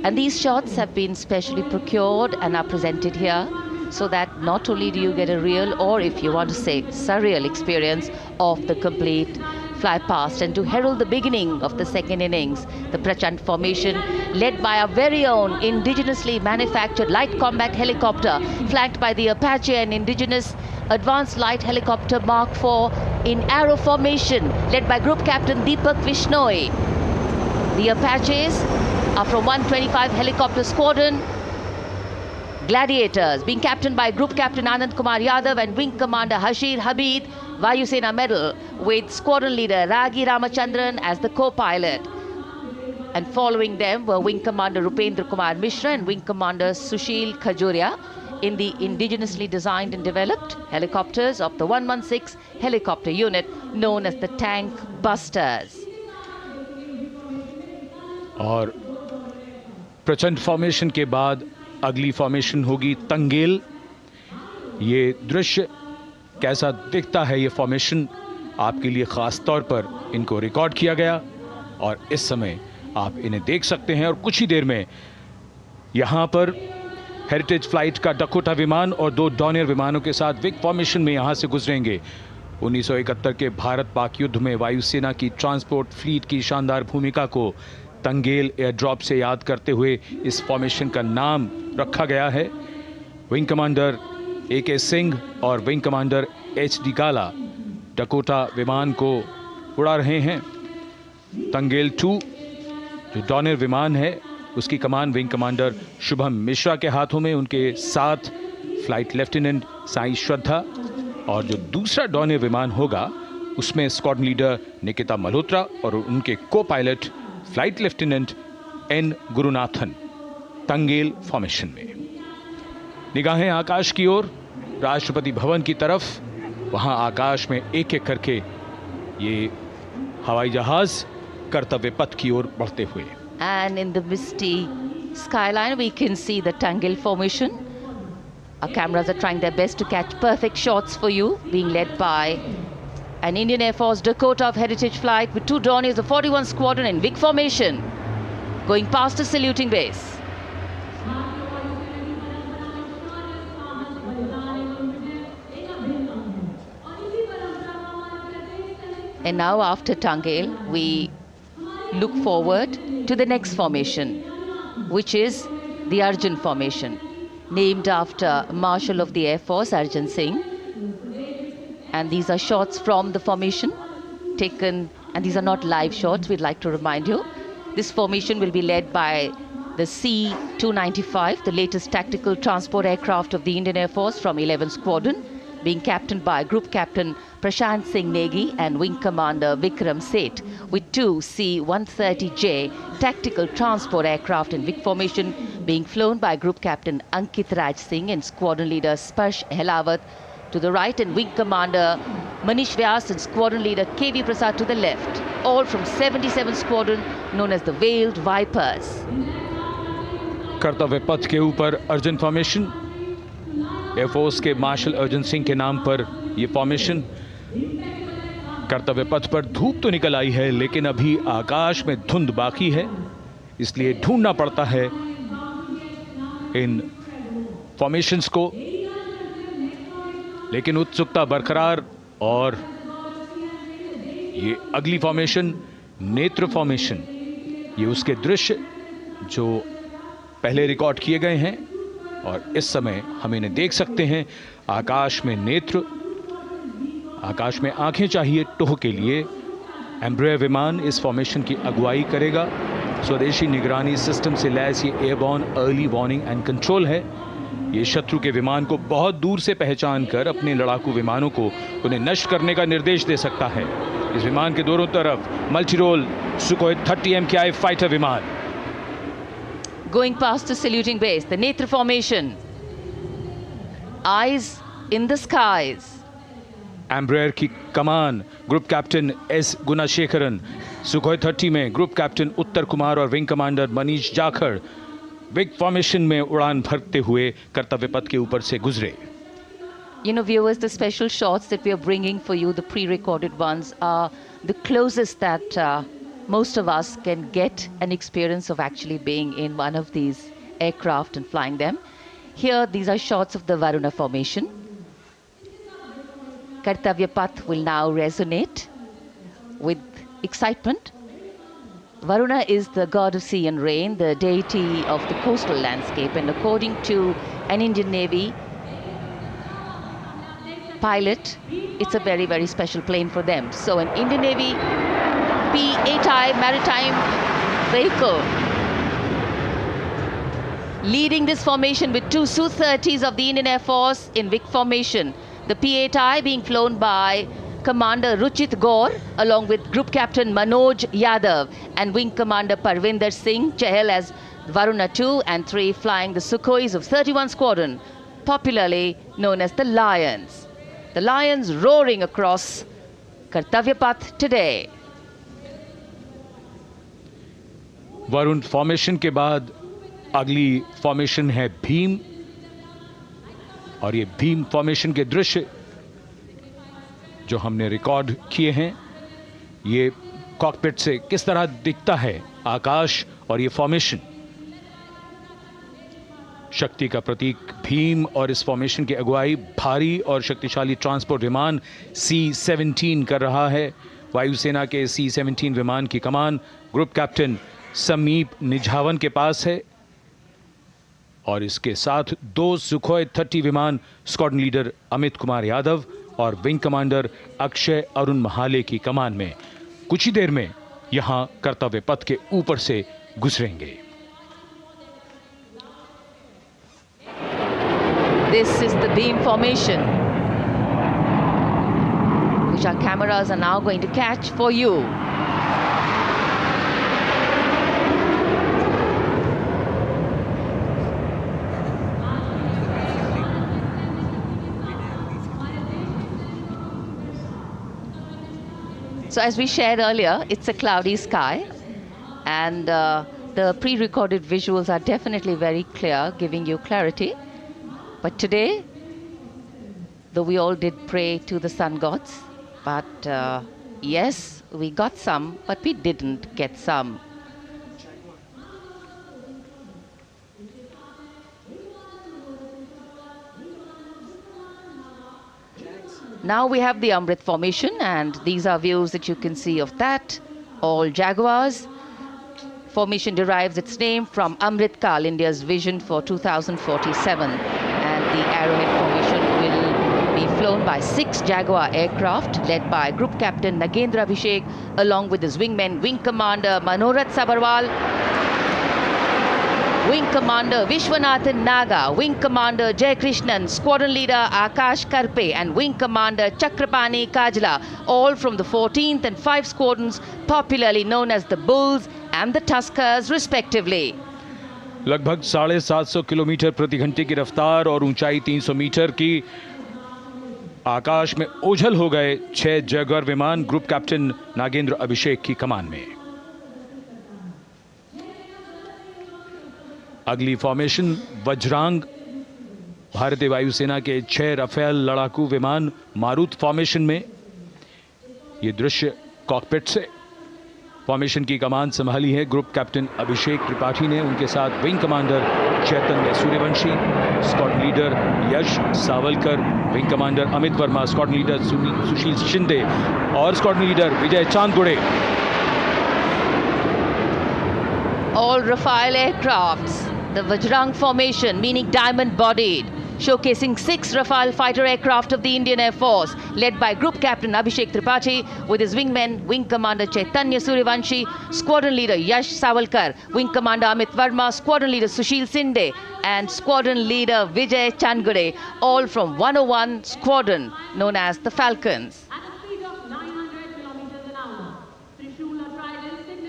S22: And these shots have been specially procured and are presented here so that not only do you get a real, or if you want to say surreal experience of the complete fly past, and to herald the beginning of the second innings, the Prachand formation led by our very own indigenously manufactured light combat helicopter, flanked by the Apache and indigenous advanced light helicopter Mark IV in arrow formation, led by Group Captain Deepak Vishnoi. The Apaches are from 125 Helicopter Squadron. Gladiators, being captained by Group Captain Anand Kumar Yadav and Wing Commander Hashir Habib, Vayu Sena Medal, with Squadron Leader Ragi Ramachandran as the co-pilot. And following them were Wing Commander Rupendra Kumar Mishra and Wing Commander Sushil Khajuria in the indigenously designed and developed helicopters of the 116 helicopter unit known as the Tank Busters.
S13: और प्रचंड formation के बाद अगली formation होगी तंगेल। ये दृश्य कैसा दिखता है, ये फॉर्मेशन आपके लिए खास तौर पर इनको रिकॉर्ड किया गया और इस समय आप इन्हें देख सकते हैं। और कुछ ही देर में यहाँ पर हेरिटेज फ्लाइट का डकोटा विमान और 2 डॉनियर विमानों के साथ विग फॉर्मेशन में यहाँ से गुजरेंगे। 1971 के भारत पाक युद्ध में वायुसेना की ट्रांसपोर्ट फ्लीट की शानदार भूमिका को तंगेल एयर ड्रॉप से याद करते हुए इस फॉर्मेशन का नाम रखा गया है। विंग कमांडर AK सिंह और विंग कमांडर HD काला डकोटा विमान को उड़ा रहे हैं। तंगेल 2 जो डॉनियर विमान है उसकी कमान विंग कमांडर शुभम मिश्रा के हाथों में, उनके साथ फ्लाइट लेफ्टिनेंट साई श्रद्धा, और जो दूसरा डॉनियर विमान होगा उसमें स्क्वाड्रन लीडर निकिता मल्होत्रा और उनके copilot flight lieutenant N Gurunathan. Tangail formation में निगाहें आकाश की ओर, राष्ट्रपति भवन की तरफ। वहां आकाश में एक एक करके ये हवाई जहाज कर्तव्य पथ की ओर बढ़ते हुए।
S22: And in the misty skyline we can see the Tangel formation. Our cameras are trying their best to catch perfect shots for you, being led by an Indian Air Force Dakota of Heritage Flight with 2 Dorniers of 41 Squadron in big formation, going past a saluting base. And now after Tangel, we look forward to the next formation, which is the Arjun formation, named after Marshal of the Air Force Arjun Singh. And these are shots from the formation taken, and these are not live shots, we'd like to remind you. This formation will be led by the C-295, the latest tactical transport aircraft of the Indian Air Force from 11 Squadron, being captained by Group Captain Prashant Singh Negi and Wing Commander Vikram Seth, with 2 C-130J tactical transport aircraft in big formation being flown by Group Captain Ankit Raj Singh and Squadron Leader Sparsh Helawat to the right, and Wing Commander Manish Vyas and Squadron Leader KV Prasad to the left, all from 77 Squadron known as the Veiled Vipers.
S13: कर्तव्य पथ के ऊपर Arjun formation, air force के martial Arjun Singh के नाम पर यह formation. कर्तव्य पथ पर धूप तो निकल आई है लेकिन अभी आकाश में धुंध बाकी है, इसलिए ढूंढना पड़ता है इन फॉर्मेशंस को, लेकिन उत्सुकता बरकरार। और ये अगली फॉर्मेशन नेत्र फॉर्मेशन, ये उसके दृश्य जो पहले रिकॉर्ड किए गए हैं और इस समय हम इन्हें देख सकते हैं। आकाश में नेत्र, आकाश में आंखें चाहिए टोह के लिए। एम्ब्रेयर विमान इस फॉर्मेशन की अगुवाई करेगा। स्वदेशी निगरानी सिस्टम से लैस ये airborne early warning and control है। ये शत्रु के विमान को बहुत दूर से पहचान कर अपने लड़ाकू विमानों को उन्हें नष्ट करने का निर्देश दे सकता है। इस विमान के दोनों तरफ multi role Sukhoi 30 MKI fighter विमान।
S22: Going past the saluting base, the Netra formation, eyes in the skies.
S13: Embraer की कमान ग्रुप कैप्टन S गुणाशेखरन, सुखोई 30 में ग्रुप कैप्टन उत्तर कुमार और wing commander Manish Jakhar big formation में उड़ान भरते हुए कर्तव्य पथ के ऊपर से गुजरे।
S22: Viewers, the special shots that we are bringing for you, the pre-recorded ones, are the closest that most of us can get an experience of actually being in one of these aircraft and flying them. Here, these are shots of the Varuna formation. Kartavya Path will now resonate with excitement. Varuna is the god of sea and rain, the deity of the coastal landscape, and according to an Indian Navy pilot, it's a very, very special plane for them. So an Indian Navy P-8I maritime vehicle leading this formation with two Su-30s of the Indian Air Force in Vic formation. The P-8I being flown by Commander Ruchit Gaur along with Group Captain Manoj Yadav and Wing Commander Parvinder Singh Chahal as Varuna 2 and 3 flying the Sukhois of 31 Squadron, popularly known as the Lions. The Lions roaring across Kartavya Path today.
S13: Varun formation के बाद अगली formation है भीम, और ये Bhim formation के दृश्य जो हमने रिकॉर्ड किए हैं, ये कॉकपिट से किस तरह दिखता है आकाश और ये फॉर्मेशन। शक्ति का प्रतीक भीम और इस फॉर्मेशन की अगुवाई भारी और शक्तिशाली ट्रांसपोर्ट विमान C-17 कर रहा है। वायुसेना के C-17 विमान की कमान ग्रुप कैप्टन समीप निझावन के पास है और इसके साथ 2 सुखोई 30 विमान स्क्वाड्रन लीडर अमित कुमार यादव और विंग कमांडर अक्षय अरुण महाले की कमान में कुछ ही देर में यहां कर्तव्य पथ के ऊपर से गुजरेंगे।
S22: This is the beam formation, which our cameras are now going to catch for you. So as we shared earlier, it's a cloudy sky, and the pre-recorded visuals are definitely very clear, giving you clarity. But today, though we all did pray to the sun gods, but yes, we got some, but we didn't get some. Now we have the Amrit formation, and these are views that you can see of that. All Jaguars. Formation derives its name from Amrit Kal, India's vision for 2047. And the Arrowhead formation will be flown by 6 Jaguar aircraft led by Group Captain Nagendra Abhishek along with his wingmen, Wing Commander Manorat Sabarwal, Wing Commander Vishwanathan Naga, Wing Commander Jay Krishnan, Squadron Leader Akash Karpe and Wing Commander Chakrapani Kajla, all from the 14th and 5 squadrons popularly known as the Bulls and the Tuskers respectively.
S13: लगभग 750 kilometre प्रति घंटे की रफ्तार और ऊंचाई 300 metre की आकाश में ओझल हो गए 6 जैगुआर विमान ग्रुप कैप्टन नागेंद्र अभिषेक की कमान में। अगली फॉर्मेशन वज्रांग, भारतीय वायुसेना के 6 राफेल लड़ाकू विमान मारुत फॉर्मेशन में। ये दृश्य कॉकपिट से। फॉर्मेशन की कमान संभाली है ग्रुप कैप्टन अभिषेक त्रिपाठी ने, उनके साथ wing commander Chaitanya Suryavanshi, squadron leader Yash Savalkar, wing commander Amit Verma, squadron leader Sushil Shinde और squadron leader Vijay Chandgude.
S22: All Rafale aircrafts, the Vajrang formation, meaning diamond-bodied, showcasing 6 Rafale fighter aircraft of the Indian Air Force, led by Group Captain Abhishek Tripathi with his wingmen, Wing Commander Chaitanya Suryavanshi, Squadron Leader Yash Savalkar, Wing Commander Amit Verma, Squadron Leader Sushil Sinde, and Squadron Leader Vijay Chandgure, all from 101 Squadron, known as the Falcons.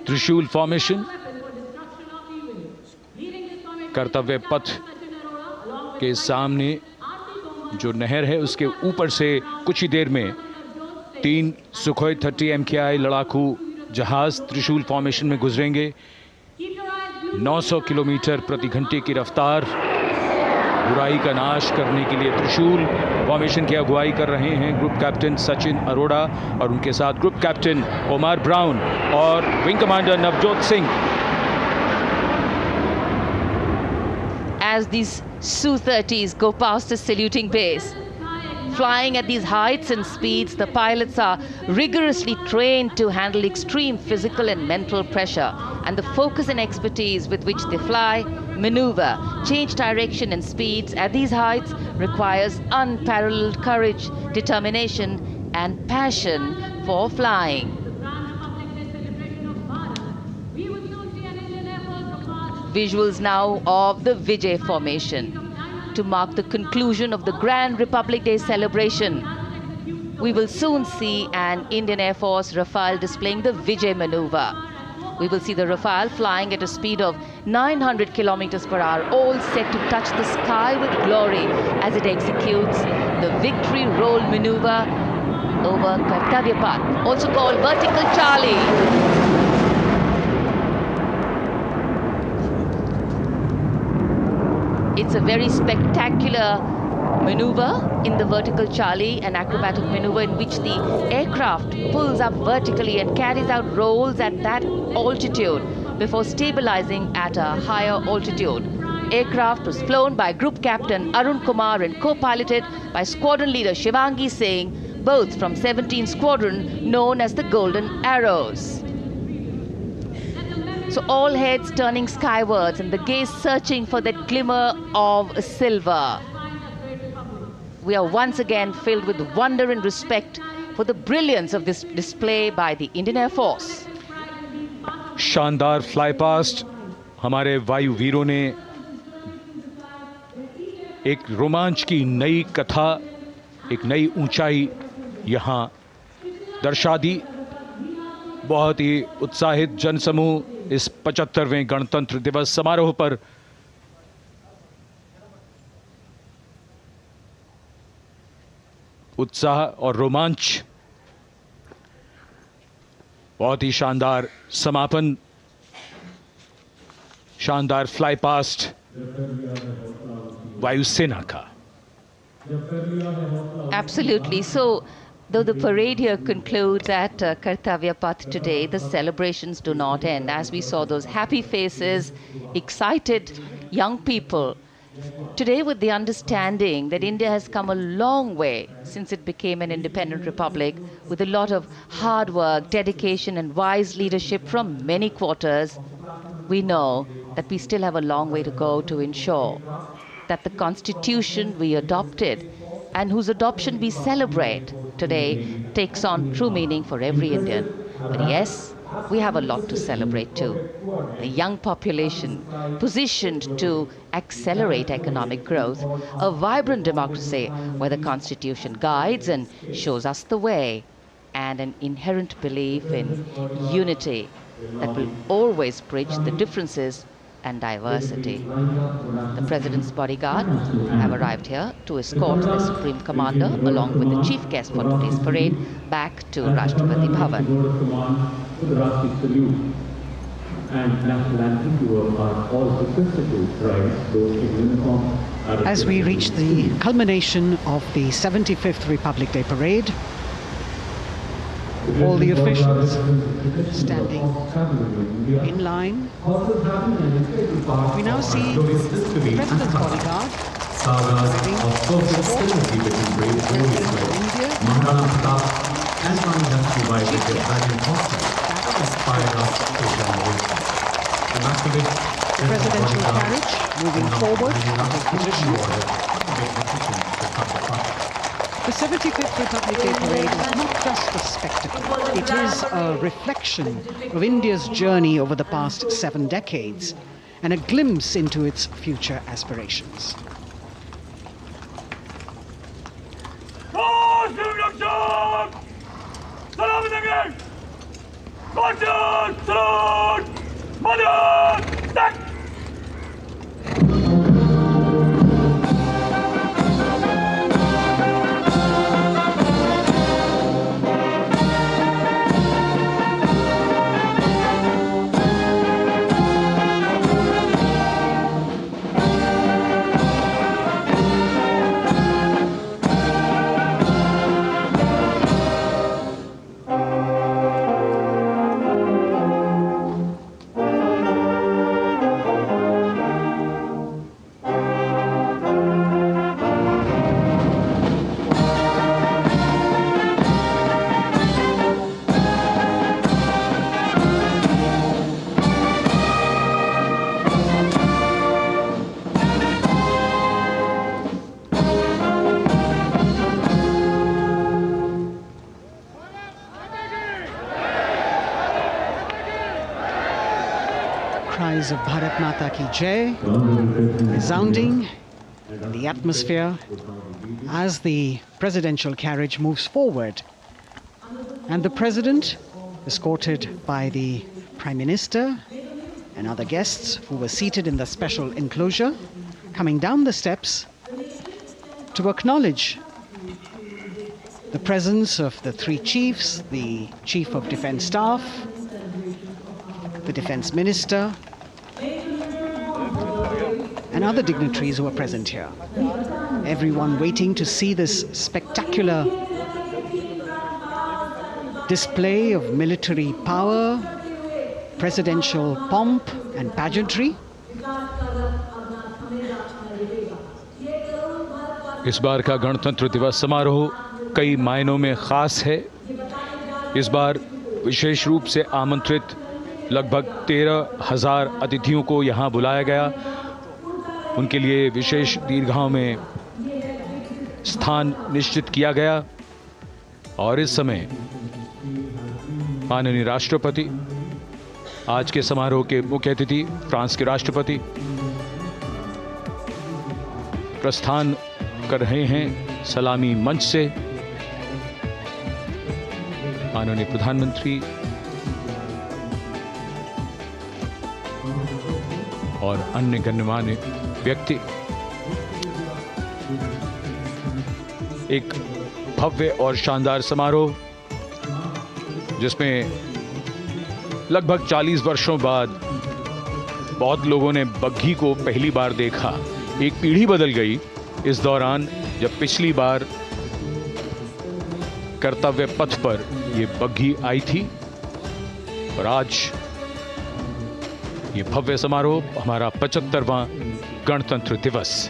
S13: त्रिशूल formation कर्तव्य पथ के सामने जो नहर है उसके ऊपर से कुछ ही देर में 3 सुखोई 30 MKI लड़ाकू जहाज त्रिशूल फॉर्मेशन में गुजरेंगे। 900 किलोमीटर प्रति घंटे की रफ्तार बुराई का नाश करने के लिए त्रिशूल फॉर्मेशन की अगुवाई कर रहे हैं ग्रुप कैप्टन सचिन अरोड़ा और उनके साथ ग्रुप कैप्टन ओमार ब्राउन और wing commander Navjot Singh.
S22: As these Su-30s go past the saluting base, flying at these heights and speeds, the pilots are rigorously trained to handle extreme physical and mental pressure, and the focus and expertise with which they fly, maneuver, change direction and speeds at these heights requires unparalleled courage, determination and passion for flying. Visuals now of the Vijay formation to mark the conclusion of the Grand Republic Day celebration. We will soon see an Indian Air Force Rafale displaying the Vijay maneuver. We will see the Rafale flying at a speed of 900 kilometers per hour, all set to touch the sky with glory as it executes the victory roll maneuver over Kartavya Path, also called Vertical Charlie. It's a very spectacular maneuver in the Vertical Charlie, an acrobatic maneuver in which the aircraft pulls up vertically and carries out rolls at that altitude before stabilizing at a higher altitude. Aircraft was flown by Group Captain Arun Kumar and co-piloted by Squadron Leader Shivangi Singh, both from 17th Squadron known as the Golden Arrows. So all heads turning skywards and the gaze searching for that glimmer of silver. We are once again filled with wonder and respect for the brilliance of this display by the Indian Air Force.
S13: शानदार fly past हमारे वायु वीरों ने एक रोमांच की नई कथा, एक नई ऊंचाई यहां दर्शा दी। बहुत ही उत्साहित जनसमूह इस 75वें गणतंत्र दिवस समारोह पर उत्साह और रोमांच, बहुत ही शानदार समापन, शानदार फ्लाई पास्ट वायुसेना का।
S22: Absolutely. So, though the parade here concludes at Kartavya Path today, the celebrations do not end. As we saw those happy faces, excited young people, today with the understanding that India has come a long way since it became an independent republic, with a lot of hard work, dedication and wise leadership from many quarters, we know that we still have a long way to go to ensure that the constitution we adopted and whose adoption we celebrate today takes on true meaning for every Indian. But yes, we have a lot to celebrate too. A young population positioned to accelerate economic growth, a vibrant democracy where the constitution guides and shows us the way, and an inherent belief in unity that will always bridge the differences and diversity. The President's bodyguard have arrived here to escort the Supreme Commander along with the chief guest for today's parade back to Rashtrapati Bhavan.
S2: As we reach the culmination of the 75th Republic Day Parade, all the officials standing in line. We now see the President's bodyguard arriving to escort the President of India, Chief Guest, the presidential carriage moving forward to position. The 75th Republic Day Parade is not just a spectacle. It is a reflection of India's journey over the past 7 decades and a glimpse into its future aspirations. cries of Bharat Mata Ki Jai resounding in the atmosphere as the presidential carriage moves forward. And the President, escorted by the Prime Minister and other guests who were seated in the special enclosure, coming down the steps to acknowledge the presence of the three chiefs, the Chief of Defence Staff, the Defence Minister, and other dignitaries who are present here. Everyone waiting to see this spectacular display of military power, presidential pomp and pageantry.
S13: इस बार का गणतंत्र दिवस समारोह कई मायनों में खास है। इस बार विशेष रूप से आमंत्रित लगभग 13,000 अतिथियों को यहाँ बुलाया गया। उनके लिए विशेष दीर्घाओं में स्थान निश्चित किया गया और इस समय माननीय राष्ट्रपति, आज के समारोह के मुख्य अतिथि फ्रांस के राष्ट्रपति, प्रस्थान कर रहे हैं सलामी मंच से। माननीय प्रधानमंत्री और अन्य गण्यमान्य व्यक्ति एक भव्य और शानदार समारोह जिसमें लगभग 40 वर्षों बाद बहुत लोगों ने बग्घी को पहली बार देखा। एक पीढ़ी बदल गई इस दौरान, जब पिछली बार कर्तव्य पथ पर ये बग्घी आई थी और आज ये भव्य समारोह हमारा 75वां गणतंत्र दिवस।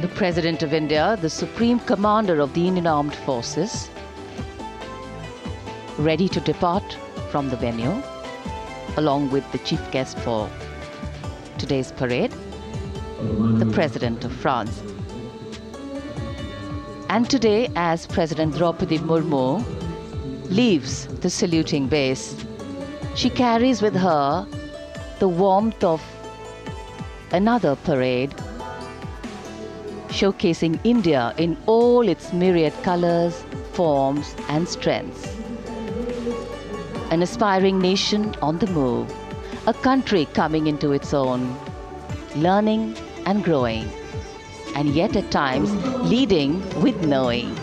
S22: The President of India, the Supreme Commander of the Indian Armed Forces, ready to depart from the venue, along with the chief guest for today's parade, the President of France. And today, as President Draupadi Murmu leaves the saluting base, she carries with her the warmth of another parade, showcasing India in all its myriad colors, forms, and strengths. An aspiring nation on the move, a country coming into its own, learning and growing, and yet at times leading with knowing,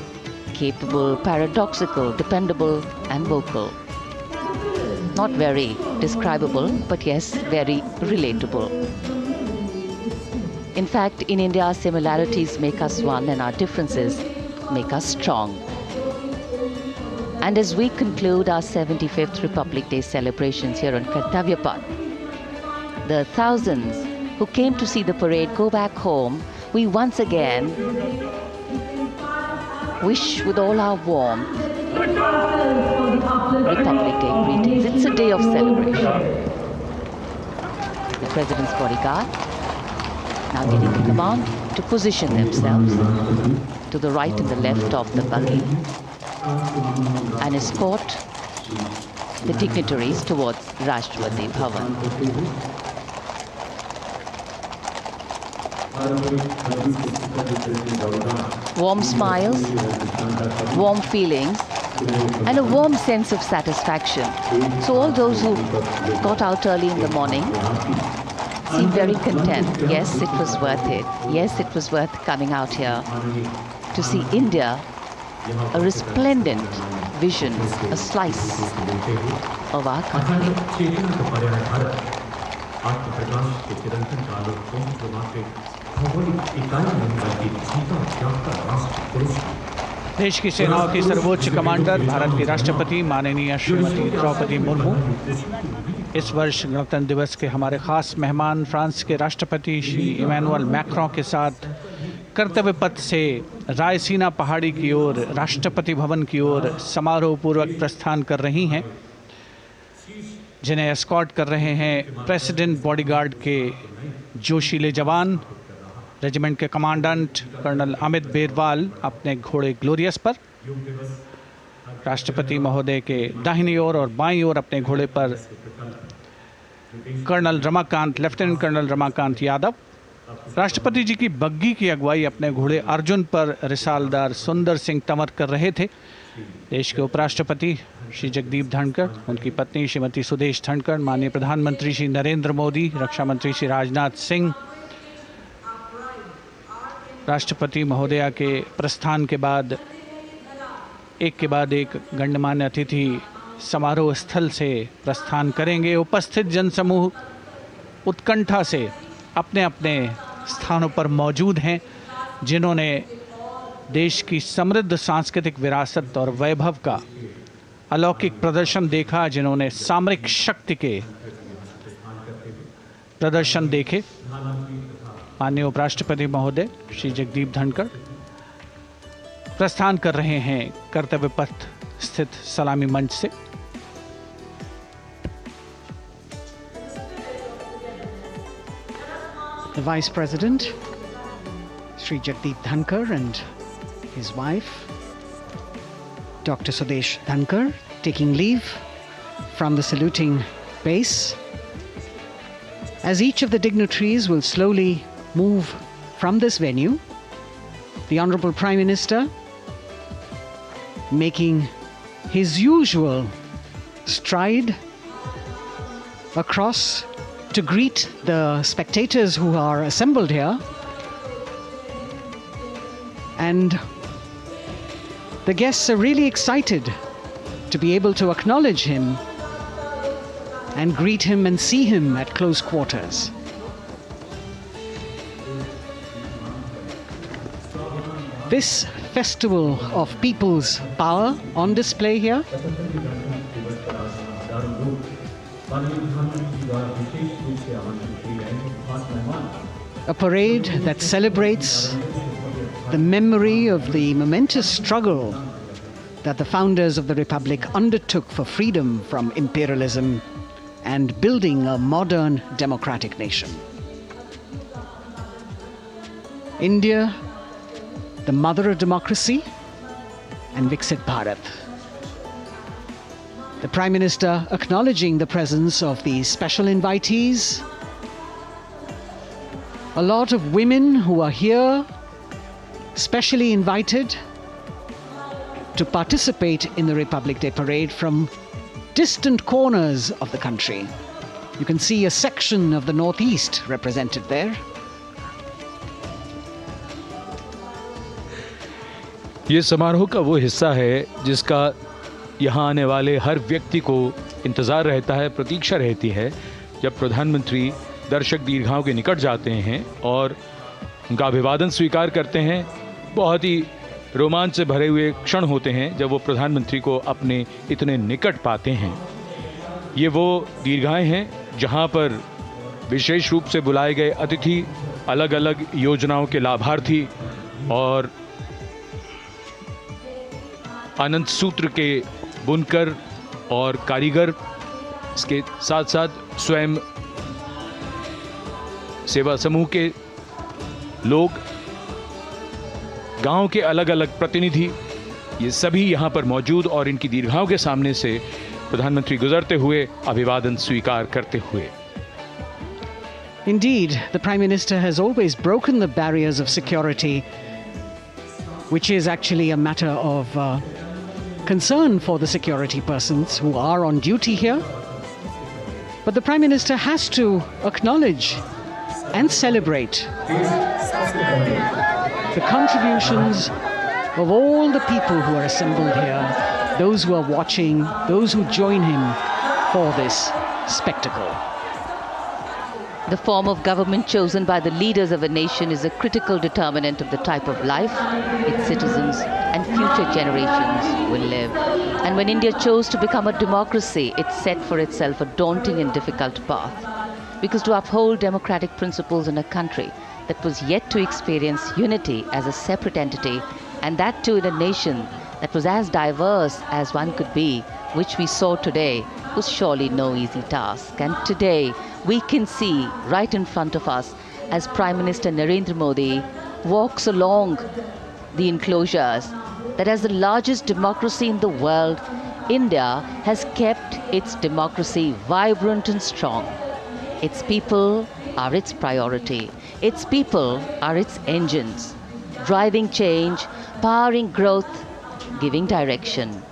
S22: capable, paradoxical, dependable, and vocal. Not very describable, but yes, very relatable. In fact, in India, similarities make us one and our differences make us strong. And as we conclude our 75th Republic Day celebrations here on Kartavya Path, the thousands who came to see the parade go back home, we once again wish with all our warmth Republic Day greetings. It's a day of celebration. The President's bodyguard now getting the command to position themselves to the right and the left of the buggy and escort the dignitaries towards Rashtrapati Bhavan. Warm smiles, warm feelings, and a warm sense of satisfaction. So all those who got out early in the morning seem very content. Yes, it was worth it. Yes, it was worth coming out here to see India, a resplendent vision, a slice of our country.
S16: देश की सेनाओं की सर्वोच्च commander Bharat की राष्ट्रपति माननीय श्रीमती द्रौपदी मुर्मू इस वर्ष गणतंत्र दिवस के हमारे खास मेहमान फ्रांस के राष्ट्रपति श्री इमैनुअल मैक्रों के साथ कर्तव्य पथ से रायसीना पहाड़ी की ओर राष्ट्रपति भवन की ओर समारोह पूर्वक प्रस्थान कर रही हैं, जिन्हें एस्कॉर्ट कर रहे हैं प्रेसिडेंट बॉडीगार्ड के जोशीले जवान, रेजिमेंट के कमांडेंट कर्नल अमित बेरवाल अपने घोड़े ग्लोरियस पर, राष्ट्रपति महोदय के दाहिनी ओर और बाईं ओर अपने घोड़े पर Colonel Ramakant, Lieutenant Colonel Ramakant Yadav राष्ट्रपति जी की बग्गी की अगुवाई अपने घोड़े अर्जुन पर रिसालदार सुंदर सिंह तंवर कर रहे थे। देश के उपराष्ट्रपति श्री जगदीप धनखड़, उनकी पत्नी श्रीमती सुदेश धनखड़, माननीय प्रधानमंत्री श्री नरेंद्र मोदी, रक्षा मंत्री श्री राजनाथ सिंह, राष्ट्रपति महोदया के प्रस्थान के बाद एक के बाद एक गण्यमान्य अतिथि समारोह स्थल से प्रस्थान करेंगे। उपस्थित जनसमूह उत्कंठा से अपने अपने स्थानों पर मौजूद हैं, जिन्होंने देश की समृद्ध सांस्कृतिक विरासत और वैभव का अलौकिक प्रदर्शन देखा, जिन्होंने सामरिक शक्ति के प्रदर्शन देखे। माननीय उपराष्ट्रपति महोदय श्री जगदीप धनखड़ प्रस्थान कर रहे हैं कर्तव्य पथ स्थित सलामी मंच से।
S2: The Vice President, Sri Jagdeep Dhankar, and his wife, Dr. Sudesh Dhankar, taking leave from the saluting base. As each of the dignitaries will slowly move from this venue, the Honorable Prime Minister making his usual stride across to greet the spectators who are assembled here. And the guests are really excited to be able to acknowledge him and greet him and see him at close quarters. This festival of people's power on display here a parade that celebrates the memory of the momentous struggle that the founders of the Republic undertook for freedom from imperialism and building a modern democratic nation. India, the mother of democracy, and Viksit Bharat. The Prime Minister acknowledging the presence of these special invitees. A lot of women who are here, specially invited to participate in the Republic Day Parade from distant corners of the country. You can see a section of the Northeast represented there.
S13: ये समारोह का वो हिस्सा है जिसका यहाँ आने वाले हर व्यक्ति को इंतज़ार रहता है, प्रतीक्षा रहती है, जब प्रधानमंत्री दर्शक दीर्घाओं के निकट जाते हैं और उनका अभिवादन स्वीकार करते हैं। बहुत ही रोमांच से भरे हुए क्षण होते हैं जब वो प्रधानमंत्री को अपने इतने निकट पाते हैं। ये वो दीर्घाएं हैं जहाँ पर विशेष रूप से बुलाए गए अतिथि, अलग अलग योजनाओं के लाभार्थी और आनंद सूत्र के बुनकर और कारीगर, इसके साथ साथ स्वयं सेवा समूह के लोग, गांव के अलग अलग प्रतिनिधि, ये सभी यहाँ पर मौजूद और इनकी दीर्घाओं के सामने से प्रधानमंत्री गुजरते हुए अभिवादन स्वीकार करते हुए।
S2: Indeed, the Prime Minister has always broken the barriers of security, which is actually a matter of concern for the security persons who are on duty here. But the Prime Minister has to acknowledge and celebrate the contributions of all the people who are assembled here, those who are watching, those who join him for this spectacle.
S22: The form of government chosen by the leaders of a nation is a critical determinant of the type of life its citizens and future generations will live. And when India chose to become a democracy, it set for itself a daunting and difficult path. Because to uphold democratic principles in a country that was yet to experience unity as a separate entity, and that too in a nation that was as diverse as one could be, which we saw today, was surely no easy task. And today, we can see right in front of us as Prime Minister Narendra Modi walks along the enclosures that as the largest democracy in the world, India has kept its democracy vibrant and strong. Its people are its priority. Its people are its engines, driving change, powering growth, giving direction.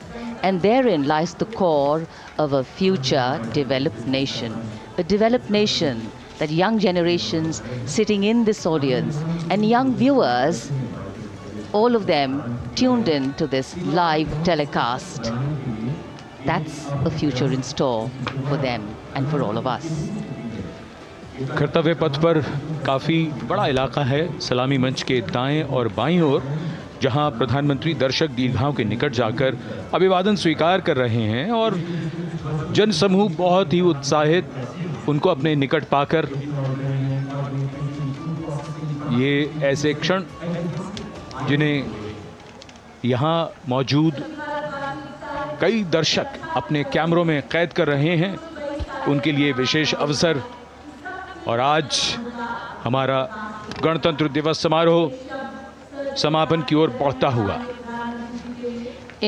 S22: And therein lies the core of a future developed nation. A developed nation that young generations sitting in this audience and young viewers, all of them tuned in to this live telecast. That's a future in store for them and for all of us.
S13: कर्तव्य पथ पर काफ़ी बड़ा इलाका है, सलामी मंच के दाएं और बाईं ओर, जहां प्रधानमंत्री दर्शक दीर्घाओं के निकट जाकर अभिवादन स्वीकार कर रहे हैं और जनसमूह बहुत ही उत्साहित उनको अपने निकट पाकर ये ऐसे क्षण जिन्हें यहाँ मौजूद कई दर्शक अपने कैमरों में कैद कर रहे हैं, उनके लिए विशेष अवसर। और आज हमारा गणतंत्र दिवस समारोह समापन की ओर बढ़ता हुआ।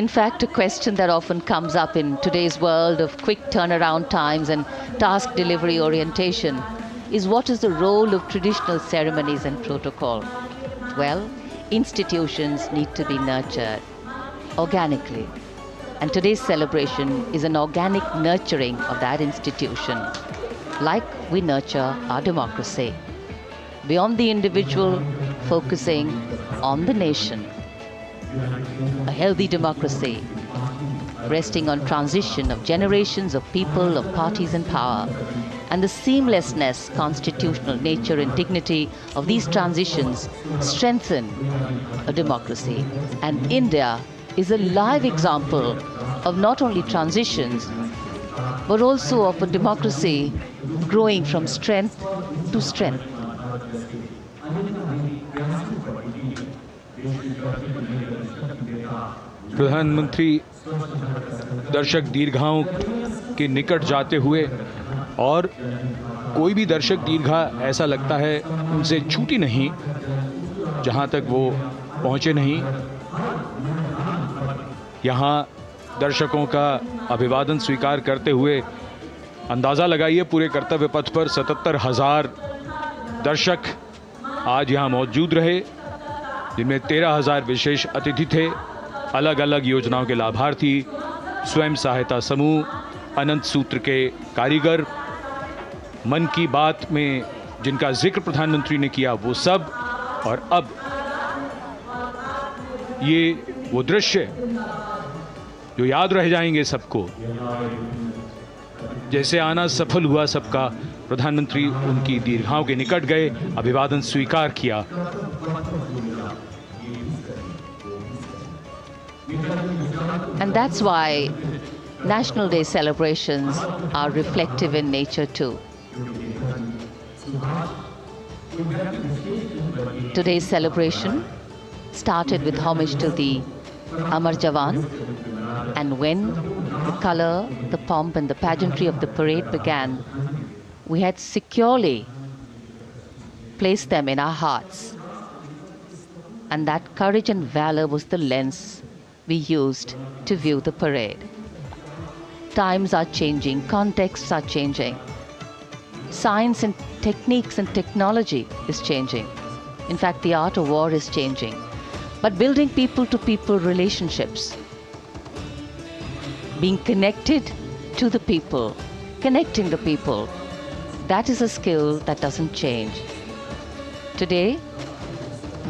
S22: In fact, a question that often comes up in today's world of quick turnaround times and task delivery orientation is what is the role of traditional ceremonies and protocol? Well, institutions need to be nurtured organically. And today's celebration is an organic nurturing of that institution, like we nurture our democracy. Beyond the individual, focusing on the nation. A healthy democracy, resting on transition of generations of people, of parties in power, and the seamlessness, constitutional nature and dignity of these transitions strengthen a democracy. And India is a live example of not only transitions, but also of a democracy growing from strength to strength.
S13: प्रधानमंत्री दर्शक दीर्घाओं के निकट जाते हुए, और कोई भी दर्शक दीर्घा ऐसा लगता है उनसे छूटी नहीं जहां तक वो पहुंचे नहीं। यहाँ दर्शकों का अभिवादन स्वीकार करते हुए अंदाज़ा लगाइए, पूरे कर्तव्य पथ पर 77,000 दर्शक आज यहाँ मौजूद रहे, जिनमें 13,000 विशेष अतिथि थे, अलग अलग योजनाओं के लाभार्थी, स्वयं सहायता समूह, अनंत सूत्र के कारीगर, मन की बात में जिनका जिक्र प्रधानमंत्री ने किया वो सब। और अब ये वो दृश्य जो याद रह जाएंगे सबको, जैसे आना सफल हुआ सबका, प्रधानमंत्री उनकी दीर्घाओं के निकट गए, अभिवादन स्वीकार किया।
S22: And that's why National Day celebrations are reflective in nature too. Today's celebration started with homage to the Amar Jawan, and when the color, the pomp and the pageantry of the parade began, we had securely placed them in our hearts. And that courage and valor was the lens we used to view the parade. Times are changing, contexts are changing. Science and techniques and technology is changing. In fact, the art of war is changing. But building people-to-people relationships, being connected to the people, connecting the people, that is a skill that doesn't change. Today,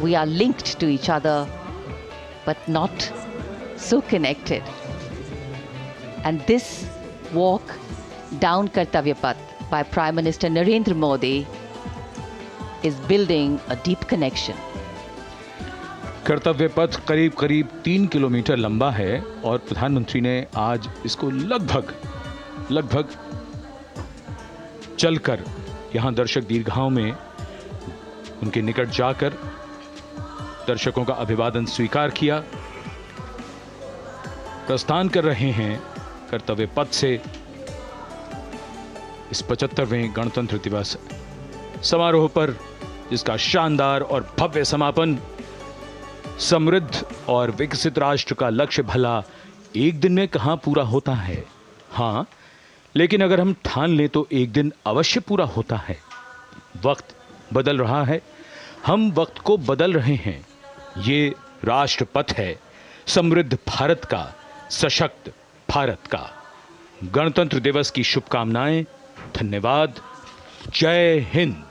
S22: we are linked to each other, but not so connected. And this walk down Kartavya Path by Prime Minister Narendra Modi is building a deep connection.
S13: कर्तव्य पथ करीब करीब 3 kilometre लंबा है और प्रधानमंत्री ने आज इसको लगभग चलकर यहां दर्शक दीर्घाओं में उनके निकट जाकर दर्शकों का अभिवादन स्वीकार किया। प्रस्थान कर रहे हैं कर्तव्य पथ से इस 75वें गणतंत्र दिवस समारोह पर, जिसका शानदार और भव्य समापन समृद्ध और विकसित राष्ट्र का लक्ष्य भला एक दिन में कहां पूरा होता है। हाँ, लेकिन अगर हम ठान लें तो एक दिन अवश्य पूरा होता है। वक्त बदल रहा है, हम वक्त को बदल रहे हैं। ये राष्ट्रपथ है समृद्ध भारत का, सशक्त भारत का। गणतंत्र दिवस की शुभकामनाएं। धन्यवाद। जय हिंद।